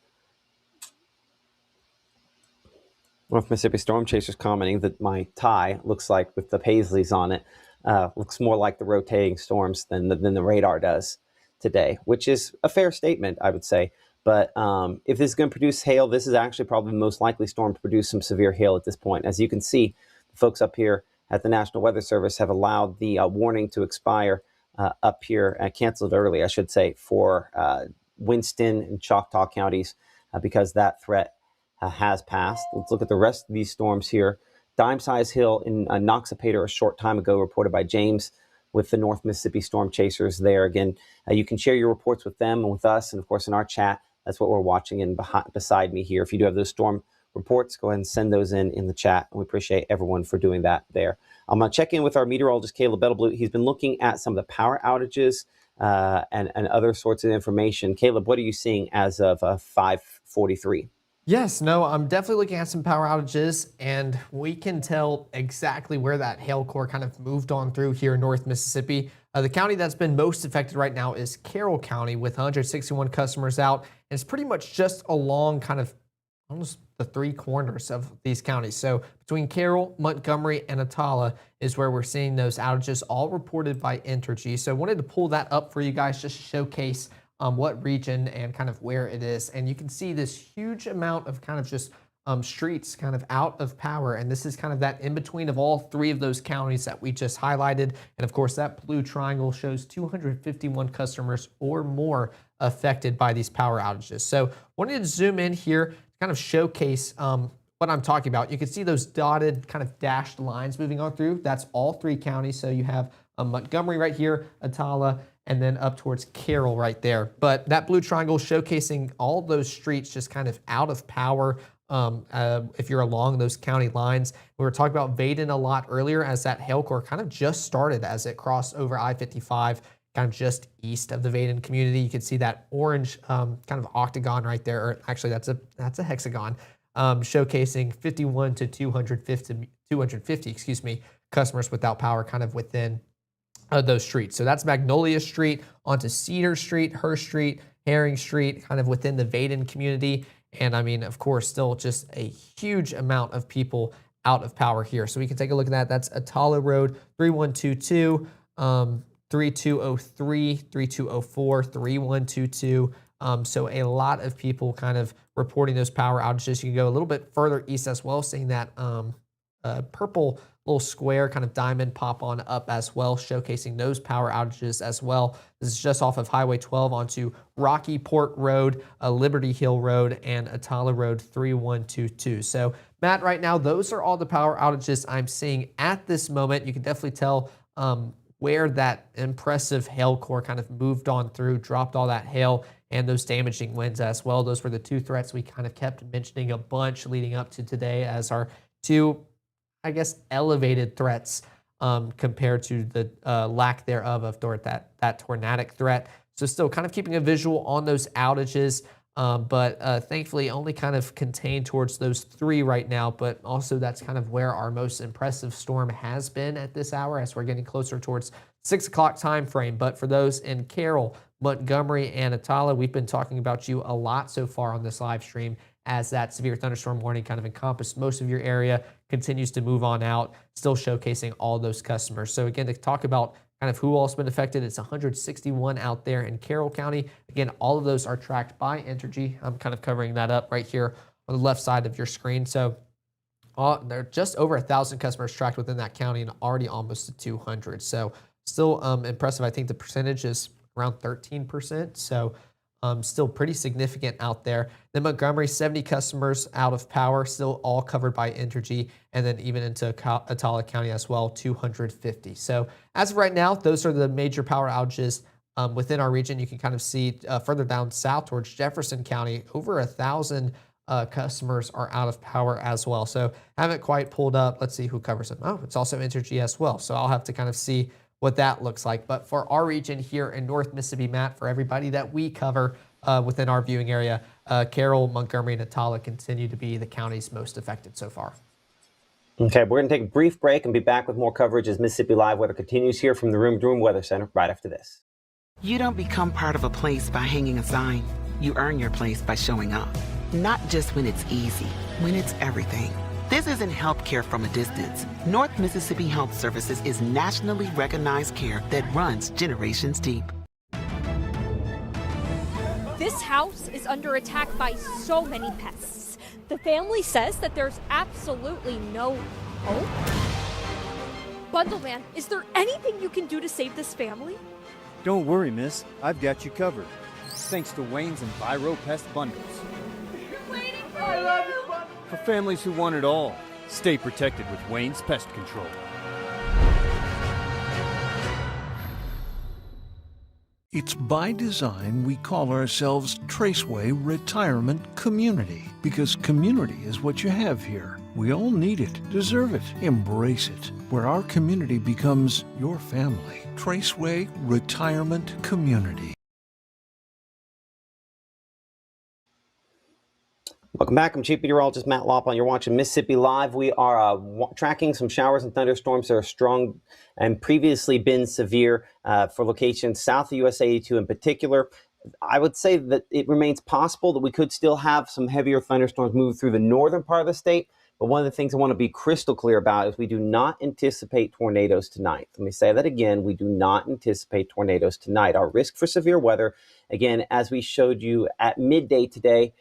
North Mississippi Storm Chasers commenting that my tie looks like, with the paisleys on it, looks more like the rotating storms than the radar does. today, which is a fair statement, I would say. But if this is going to produce hail, this is actually probably the most likely storm to produce some severe hail at this point. As you can see, the folks up here at the National Weather Service have allowed the warning to expire up here, canceled early, I should say, for Winston and Choctaw counties because that threat has passed. Let's look at the rest of these storms here. Dime-size hail in Noxapater a short time ago, reported by James with the North Mississippi Storm Chasers there. Again, you can share your reports with them and with us, and of course in our chat. That's what we're watching and beside me here. If you do have those storm reports, go ahead and send those in the chat. We appreciate everyone for doing that there. I'm going to check in with our meteorologist, Caleb Bettelblut. He's been looking at some of the power outages and other sorts of information. Caleb, what are you seeing as of 5:43? Yes, no, I'm definitely looking at some power outages, and we can tell exactly where that hail core kind of moved on through here in North Mississippi. The county that's been most affected right now is Carroll County with 161 customers out. And it's pretty much just along kind of almost the three corners of these counties. So between Carroll, Montgomery, and Attala is where we're seeing those outages, all reported by Entergy. So I wanted to pull that up for you guys, just to showcase what region and kind of where it is. And you can see this huge amount of kind of just streets kind of out of power. And this is kind of that in between of all three of those counties that we just highlighted. And of course, that blue triangle shows 251 customers or more affected by these power outages. So wanted to zoom in here to kind of showcase what I'm talking about. You can see those dotted kind of dashed lines moving on through. That's all three counties. So you have Montgomery right here, Attala, and then up towards Carroll right there. But that blue triangle showcasing all those streets just kind of out of power if you're along those county lines. We were talking about Vaden a lot earlier as that hail core kind of just started as it crossed over I-55, kind of just east of the Vaden community. You can see that orange kind of octagon right there, or actually that's a hexagon, showcasing 51 to 250, excuse me, customers without power kind of within those streets. So that's Magnolia Street onto Cedar Street, Hurst Street, Herring Street, kind of within the Vaden community. And I mean, of course, still just a huge amount of people out of power here. So we can take a look at that. That's Attala Road, 3122, 3203, 3204, 3122. So a lot of people kind of reporting those power outages. You can go a little bit further east as well, seeing that purple little square kind of diamond pop on up as well, showcasing those power outages as well. This is just off of Highway 12 onto Rocky Port Road, Liberty Hill Road, and Attala Road 3122. So Matt, right now, those are all the power outages I'm seeing at this moment. You can definitely tell where that impressive hail core kind of moved on through, dropped all that hail and those damaging winds as well. Those were the two threats we kind of kept mentioning a bunch leading up to today as our two, I guess, elevated threats compared to the lack thereof of that tornadic threat. So still kind of keeping a visual on those outages, but thankfully only kind of contained towards those three right now. But also that's kind of where our most impressive storm has been at this hour as we're getting closer towards 6 o'clock time frame. But for those in Carroll, Montgomery, and Attala, we've been talking about you a lot so far on this live stream as that severe thunderstorm warning kind of encompassed most of your area, continues to move on out, still showcasing all those customers. So again, to talk about kind of who all has been affected, it's 161 out there in Carroll County. Again, all of those are tracked by Entergy. I'm kind of covering that up right here on the left side of your screen. So there are just over 1,000 customers tracked within that county and already almost to 200. So still impressive. I think the percentage is around 13%. So still pretty significant out there. Then Montgomery, 70 customers out of power, still all covered by Entergy. And then even into Attala County as well, 250. So as of right now, those are the major power outages within our region. You can kind of see further down south towards Jefferson County, over 1,000 customers are out of power as well. So haven't quite pulled up. Let's see who covers them. Oh, it's also Entergy as well. So I'll have to kind of see what that looks like. But for our region here in North Mississippi, Matt, for everybody that we cover within our viewing area, Carroll, Montgomery, and Attala continue to be the counties most affected so far. Okay, we're going to take a brief break and be back with more coverage as Mississippi Live Weather continues here from the Room to Room Weather Center right after this. You don't become part of a place by hanging a sign. You earn your place by showing up. Not just when it's easy, when it's everything. This isn't healthcare from a distance. North Mississippi Health Services is nationally recognized care that runs generations deep. This house is under attack by so many pests. The family says that there's absolutely no hope. Bundleman, is there anything you can do to save this family? Don't worry, miss. I've got you covered. Thanks to Wayne's and Viro Pest Bundles. I love you. For families who want it all, stay protected with Wayne's Pest Control. It's by design we call ourselves Traceway Retirement Community, because community is what you have here. We all need it, deserve it, embrace it, where our community becomes your family. Traceway Retirement Community. Welcome back. I'm Chief Meteorologist Matt Lopon. You're watching Mississippi Live. We are tracking some showers and thunderstorms that are strong and previously been severe for locations south of US 82 in particular. I would say that it remains possible that we could still have some heavier thunderstorms move through the northern part of the state. But one of the things I want to be crystal clear about is we do not anticipate tornadoes tonight. Let me say that again. We do not anticipate tornadoes tonight. Our risk for severe weather, again, as we showed you at midday today,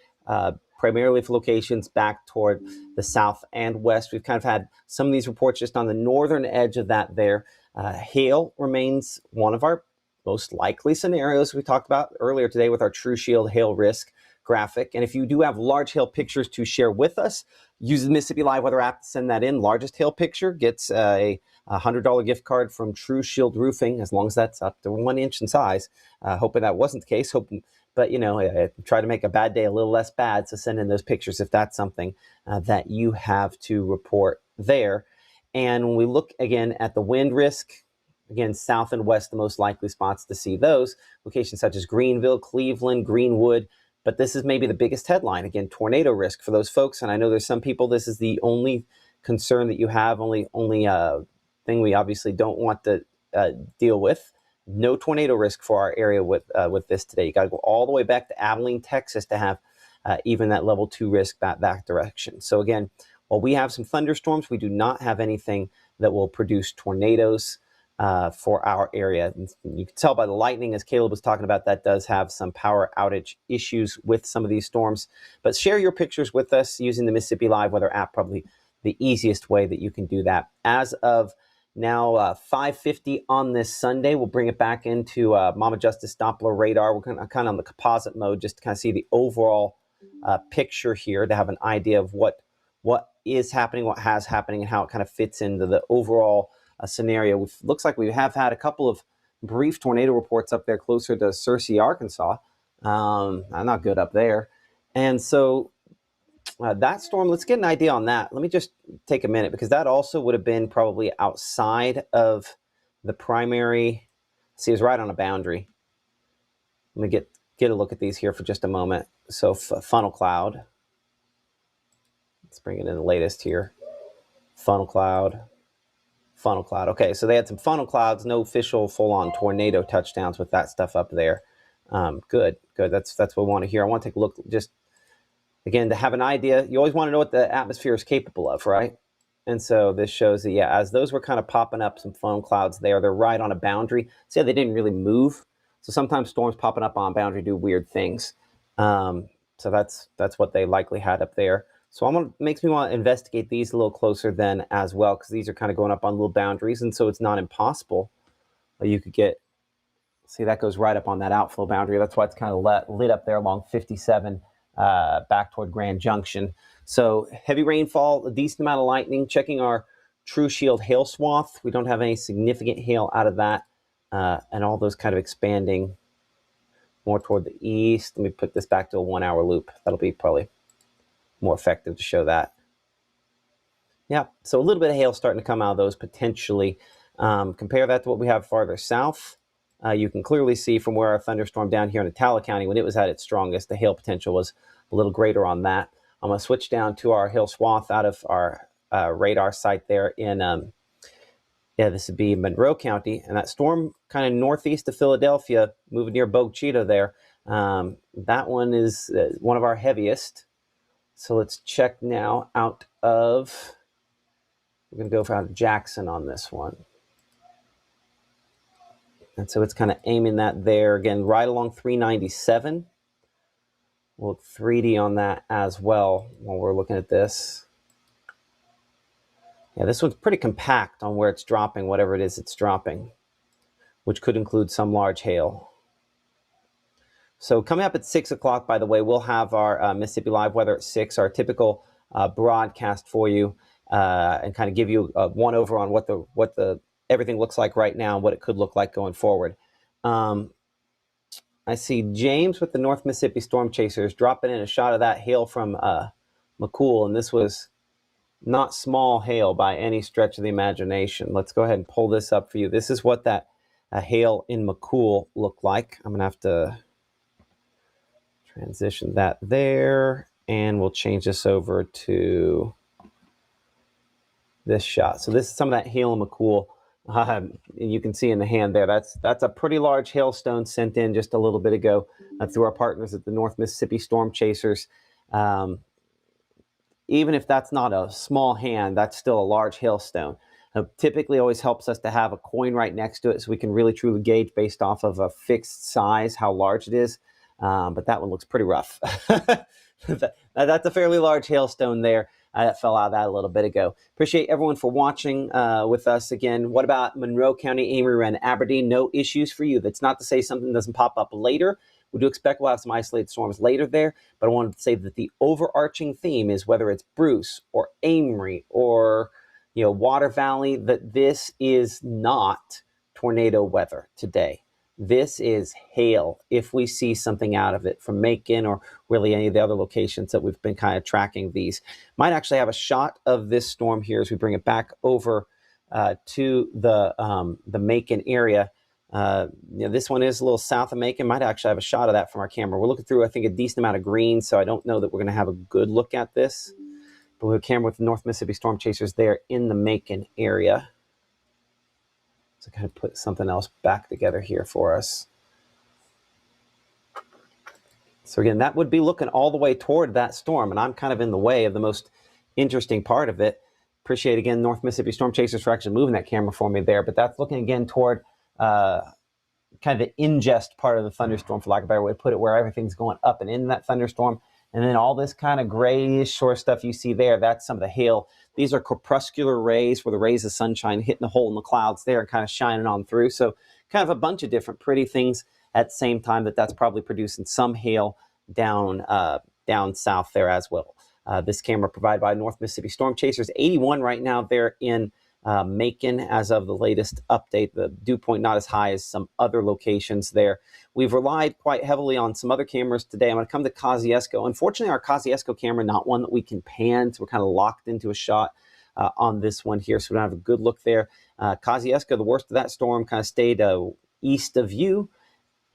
primarily for locations back toward the south and west. We've kind of had some of these reports just on the northern edge of that there. Hail remains one of our most likely scenarios we talked about earlier today with our True Shield hail risk graphic. And if you do have large hail pictures to share with us, use the Mississippi Live Weather app to send that in. Largest hail picture gets a $100 gift card from True Shield Roofing, as long as that's up to 1 inch in size. Hoping that wasn't the case. But, you know, I try to make a bad day a little less bad. So send in those pictures if that's something that you have to report there. And when we look again at the wind risk, again, south and west, the most likely spots to see those. Locations such as Greenville, Cleveland, Greenwood. But this is maybe the biggest headline. Again, tornado risk for those folks. And I know there's some people, this is the only concern that you have, only thing we obviously don't want to deal with. No tornado risk for our area with this today. You got to go all the way back to Abilene, Texas to have even that level 2 risk that direction. So again, while we have some thunderstorms, we do not have anything that will produce tornadoes for our area. And you can tell by the lightning, as Caleb was talking about, that does have some power outage issues with some of these storms. But share your pictures with us using the Mississippi Live Weather app, probably the easiest way that you can do that. As of now, 5:50 on this Sunday, we'll bring it back into Mama Justice Doppler radar. We're kind of on the composite mode just to kind of see the overall picture here, to have an idea of what is happening, what has happening, and how it kind of fits into the overall scenario. Looks like we have had a couple of brief tornado reports up there closer to Searcy, Arkansas. Not good up there. And so that storm, let's get an idea on that. Let me just take a minute, because that also would have been probably outside of the primary. See, it's right on a boundary. Let me get a look at these here for just a moment. So funnel cloud. Let's bring it in the latest here. Funnel cloud. Funnel cloud. Okay, so they had some funnel clouds, no official full-on tornado touchdowns with that stuff up there. Good. That's what we want to hear. I want to take a look, just again, to have an idea. You always want to know what the atmosphere is capable of, right? And so this shows that, yeah, as those were kind of popping up, some foam clouds there, they're right on a boundary. See how they didn't really move? So sometimes storms popping up on boundary do weird things. So that's what they likely had up there. So makes me want to investigate these a little closer then as well, because these are kind of going up on little boundaries, and so it's not impossible. You could get, see, that goes right up on that outflow boundary. That's why it's kind of lit up there along 57 back toward Grand Junction. So heavy rainfall, a decent amount of lightning. Checking our True Shield hail swath. We don't have any significant hail out of that, and all those kind of expanding more toward the east. Let me put this back to a 1 hour loop. That'll be probably more effective to show that. Yeah, so a little bit of hail starting to come out of those potentially. Compare that to what we have farther south. You can clearly see from where our thunderstorm down here in Attala County, when it was at its strongest, the hail potential was a little greater on that. I'm going to switch down to our hail swath out of our radar site there in, this would be Monroe County. And that storm kind of northeast of Philadelphia, moving near Bogue Chitto there. That one is one of our heaviest. So let's check now out of, we're going to go for out of Jackson on this one. And so it's kind of aiming that there again, right along 397. We'll 3D on that as well while we're looking at this. Yeah, this one's pretty compact on where it's dropping, whatever it is it's dropping, which could include some large hail. So coming up at 6 o'clock, by the way, we'll have our Mississippi Live weather at 6, our typical broadcast for you, and kind of give you a one over on what the everything looks like right now and what it could look like going forward. I see James with the North Mississippi Storm Chasers dropping in a shot of that hail from McCool, and this was not small hail by any stretch of the imagination. Let's go ahead and pull this up for you. This is what that hail in McCool looked like. I'm going to have to transition that there, and we'll change this over to this shot. So this is some of that hail in McCool. You can see in the hand there, that's a pretty large hailstone sent in just a little bit ago through our partners at the North Mississippi Storm Chasers. Even if that's not a small hand, that's still a large hailstone. Typically always helps us to have a coin right next to it so we can really truly gauge based off of a fixed size how large it is. But that one looks pretty rough. That's a fairly large hailstone there. That fell out of that a little bit ago. Appreciate everyone for watching with us again. What about Monroe County, Amory, and Aberdeen? No issues for you. That's not to say something doesn't pop up later. We do expect we'll have some isolated storms later there, but I wanted to say that the overarching theme is whether it's Bruce or Amory or Water Valley, that this is not tornado weather today. This is hail if we see something out of it from Macon or really any of the other locations that we've been kind of tracking these. Might actually have a shot of this storm here as we bring it back over to the Macon area. This one is a little south of Macon. Might actually have a shot of that from our camera. We're looking through, I think, a decent amount of green, so I don't know that we're going to have a good look at this. But we have a camera with the North Mississippi Storm Chasers there in the Macon area. So kind of put something else back together here for us. So again, that would be looking all the way toward that storm, and I'm kind of in the way of the most interesting part of it. Appreciate, again, North Mississippi Storm Chasers for actually moving that camera for me there, but that's looking again toward kind of the ingest part of the thunderstorm, for lack of a better way to put it, where everything's going up and in that thunderstorm. And then all this kind of grayish sort of stuff you see there, that's some of the hail. These are corpuscular rays, where the rays of sunshine hitting a hole in the clouds there and kind of shining on through. So kind of a bunch of different pretty things at the same time that's probably producing some hail down south there as well. This camera provided by North Mississippi Storm Chasers. 81 right now there in Macon as of the latest update. The dew point not as high as some other locations there. We've relied quite heavily on some other cameras today. I'm going to come to Kosciuszko. Unfortunately, our Kosciuszko camera, not one that we can pan, so we're kind of locked into a shot on this one here, so we don't have a good look there. Kosciuszko, the worst of that storm, kind of stayed east of you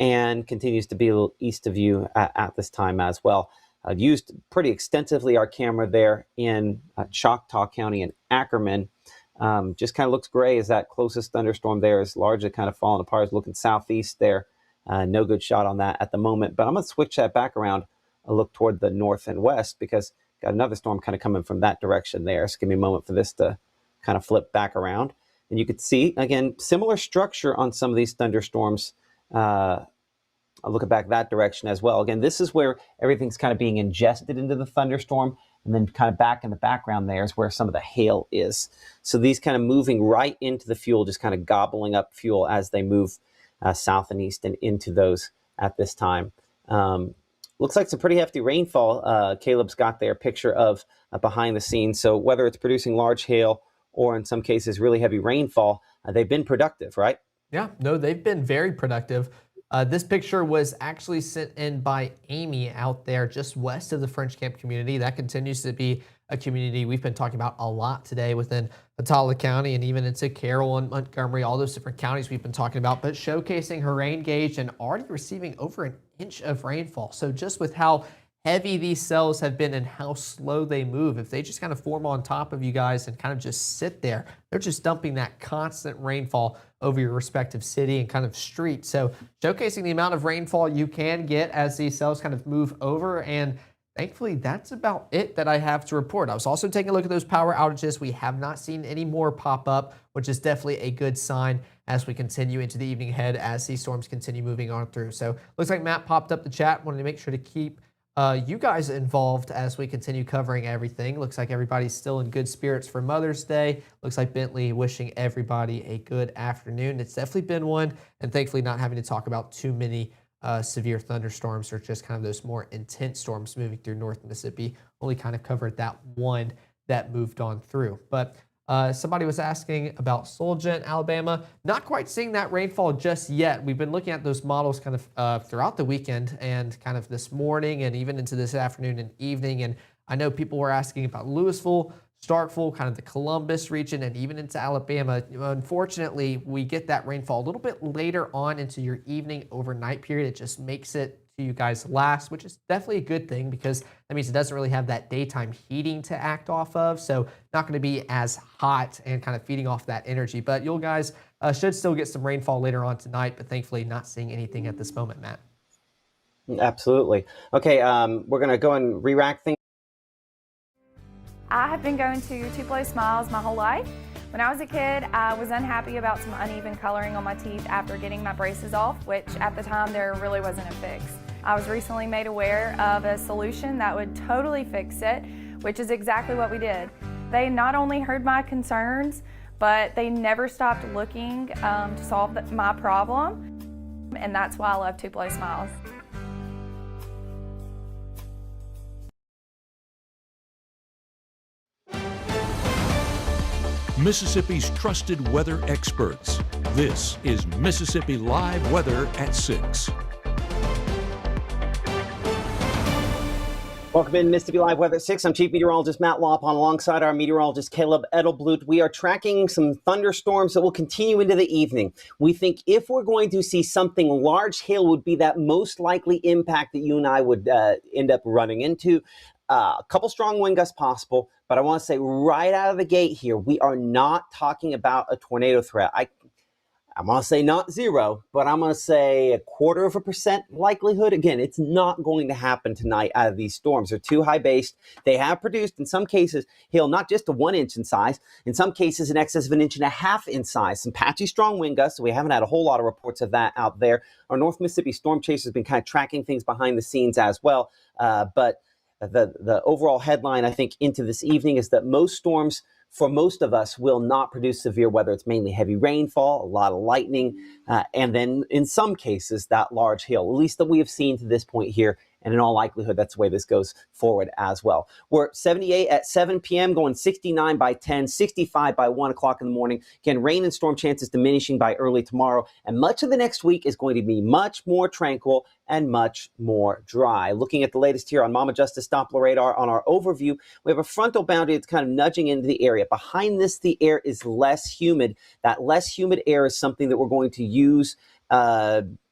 and continues to be a little east of you at this time as well. I've used pretty extensively our camera there in Choctaw County and Ackerman. Just kind of looks gray as that closest thunderstorm there is largely kind of falling apart. It's looking southeast there. No good shot on that at the moment. But I'm going to switch that back around and look toward the north and west because got another storm kind of coming from that direction there. So give me a moment for this to kind of flip back around. And you can see, again, similar structure on some of these thunderstorms. I'll look back that direction as well. Again, this is where everything's kind of being ingested into the thunderstorm. And then kind of back in the background there is where some of the hail is. So these kind of moving right into the fuel, just kind of gobbling up fuel as they move south and east and into those at this time. Looks like some pretty hefty rainfall. Caleb's got their picture of behind the scenes. So whether it's producing large hail or in some cases really heavy rainfall, they've been productive, right? Yeah, no, they've been very productive. This picture was actually sent in by Amy out there just west of the French Camp community. That continues to be a community we've been talking about a lot today within Atala County and even into Carroll and Montgomery, all those different counties we've been talking about, but showcasing her rain gauge and already receiving over an inch of rainfall. So just with how heavy these cells have been and how slow they move, if they just kind of form on top of you guys and kind of just sit there, they're just dumping that constant rainfall over your respective city and kind of street. So showcasing the amount of rainfall you can get as these cells kind of move over. And thankfully, that's about it that I have to report. I was also taking a look at those power outages. We have not seen any more pop up, which is definitely a good sign as we continue into the evening ahead as these storms continue moving on through. So looks like Matt popped up the chat. Wanted to make sure to keep you guys involved as we continue covering everything. Looks like everybody's still in good spirits for Mother's Day. Looks like Bentley wishing everybody a good afternoon. It's definitely been one, and thankfully not having to talk about too many severe thunderstorms or just kind of those more intense storms moving through North Mississippi. Only kind of covered that one that moved on through. But somebody was asking about Solent, Alabama. Not quite seeing that rainfall just yet. We've been looking at those models kind of throughout the weekend and kind of this morning and even into this afternoon and evening. And I know people were asking about Louisville, Starkville, kind of the Columbus region, and even into Alabama. Unfortunately, we get that rainfall a little bit later on into your evening overnight period. It just makes it to you guys last, which is definitely a good thing because that means it doesn't really have that daytime heating to act off of. So not going to be as hot and kind of feeding off that energy. But you guys should still get some rainfall later on tonight, but thankfully not seeing anything at this moment, Matt. Absolutely. Okay, we're going to go and re-rack things. I have been going to Tupelo Smiles my whole life. When I was a kid, I was unhappy about some uneven coloring on my teeth after getting my braces off, which at the time there really wasn't a fix. I was recently made aware of a solution that would totally fix it, which is exactly what we did. They not only heard my concerns, but they never stopped looking to solve my problem, and that's why I love Tupelo Smiles. Mississippi's trusted weather experts. This is Mississippi Live Weather at 6. Welcome in Mississippi Live Weather at 6. I'm Chief Meteorologist Matt Lawpon alongside our meteorologist Caleb Edelblut. We are tracking some thunderstorms that will continue into the evening. We think if we're going to see something, large hail would be that most likely impact that you and I would end up running into. A couple strong wind gusts possible, but I want to say right out of the gate here, we are not talking about a tornado threat. I'm going to say not zero, but I'm going to say 0.25% likelihood. Again, it's not going to happen tonight out of these storms. They're too high based. They have produced, in some cases, hail not just to 1 inch in size, in some cases in excess of 1.5 inches in size. Some patchy strong wind gusts. So we haven't had a whole lot of reports of that out there. Our North Mississippi Storm Chaser has been kind of tracking things behind the scenes as well. But the overall headline, I think, into this evening is that most storms, for most of us, will not produce severe weather. It's mainly heavy rainfall, a lot of lightning, and then in some cases, that large hail, at least that we have seen to this point here. And in all likelihood, that's the way this goes forward as well. We're at 78 at 7 p.m., going 69 by 10, 65 by 1 o'clock in the morning. Again, rain and storm chances diminishing by early tomorrow. And much of the next week is going to be much more tranquil and much more dry. Looking at the latest here on Mama Justice Doppler radar on our overview, we have a frontal boundary that's kind of nudging into the area. Behind this, the air is less humid. That less humid air is something that we're going to use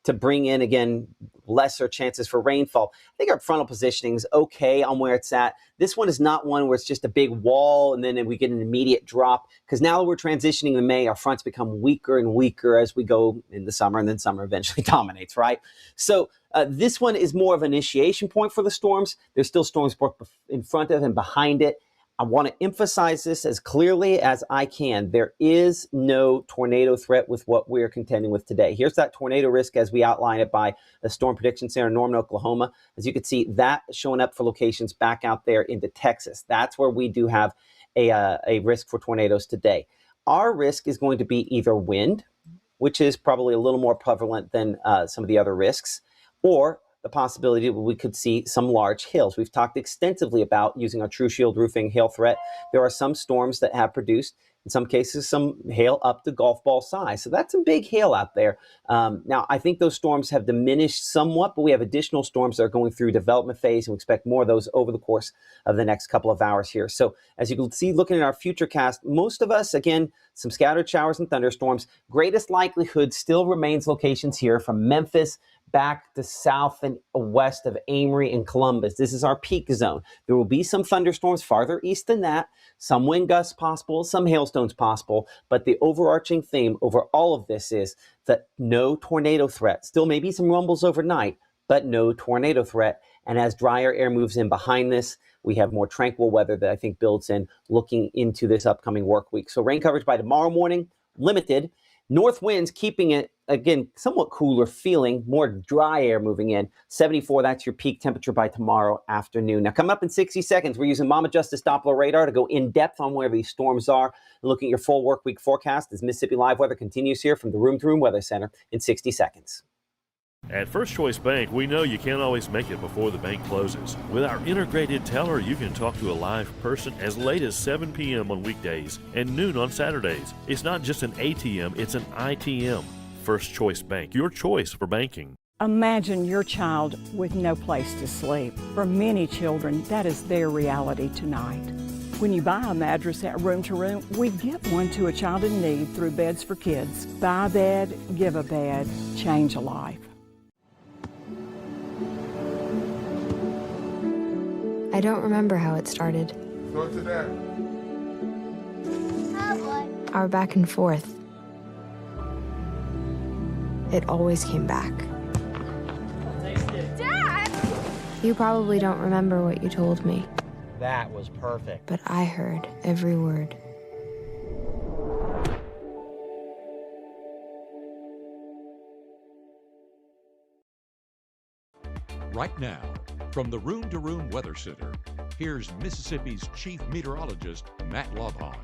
to bring in, again, lesser chances for rainfall. I think our frontal positioning is okay on where it's at. This one is not one where it's just a big wall and then we get an immediate drop, because now that we're transitioning to May, our fronts become weaker and weaker as we go in the summer, and then summer eventually dominates, right? So this one is more of an initiation point for the storms. There's still storms both in front of and behind it. I want to emphasize this as clearly as I can. There is no tornado threat with what we're contending with today. Here's that tornado risk as we outline it by the Storm Prediction Center in Norman, Oklahoma. As you can see, that showing up for locations back out there into Texas. That's where we do have a risk for tornadoes today. Our risk is going to be either wind, which is probably a little more prevalent than some of the other risks, or the possibility that we could see some large hails. We've talked extensively about using our True Shield roofing hail threat. There are some storms that have produced, in some cases, some hail up to golf ball size. So that's some big hail out there. Now, I think those storms have diminished somewhat, but we have additional storms that are going through development phase, and we expect more of those over the course of the next couple of hours here. So as you can see, looking at our future cast, most of us, again, some scattered showers and thunderstorms. Greatest likelihood still remains locations here from Memphis back to south and west of Amory and Columbus. This is our peak zone. There will be some thunderstorms farther east than that, some wind gusts possible, some hailstones possible, but the overarching theme over all of this is that no tornado threat. Still maybe some rumbles overnight, but no tornado threat. And as drier air moves in behind this, we have more tranquil weather that I think builds in looking into this upcoming work week. So rain coverage by tomorrow morning, limited. North winds keeping it, again, somewhat cooler feeling, more dry air moving in. 74, that's your peak temperature by tomorrow afternoon. Now, coming up in 60 seconds, we're using Mama Justice Doppler radar to go in depth on where these storms are. And looking at your full work week forecast as Mississippi Live Weather continues here from the Room to Room Weather Center in 60 seconds. At First Choice Bank, we know you can't always make it before the bank closes. With our integrated teller, you can talk to a live person as late as 7 p.m. on weekdays and noon on Saturdays. It's not just an ATM, it's an ITM. First Choice Bank, your choice for banking. Imagine your child with no place to sleep. For many children, that is their reality tonight. When you buy a mattress at Room to Room, we give one to a child in need through Beds for Kids. Buy a bed, give a bed, change a life. I don't remember how it started. Go to that. Our back and forth. It always came back. Dad! You probably don't remember what you told me. That was perfect. But I heard every word. Right now, from the Room to Room Weather Center, here's Mississippi's Chief Meteorologist, Matt Lobhon.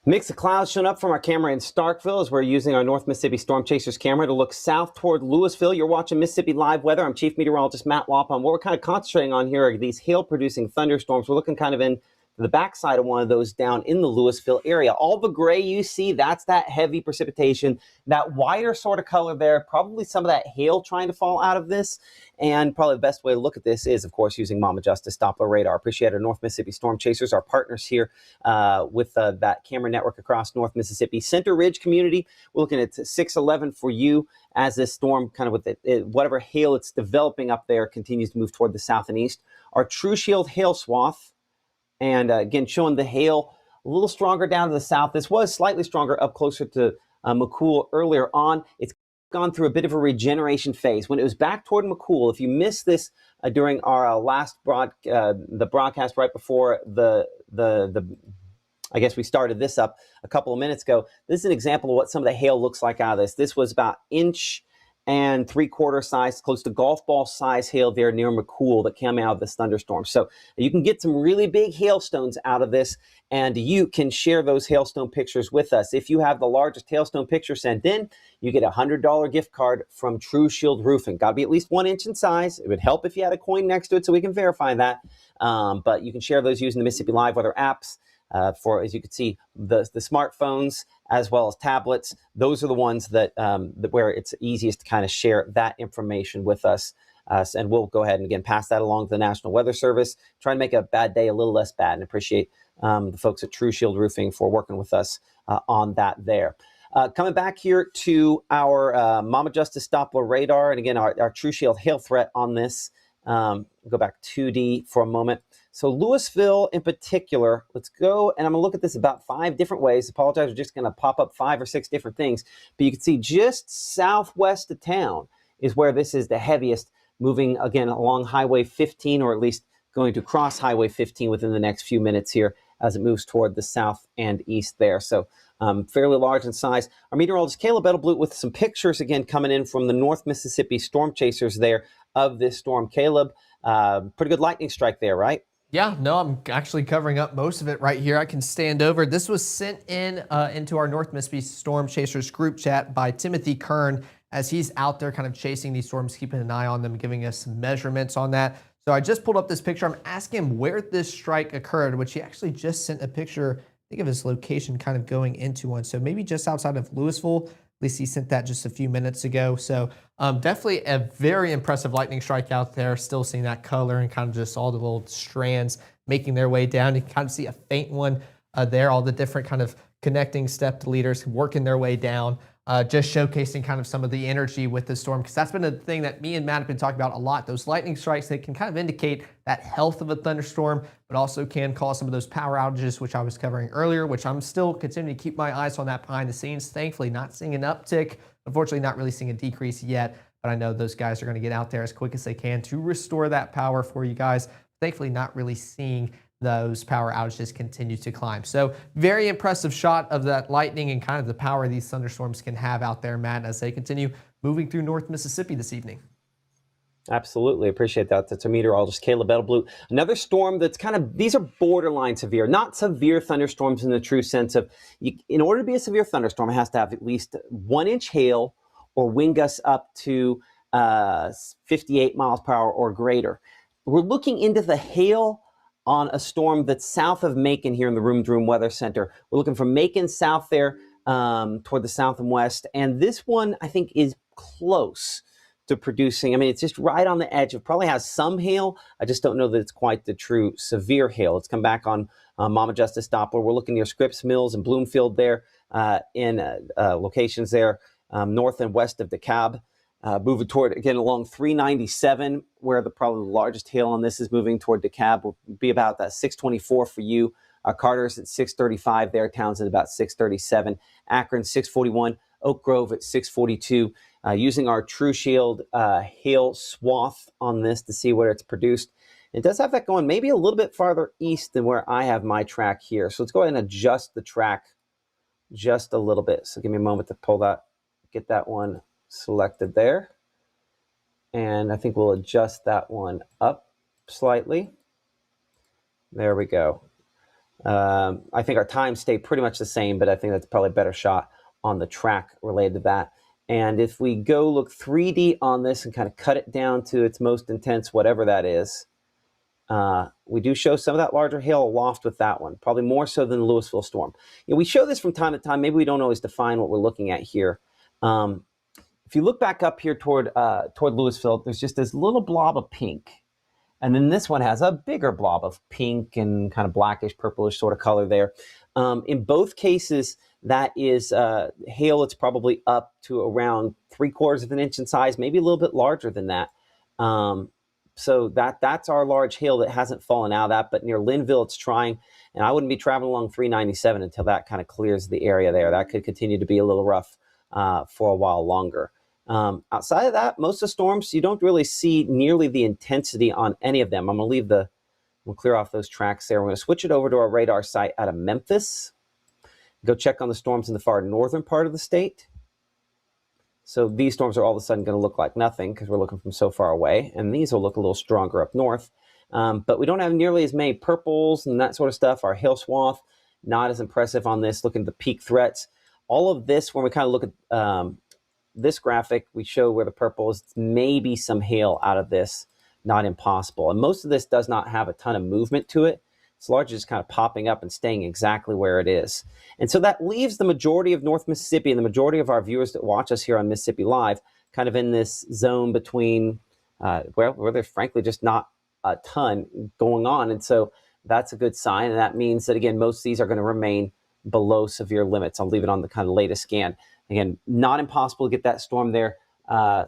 Mix of clouds showing up from our camera in Starkville as we're using our North Mississippi Storm Chasers camera to look south toward Louisville. You're watching Mississippi Live Weather. I'm Chief Meteorologist Matt Lobhon. What we're kind of concentrating on here are these hail-producing thunderstorms. We're looking kind of in the backside of one of those down in the Louisville area. All the gray you see, that's that heavy precipitation. That wider sort of color there, probably some of that hail trying to fall out of this. And probably the best way to look at this is, of course, using Mama Justice Doppler radar. Appreciate our North Mississippi Storm Chasers, our partners here with that camera network across North Mississippi. Center Ridge community, we're looking at 611 for you as this storm, kind of with whatever hail it's developing up there, continues to move toward the south and east. Our True Shield hail swath, and again, showing the hail a little stronger down to the south. This was slightly stronger up closer to McCool earlier on. It's gone through a bit of a regeneration phase. When it was back toward McCool, if you missed this during our last the broadcast right before I guess we started this up a couple of minutes ago, this is an example of what some of the hail looks like out of this. This was about 1 3/4 inch size, close to golf ball size hail there near McCool that came out of this thunderstorm. So you can get some really big hailstones out of this, and you can share those hailstone pictures with us. If you have the largest hailstone picture sent in, you get a $100 gift card from True Shield Roofing. Got to be at least 1 inch in size. It would help if you had a coin next to it so we can verify that. But you can share those using the Mississippi Live Weather apps. For, as you can see, the smartphones as well as tablets. Those are the ones that where it's easiest to kind of share that information with us. And we'll go ahead and, again, pass that along to the National Weather Service. Try and make a bad day a little less bad, and appreciate the folks at True Shield Roofing for working with us on that there. Coming back here to our Mama Justice Doppler radar, and again, our True Shield hail threat on this. Go back 2D for a moment. So Louisville in particular, let's go, and I'm going to look at this about 5 different ways. Apologize, we're just going to pop up 5 or 6 different things. But you can see just southwest of town is where this is the heaviest, moving, again, along Highway 15, or at least going to cross Highway 15 within the next few minutes here as it moves toward the south and east there. So fairly large in size. Our meteorologist Caleb Edelblut with some pictures, again, coming in from the North Mississippi Storm Chasers there of this storm. Caleb, pretty good lightning strike there, right? Yeah, no, I'm actually covering up most of it right here. I can stand over. This was sent in into our North Mississippi Storm Chasers group chat by Timothy Kern as he's out there kind of chasing these storms, keeping an eye on them, giving us some measurements on that. So I just pulled up this picture. I'm asking him where this strike occurred, which he actually just sent a picture, I think, of his location kind of going into one. So maybe just outside of Louisville. At least he sent that just a few minutes ago. So definitely a very impressive lightning strike out there. Still seeing that color and kind of just all the little strands making their way down. You can kind of see a faint one there, all the different kind of connecting step leaders working their way down, just showcasing kind of some of the energy with the storm, because that's been a thing that me and Matt have been talking about a lot. Those lightning strikes, they can kind of indicate that health of a thunderstorm, but also can cause some of those power outages, which I was covering earlier, which I'm still continuing to keep my eyes on that behind the scenes. Thankfully, not seeing an uptick. Unfortunately, not really seeing a decrease yet, but I know those guys are going to get out there as quick as they can to restore that power for you guys. Thankfully, not really seeing those power outages continue to climb. So very impressive shot of that lightning and kind of the power these thunderstorms can have out there, Matt, as they continue moving through North Mississippi this evening. Absolutely. Appreciate that. That's a meteorologist, Caleb Edelblut. Another storm that's these are borderline severe, not severe thunderstorms in the true sense of, in order to be a severe thunderstorm, it has to have at least 1 inch hail or wind gusts up to 58 miles per hour or greater. We're looking into the hail on a storm that's south of Macon here in the Room to Room Weather Center. We're looking from Macon south there toward the south and west. And this one, I think, is close to producing. I mean, it's just right on the edge. It probably has some hail. I just don't know that it's quite the true severe hail. It's come back on Mama Justice Doppler. We're looking near Scripps Mills and Bloomfield there in locations there north and west of DeKalb. Moving toward, again, along 397, where probably the largest hail on this is moving toward DeKalb. Will be about that 624 for you. Carter's at 635 there. Townsend about 637. Akron 641. Oak Grove at 642. Using our True Shield hail swath on this to see where it's produced. It does have that going maybe a little bit farther east than where I have my track here. So let's go ahead and adjust the track just a little bit. So give me a moment to pull that, get that one selected there. And I think we'll adjust that one up slightly. There we go. I think our times stay pretty much the same, but I think that's probably a better shot on the track related to that. And if we go look 3D on this and kind of cut it down to its most intense, whatever that is, we do show some of that larger hail aloft with that one, probably more so than the Louisville storm. We show this from time to time. Maybe we don't always define what we're looking at here. If you look back up here toward Louisville, there's just this little blob of pink. And then this one has a bigger blob of pink and kind of blackish, purplish sort of color there. In both cases, that is hail that's probably up to around 3/4 of an inch in size, maybe a little bit larger than that. So that's our large hail that hasn't fallen out of that, but near Linville, it's trying. And I wouldn't be traveling along 397 until that kind of clears the area there. That could continue to be a little rough for a while longer. Outside of that, most of the storms, you don't really see nearly the intensity on any of them. I'm going to we'll clear off those tracks there. We're going to switch it over to our radar site out of Memphis. Go check on the storms in the far northern part of the state. So these storms are all of a sudden going to look like nothing because we're looking from so far away. And these will look a little stronger up north. But we don't have nearly as many purples and that sort of stuff. Our hail swath, not as impressive on this. Looking at the peak threats. All of this, when we kind of look at this graphic, we show where the purple is, maybe some hail out of this, not impossible. And most of this does not have a ton of movement to it. It's largely just kind of popping up and staying exactly where it is. And so that leaves the majority of North Mississippi and the majority of our viewers that watch us here on Mississippi Live kind of in this zone between, where there's frankly just not a ton going on. And so that's a good sign. And that means that, again, most of these are going to remain below severe limits. I'll leave it on the kind of latest scan. Again, not impossible to get that storm there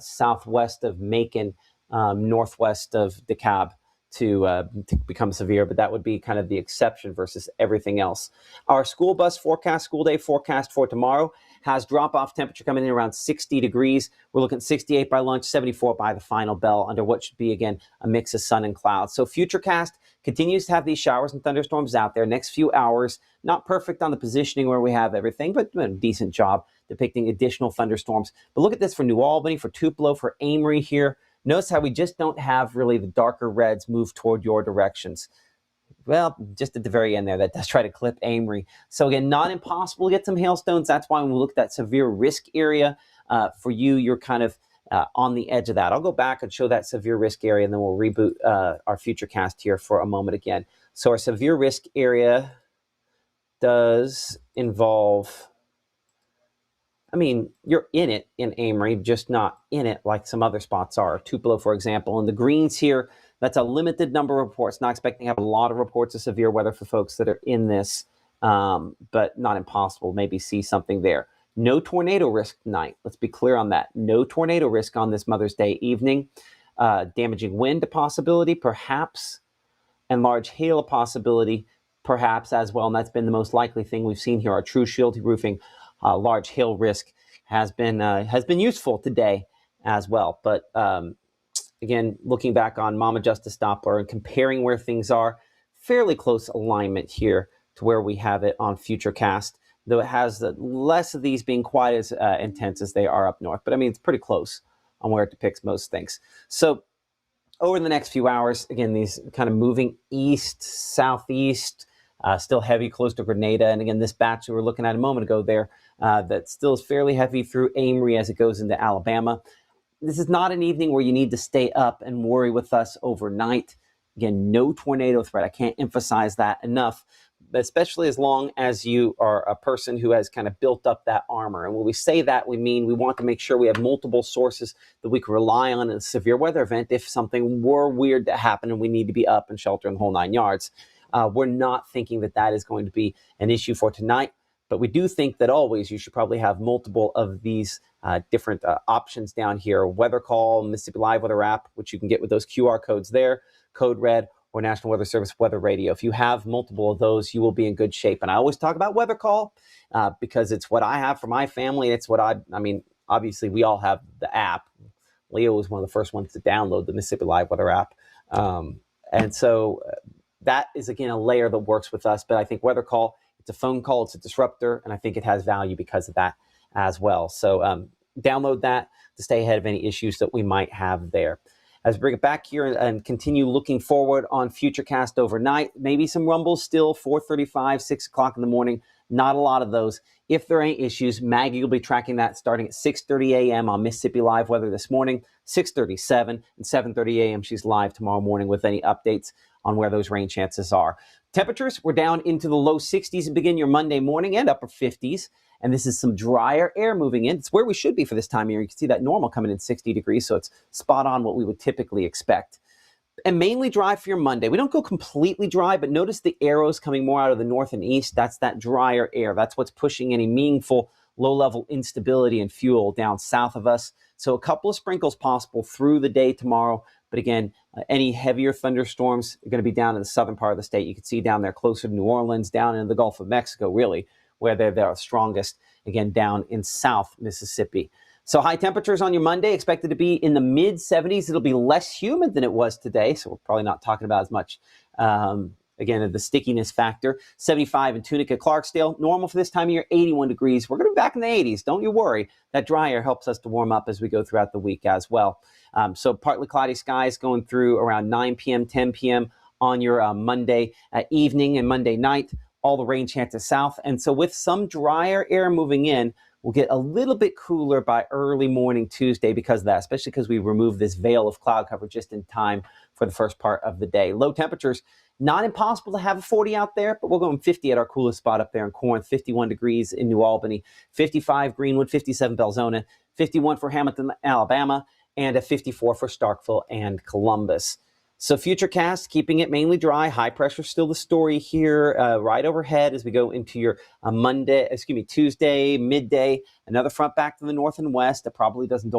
southwest of Macon, northwest of DeKalb to become severe, but that would be kind of the exception versus everything else. Our school bus forecast, school day forecast for tomorrow has drop-off temperature coming in around 60 degrees. We're looking at 68 by lunch, 74 by the final bell under what should be, again, a mix of sun and clouds. So Futurecast continues to have these showers and thunderstorms out there next few hours. Not perfect on the positioning where we have everything, but a decent job depicting additional thunderstorms. But look at this for New Albany, for Tupelo, for Amory here. Notice how we just don't have really the darker reds move toward your directions. Well, just at the very end there, that does try to clip Amory. So again, not impossible to get some hailstones. That's why when we look at that severe risk area, for you, you're kind of on the edge of that. I'll go back and show that severe risk area, and then we'll reboot our Futurecast here for a moment again. So our severe risk area does involve, I mean, you're in it in Amory, just not in it like some other spots are. Tupelo, for example. And the greens here, that's a limited number of reports. Not expecting to have a lot of reports of severe weather for folks that are in this, but not impossible. Maybe see something there. No tornado risk tonight. Let's be clear on that. No tornado risk on this Mother's Day evening. Damaging wind a possibility, perhaps, and large hail a possibility, perhaps as well. And that's been the most likely thing we've seen here. Our True Shield roofing large hail risk has been useful today as well. But again, looking back on Mama Justice Doppler and comparing where things are, fairly close alignment here to where we have it on Futurecast, though it has less of these being quite as intense as they are up north. But I mean, it's pretty close on where it depicts most things. So over the next few hours, again, these kind of moving east, southeast, still heavy close to Grenada. And again, this batch we were looking at a moment ago there, that still is fairly heavy through Amory as it goes into Alabama. This is not an evening where you need to stay up and worry with us overnight. Again, no tornado threat. I can't emphasize that enough, especially as long as you are a person who has kind of built up that armor. And when we say that, we mean we want to make sure we have multiple sources that we can rely on in a severe weather event if something were weird to happen and we need to be up and shelter in the whole 9 yards. We're not thinking that that is going to be an issue for tonight, but we do think that always you should probably have multiple of these different options down here. Weather Call, Mississippi Live Weather app, which you can get with those QR codes there, Code Red, or National Weather Service Weather Radio. If you have multiple of those, you will be in good shape. And I always talk about Weather Call because it's what I have for my family. It's what I mean, obviously we all have the app. Leo was one of the first ones to download the Mississippi Live Weather app. And so that is, again, a layer that works with us. But I think Weather Call, it's a phone call, it's a disruptor, and I think it has value because of that as well. So download that to stay ahead of any issues that we might have there. As we bring it back here and continue looking forward on Futurecast overnight, maybe some rumbles still, 4:35, 6 o'clock in the morning. Not a lot of those. If there ain't issues, Maggie will be tracking that starting at 6:30 a.m. on Mississippi Live Weather this morning, 6:30, 7, and 7:30 a.m. She's live tomorrow morning with any updates on where those rain chances are. Temperatures, we're down into the low 60s and begin your Monday morning and upper 50s. And this is some drier air moving in. It's where we should be for this time of year. You can see that normal coming in 60 degrees, so it's spot on what we would typically expect. And mainly dry for your Monday. We don't go completely dry, but notice the arrows coming more out of the north and east. That's that drier air. That's what's pushing any meaningful low-level instability and fuel down south of us. So a couple of sprinkles possible through the day tomorrow. But again, any heavier thunderstorms are going to be down in the southern part of the state. You can see down there closer to New Orleans, down into the Gulf of Mexico, really, where they're strongest, again, down in South Mississippi. So high temperatures on your Monday expected to be in the mid-70s. It'll be less humid than it was today, so we're probably not talking about as much, again, the stickiness factor. 75 in Tunica, Clarksdale. Normal for this time of year, 81 degrees. We're going to be back in the 80s. Don't you worry. That dry air helps us to warm up as we go throughout the week as well. So partly cloudy skies going through around 9 p.m., 10 p.m. on your Monday evening and Monday night. All the rain chances south. And so with some drier air moving in, we'll get a little bit cooler by early morning Tuesday because of that, especially because we removed this veil of cloud cover just in time for the first part of the day. Low temperatures, not impossible to have a 40 out there, but we're going 50 at our coolest spot up there in Corinth, 51 degrees in New Albany, 55 Greenwood, 57 Belzona, 51 for Hamilton, Alabama, and a 54 for Starkville and Columbus. So Futurecast, keeping it mainly dry. High pressure still the story here, right overhead as we go into your Tuesday, midday. Another front back to the north and west that probably doesn't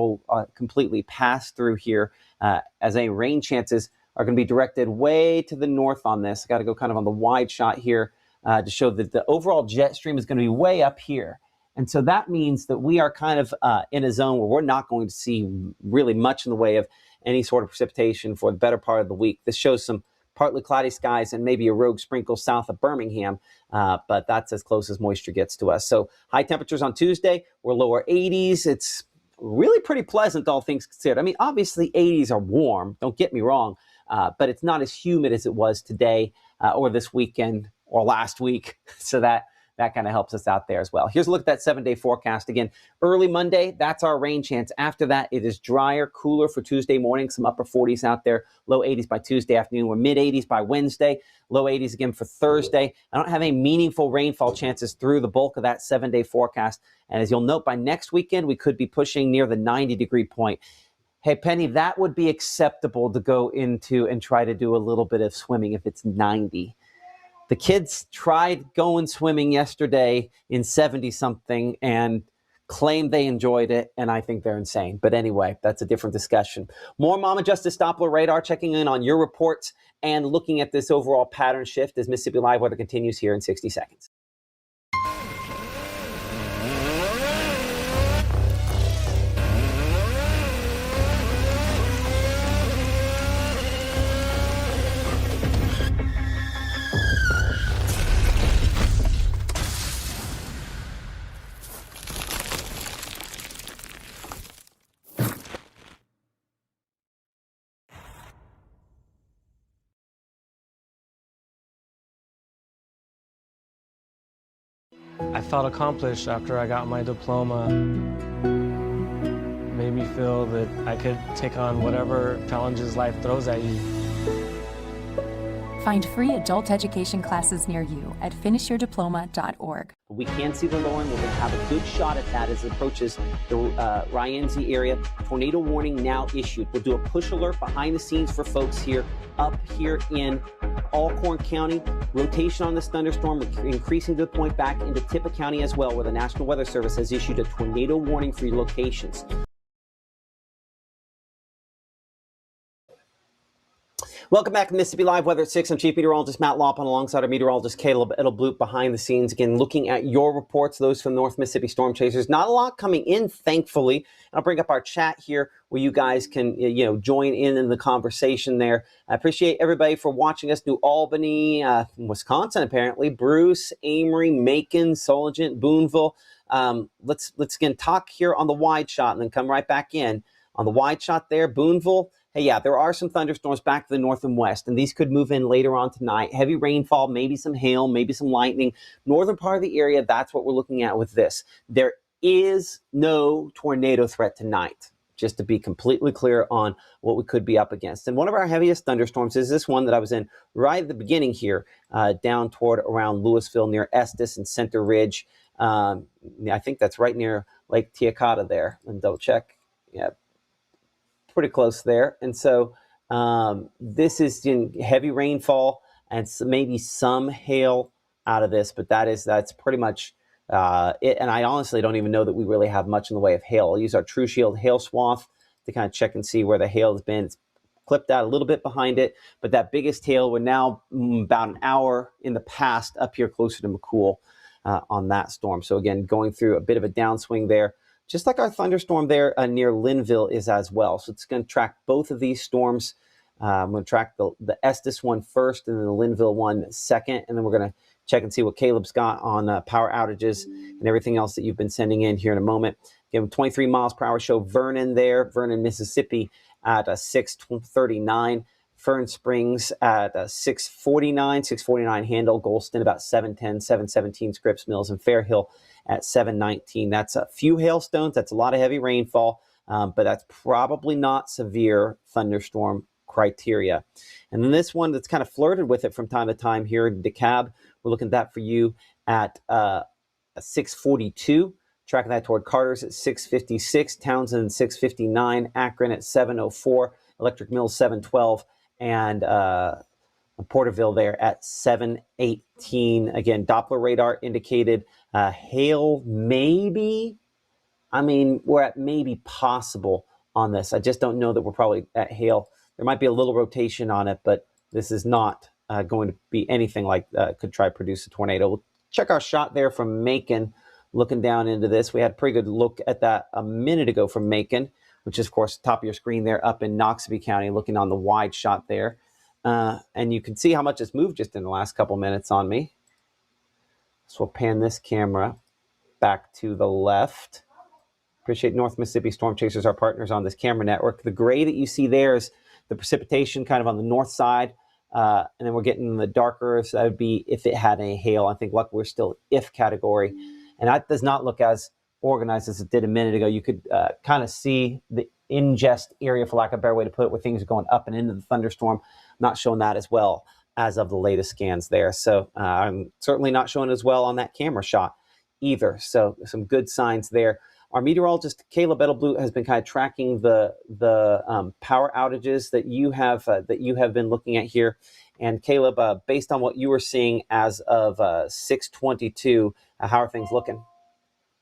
completely pass through here as any rain chances are going to be directed way to the north on this. Got to go kind of on the wide shot here to show that the overall jet stream is going to be way up here. And so that means that we are kind of in a zone where we're not going to see really much in the way of any sort of precipitation for the better part of the week. This shows some partly cloudy skies and maybe a rogue sprinkle south of Birmingham, but that's as close as moisture gets to us. So high temperatures on Tuesday, we're lower 80s. It's really pretty pleasant, all things considered. I mean, obviously 80s are warm, don't get me wrong, but it's not as humid as it was today or this weekend or last week. So that kind of helps us out there as well. Here's a look at that 7-day forecast. Again, early Monday, that's our rain chance. After that, it is drier, cooler for Tuesday morning, some upper 40s out there, low 80s by Tuesday afternoon. We're mid 80s by Wednesday, low 80s again for Thursday. I don't have any meaningful rainfall chances through the bulk of that 7-day forecast. And as you'll note, by next weekend, we could be pushing near the 90-degree point. Hey, Penny, that would be acceptable to go into and try to do a little bit of swimming if it's 90. The kids tried going swimming yesterday in 70-something and claimed they enjoyed it, and I think they're insane. But anyway, that's a different discussion. More Mama Justice Doppler radar, checking in on your reports and looking at this overall pattern shift as Mississippi Live Weather continues here in 60 seconds. I felt accomplished after I got my diploma. Made me feel that I could take on whatever challenges life throws at you. Find free adult education classes near you at finishyourdiploma.org. We can see the lowering. We're going to have a good shot at that as it approaches the Ryanzi area. Tornado warning now issued. We'll do a push alert behind the scenes for folks here up here in Alcorn County. Rotation on this thunderstorm increasing to the point back into Tippah County as well, where the National Weather Service has issued a tornado warning for your locations. Welcome back to Mississippi Live Weather at 6. I'm Chief Meteorologist Matt Lopon alongside our meteorologist Caleb Edelblut behind the scenes. Again, looking at your reports, those from North Mississippi Storm Chasers. Not a lot coming in, thankfully. I'll bring up our chat here where you guys can, join in the conversation there. I appreciate everybody for watching us. New Albany, Wisconsin, apparently. Bruce, Amory, Macon, Solent, Boonville. Let's again talk here on the wide shot and then come right back in. On the wide shot there, Boonville. Hey, yeah, there are some thunderstorms back to the north and west, and these could move in later on tonight. Heavy rainfall, maybe some hail, maybe some lightning. Northern part of the area, that's what we're looking at with this. There is no tornado threat tonight, just to be completely clear on what we could be up against. And one of our heaviest thunderstorms is this one that I was in right at the beginning here, down toward around Louisville near Estes and Center Ridge. I think that's right near Lake Tiacata there. And double check. Yeah. Pretty close there. And so this is in heavy rainfall and maybe some hail out of this, but that's pretty much it. And I honestly don't even know that we really have much in the way of hail. I'll use our True Shield hail swath to kind of check and see where the hail has been. It's clipped out a little bit behind it, but that biggest hail, we're now about an hour in the past up here closer to McCool on that storm. So again, going through a bit of a downswing there. Just like our thunderstorm there near Linville is as well. So it's going to track both of these storms. I'm going to track the Estes one first and then the Linville one second. And then we're going to check and see what Caleb's got on power outages and everything else that you've been sending in here in a moment. Again, 23 miles per hour show Vernon there, Vernon, Mississippi at 6:39. Fern Springs at 6:49 Handle, Golston about 7:10, 7:17 Scripps Mills, and Fairhill at 7:19. That's a few hailstones. That's a lot of heavy rainfall, but that's probably not severe thunderstorm criteria. And then this one that's kind of flirted with it from time to time here in DeKalb, we're looking at that for you at 6:42. Tracking that toward Carter's at 6:56, Townsend 6:59, Akron at 7:04, Electric Mills 7:12. And Porterville there at 7:18. Again, Doppler radar indicated hail maybe. I mean, we're at maybe possible on this. I just don't know that we're probably at hail. There might be a little rotation on it, but this is not going to be anything like could try to produce a tornado. We'll check our shot there from Macon. Looking down into this, we had a pretty good look at that a minute ago from Macon, which is, of course, top of your screen there up in Noxubee County, looking on the wide shot there. And you can see how much it's moved just in the last couple minutes on me. So we'll pan this camera back to the left. Appreciate North Mississippi Storm Chasers, our partners on this camera network. The gray that you see there is the precipitation kind of on the north side. And then we're getting the darker, so that would be if it had any hail. I think luckily we're still if category. And that does not look as organized as it did a minute ago. You could kind of see the ingest area, for lack of a better way to put it, where things are going up and into the thunderstorm. Not showing that as well as of the latest scans there. So I'm certainly not showing as well on that camera shot either. So some good signs there. Our meteorologist Caleb Edelblut has been kind of tracking the power outages that you have been looking at here. And Caleb, based on what you were seeing as of 6:22, how are things looking?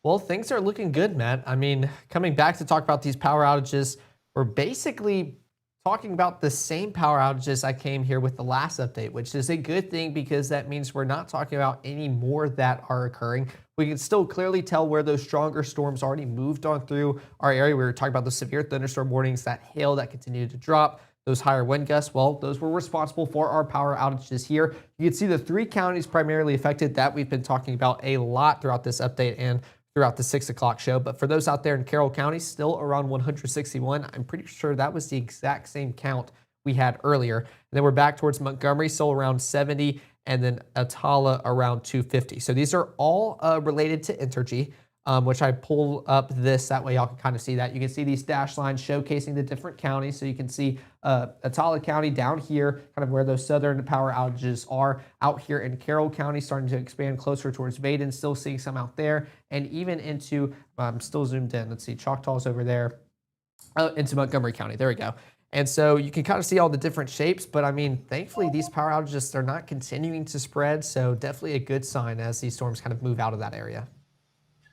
Well, things are looking good, Matt. I mean, coming back to talk about these power outages, we're basically talking about the same power outages I came here with the last update, which is a good thing because that means we're not talking about any more that are occurring. We can still clearly tell where those stronger storms already moved on through our area. We were talking about the severe thunderstorm warnings, that hail that continued to drop, those higher wind gusts. Well, those were responsible for our power outages here. You can see the 3 counties primarily affected that we've been talking about a lot throughout this update and throughout the 6 o'clock show. But for those out there in Carroll County, still around 161, I'm pretty sure that was the exact same count we had earlier. And then we're back towards Montgomery, still around 70. and then Atala around 250. So these are all related to Entergy, which I pull up this, that way y'all can kind of see that. You can see these dash lines showcasing the different counties. So you can see Atala County down here, kind of where those southern power outages are. Out here in Carroll County, starting to expand closer towards Baden, still seeing some out there. And even into, still zoomed in, let's see, Choctaw's over there, into Montgomery County. There we go. And so you can kind of see all the different shapes, but I mean, thankfully these power outages, they're not continuing to spread. So definitely a good sign as these storms kind of move out of that area.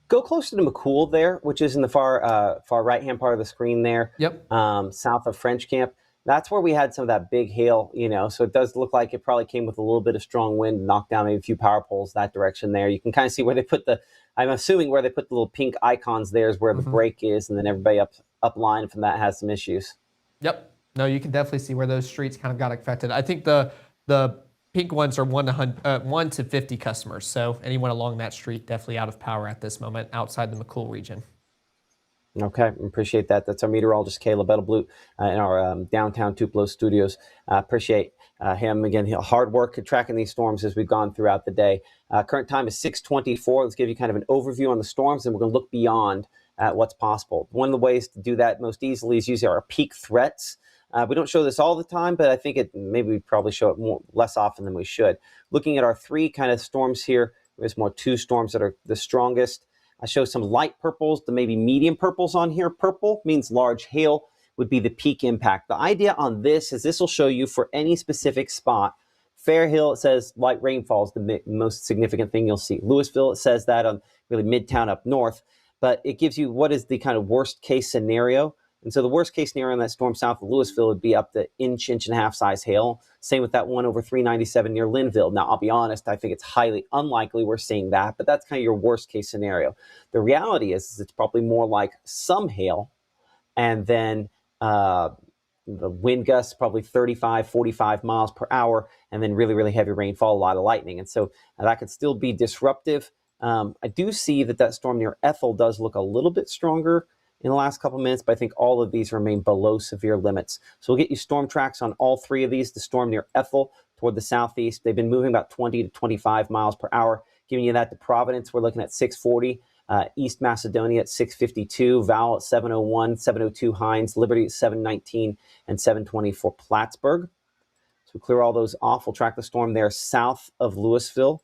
Go closer to McCool there, which is in the far right-hand part of the screen there. Yep. South of French Camp. That's where we had some of that big hail, so it does look like it probably came with a little bit of strong wind, knocked down maybe a few power poles that direction there. You can kind of see where they put I'm assuming where they put the little pink icons there is where the break is, and then everybody up line from that has some issues. Yep. No, you can definitely see where those streets kind of got affected. I think the pink ones are 1 to 50 customers. So anyone along that street definitely out of power at this moment outside the McCool region. Okay, appreciate that. That's our meteorologist, Caleb Edelblut, in our downtown Tupelo studios. Appreciate him. Again, hard work at tracking these storms as we've gone throughout the day. Current time is 6:24. Let's give you kind of an overview on the storms, and we're going to look beyond at what's possible. One of the ways to do that most easily is using our peak threats. We don't show this all the time, but I think maybe we probably show it less often than we should. Looking at our 3 kind of storms here, there's more 2 storms that are the strongest. I show some light purples to maybe medium purples on here. Purple means large hail would be the peak impact. The idea on this is this will show you for any specific spot. Fair Hill, it says light rainfall is the most significant thing you'll see. Louisville, it says that on really Midtown up north, but it gives you what is the kind of worst case scenario. And so the worst case scenario in that storm south of Louisville would be up to inch and a half size hail. Same with that one over 397 near Linville. Now, I'll be honest, I think it's highly unlikely we're seeing that, but that's kind of your worst case scenario. The reality is it's probably more like some hail, and then the wind gusts probably 35, 45 miles per hour, and then really, really heavy rainfall, a lot of lightning. And so that could still be disruptive. I do see that storm near Ethel does look a little bit stronger in the last couple minutes, but I think all of these remain below severe limits. So we'll get you storm tracks on all 3 of these. The storm near Ethel toward the southeast, they've been moving about 20 to 25 miles per hour. Giving you that to Providence, we're looking at 640. East Macedonia at 652, Val at 701, 702 Hines, Liberty at 719, and 720 for Plattsburgh. So we clear all those off. We'll track the storm there south of Louisville.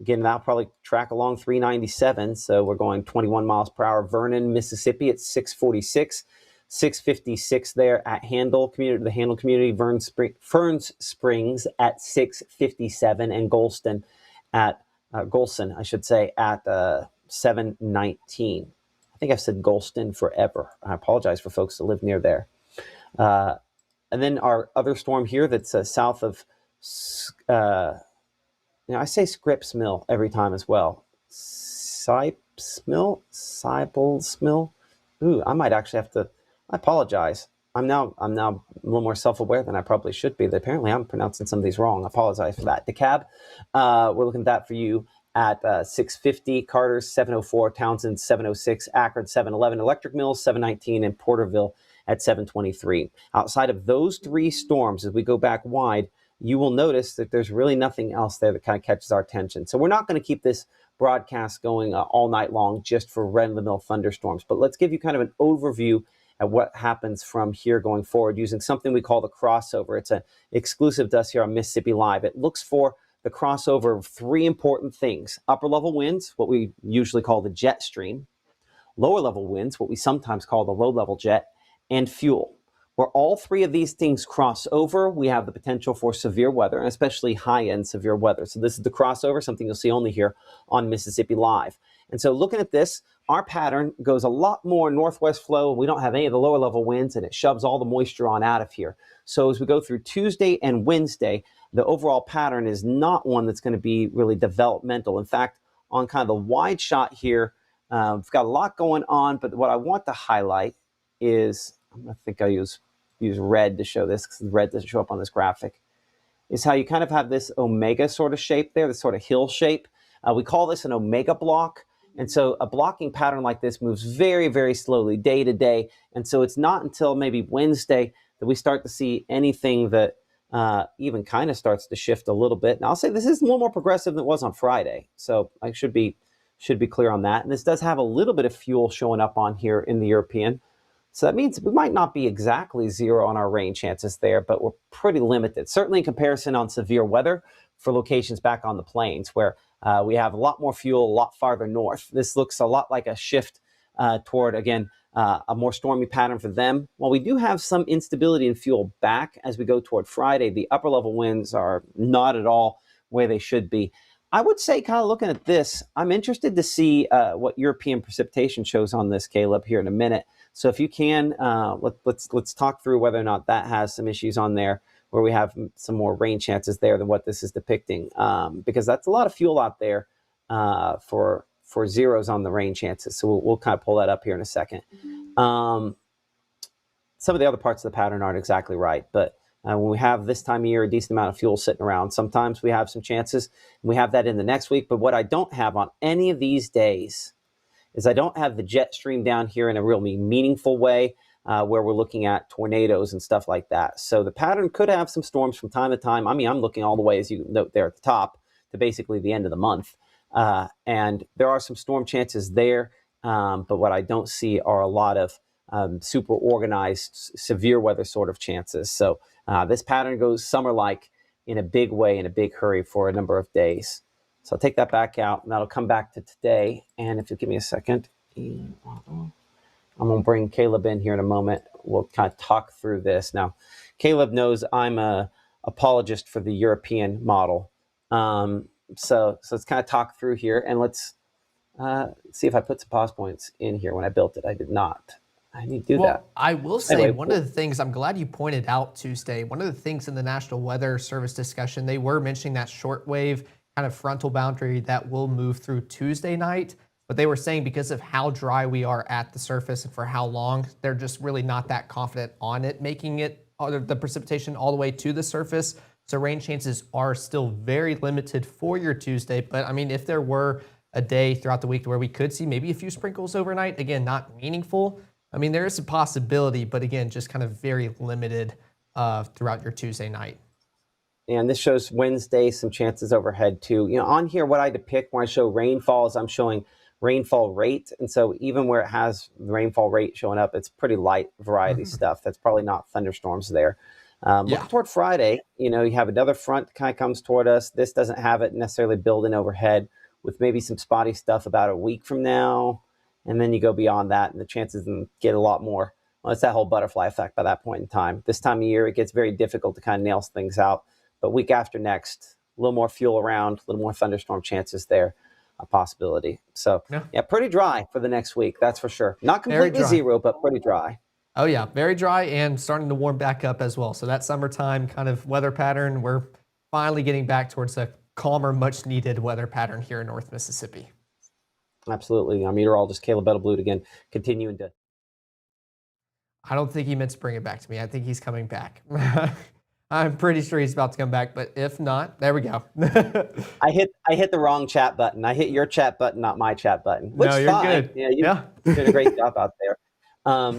Again, that'll probably track along 397, so we're going 21 miles per hour. Vernon, Mississippi at 646, 656 there at Handle Community, the Handle Community, Ferns Springs at 657, and Golston at Golson, I should say, at 719. I think I've said Golston forever. I apologize for folks that live near there. And then our other storm here that's south of, I say Scripps Mill every time as well. Sipes Mill? Ooh, I might actually have to, I apologize. I'm now a little more self-aware than I probably should be. Apparently I'm pronouncing some of these wrong. I apologize for that. DeKalb, we're looking at that for you at 650, Carter's 704, Townsend 706, Akron 711, Electric Mills 719, and Porterville at 723. Outside of those 3 storms, as we go back wide, you will notice that there's really nothing else there that kind of catches our attention. So we're not going to keep this broadcast going all night long just for run-of-the-mill thunderstorms, but let's give you kind of an overview at what happens from here going forward using something we call the crossover. It's an exclusive to us here on Mississippi Live. It looks for the crossover of 3 important things: upper level winds, what we usually call the jet stream; lower level winds, what we sometimes call the low level jet; and fuel. Where all 3 of these things cross over, we have the potential for severe weather, and especially high-end severe weather. So this is the crossover, something you'll see only here on Mississippi Live. And so looking at this, our pattern goes a lot more northwest flow. We don't have any of the lower level winds, and it shoves all the moisture on out of here. So as we go through Tuesday and Wednesday, the overall pattern is not one that's going to be really developmental. In fact, on kind of the wide shot here, we've got a lot going on, but what I want to highlight is, I think I use red to show this because red doesn't show up on this graphic, is how you kind of have this omega sort of shape there, this sort of hill shape. We call this an omega block. And so a blocking pattern like this moves very, very slowly day to day. And so it's not until maybe Wednesday that we start to see anything that even kind of starts to shift a little bit. And I'll say this is a little more progressive than it was on Friday. So I should be clear on that. And this does have a little bit of fuel showing up on here in the European. So that means we might not be exactly zero on our rain chances there, but we're pretty limited, certainly in comparison on severe weather for locations back on the plains where we have a lot more fuel a lot farther north. This looks a lot like a shift toward, again, a more stormy pattern for them. While we do have some instability in fuel back as we go toward Friday, the upper level winds are not at all where they should be. I would say, kind of looking at this, I'm interested to see what European precipitation shows on this, Caleb, here in a minute. So if you can, let's talk through whether or not that has some issues on there where we have some more rain chances there than what this is depicting, because that's a lot of fuel out there for zeros on the rain chances. So we'll kind of pull that up here in a second. Some of the other parts of the pattern aren't exactly right, but when we have this time of year, a decent amount of fuel sitting around, sometimes we have some chances, and we have that in the next week. But what I don't have on any of these days is I don't have the jet stream down here in a really meaningful way where we're looking at tornadoes and stuff like that. So the pattern could have some storms from time to time. I mean, I'm looking all the way, as you note there at the top, to basically the end of the month. And there are some storm chances there, but what I don't see are a lot of super organized, severe weather sort of chances. So this pattern goes summer-like in a big way, in a big hurry for a number of days. So I'll take that back out, and that'll come back to today. And if you give me a second, I'm going to bring Caleb in here in a moment. We'll kind of talk through this. Now, Caleb knows I'm a apologist for the European model. So let's kind of talk through here, and let's see if I put some pause points in here when I built it. I did not. I need to do that. I will say Anyway, one of the things, I'm glad you pointed out Tuesday, one of the things in the National Weather Service discussion, they were mentioning that shortwave kind of frontal boundary that will move through Tuesday night. But they were saying because of how dry we are at the surface and for how long, they're just really not that confident on it, making it the precipitation all the way to the surface. So rain chances are still very limited for your Tuesday. But I mean, if there were a day throughout the week where we could see maybe a few sprinkles overnight, again, not meaningful. I mean, there is a possibility, but again, just kind of very limited throughout your Tuesday night. And this shows Wednesday, some chances overhead too. You know, on here, what I depict when I show rainfall is I'm showing rainfall rate. And so even where it has the rainfall rate showing up, it's pretty light variety stuff. That's probably not thunderstorms there. Looking toward Friday, you know, you have another front kind of comes toward us. This doesn't have it necessarily building overhead with maybe some spotty stuff about a week from now. And then you go beyond that and the chances get a lot more. Well, it's that whole butterfly effect by that point in time. This time of year, it gets very difficult to kind of nail things out. But week after next, a little more fuel around, a little more thunderstorm chances there, a possibility. So, yeah, pretty dry for the next week, that's for sure. Not completely zero, but pretty dry. Oh, yeah, very dry and starting to warm back up as well. So that summertime kind of weather pattern, we're finally getting back towards a calmer, much-needed weather pattern here in North Mississippi. Absolutely. Our meteorologist, Caleb Bettelblut, again, continuing to... I don't think he meant to bring it back to me. I think he's coming back. I'm pretty sure he's about to come back, but if not, there we go. I hit the wrong chat button. I hit your chat button, not my chat button. Which no, you're fine. good. Yeah, you did a great job out there.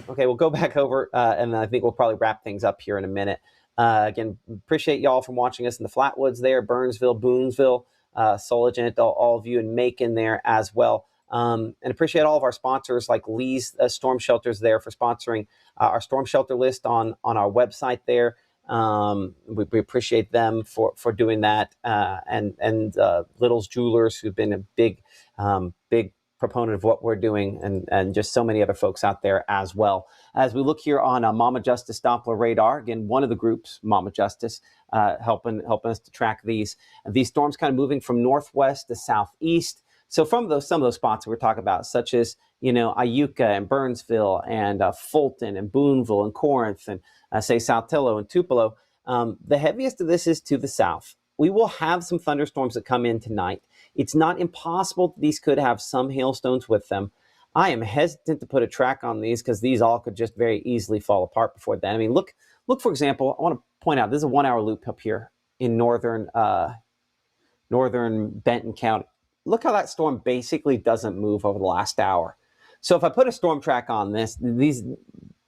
Okay, we'll go back over, and then I think we'll probably wrap things up here in a minute. Again, appreciate y'all from watching us in the Flatwoods there, Burnsville, Boonesville, Soligent, all of you in Macon there as well. And appreciate all of our sponsors like Lee's Storm Shelters there for sponsoring our storm shelter list on our website there. We appreciate them for doing that, and Little's Jewelers, who've been a big proponent of what we're doing, and just so many other folks out there as well. As we look here on Mama Justice Doppler radar, again, one of the groups, Mama Justice, helping us to track these storms kind of moving from northwest to southeast. So from some of those spots we're talking about, such as, you know, Iuka and Burnsville and Fulton and Boonville and Corinth and say Saltillo and Tupelo, the heaviest of this is to the south. We will have some thunderstorms that come in tonight. It's not impossible that these could have some hailstones with them. I am hesitant to put a track on these because these all could just very easily fall apart before then. I mean, look, for example, I want to point out, this is a 1 hour loop up here in northern Benton County. Look how that storm basically doesn't move over the last hour. So if I put a storm track on this, these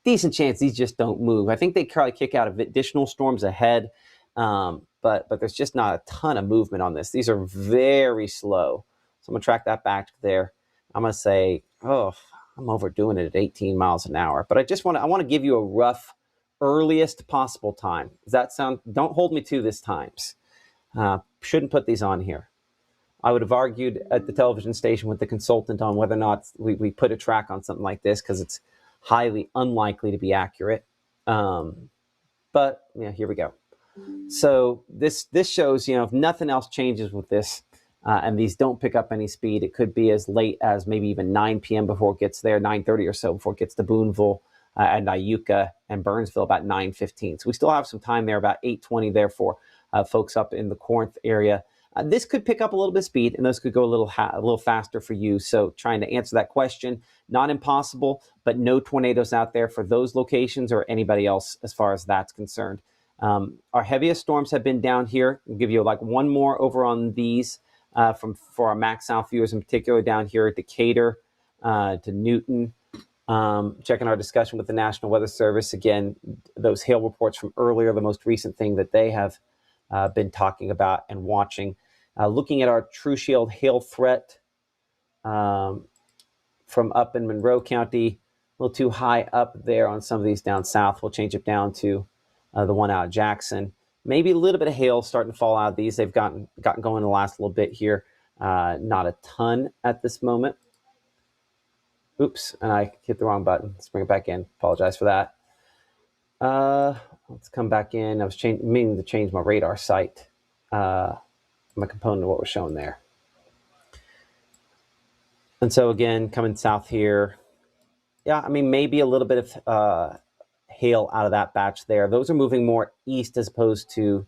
decent chance these just don't move. I think they probably kick out additional storms ahead. But there's just not a ton of movement on this. These are very slow. So I'm going to track that back there. I'm going to say, oh, I'm overdoing it at 18 miles an hour. But I want to give you a rough earliest possible time. Does that sound? Don't hold me to this times. Shouldn't put these on here. I would have argued at the television station with the consultant on whether or not we put a track on something like this, because it's highly unlikely to be accurate. But yeah, here we go. So this shows, if nothing else changes with this, and these don't pick up any speed, it could be as late as maybe even 9 p.m. before it gets there, 9:30 or so before it gets to Boonville and Iuka and Burnsville about 9:15. So we still have some time there, about 8:20 there for folks up in the Corinth area. This could pick up a little bit of speed, and those could go a little faster for you. So trying to answer that question, not impossible, but no tornadoes out there for those locations or anybody else as far as that's concerned. Our heaviest storms have been down here. I'll give you like one more over on these for our Max South viewers in particular, down here at Decatur to Newton. Checking our discussion with the National Weather Service. Again, those hail reports from earlier, the most recent thing that they have been talking about and watching. Looking at our True Shield hail threat from up in Monroe County, a little too high up there on some of these down south. We'll change it down to the one out of Jackson. Maybe a little bit of hail starting to fall out of these. They've gotten going the last little bit here. Not a ton at this moment. Oops, and I hit the wrong button. Let's bring it back in. Apologize for that. Let's come back in. I was meaning to change my radar site. My component of what was shown there. And so again, coming south here. Yeah, I mean, maybe a little bit of hail out of that batch there. Those are moving more east as opposed to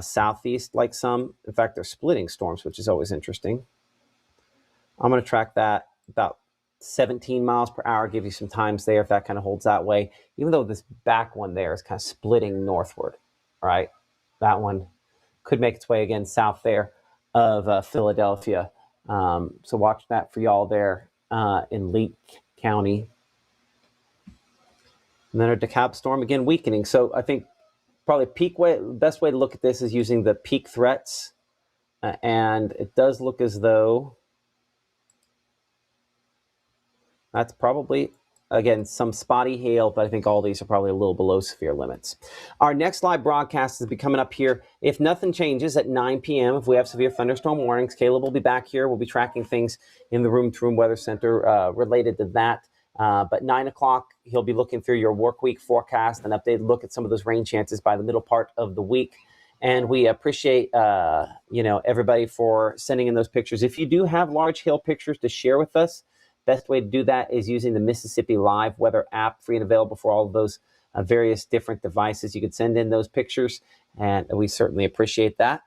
southeast like some. In fact, they're splitting storms, which is always interesting. I'm going to track that about 17 miles per hour, give you some times there if that kind of holds that way, even though this back one there is kind of splitting northward. All right, that one could make its way again south there of Philadelphia. So watch that for y'all there in Leake County. And then our DeKalb storm again weakening. So I think probably best way to look at this is using the peak threats. And it does look as though that's probably, again, some spotty hail, but I think all these are probably a little below severe limits. Our next live broadcast is coming up here. If nothing changes at 9 p.m., if we have severe thunderstorm warnings, Caleb will be back here. We'll be tracking things in the room-to-room weather center related to that. But 9 o'clock, he'll be looking through your work week forecast, an updated look at some of those rain chances by the middle part of the week. And we appreciate, everybody for sending in those pictures. If you do have large hail pictures to share with us, best way to do that is using the Mississippi Live weather app, free and available for all of those various different devices. You could send in those pictures, and we certainly appreciate that.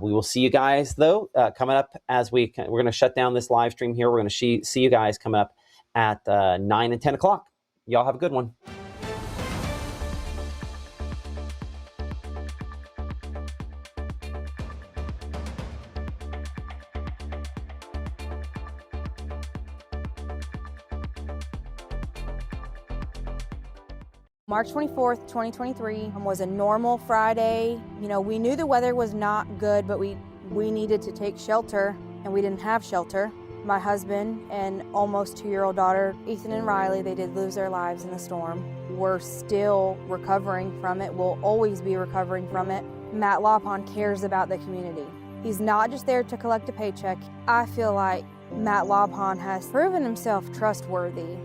We will see you guys, though, coming up as we're going to shut down this live stream here. We're going to see you guys coming up at 9 and 10 o'clock. Y'all have a good one. March 24th, 2023 was a normal Friday. We knew the weather was not good, but we needed to take shelter, and we didn't have shelter. My husband and almost 2-year-old daughter, Ethan and Riley, they did lose their lives in the storm. We're still recovering from it. We'll always be recovering from it. Matt Lawpon cares about the community. He's not just there to collect a paycheck. I feel like Matt Lawpon has proven himself trustworthy.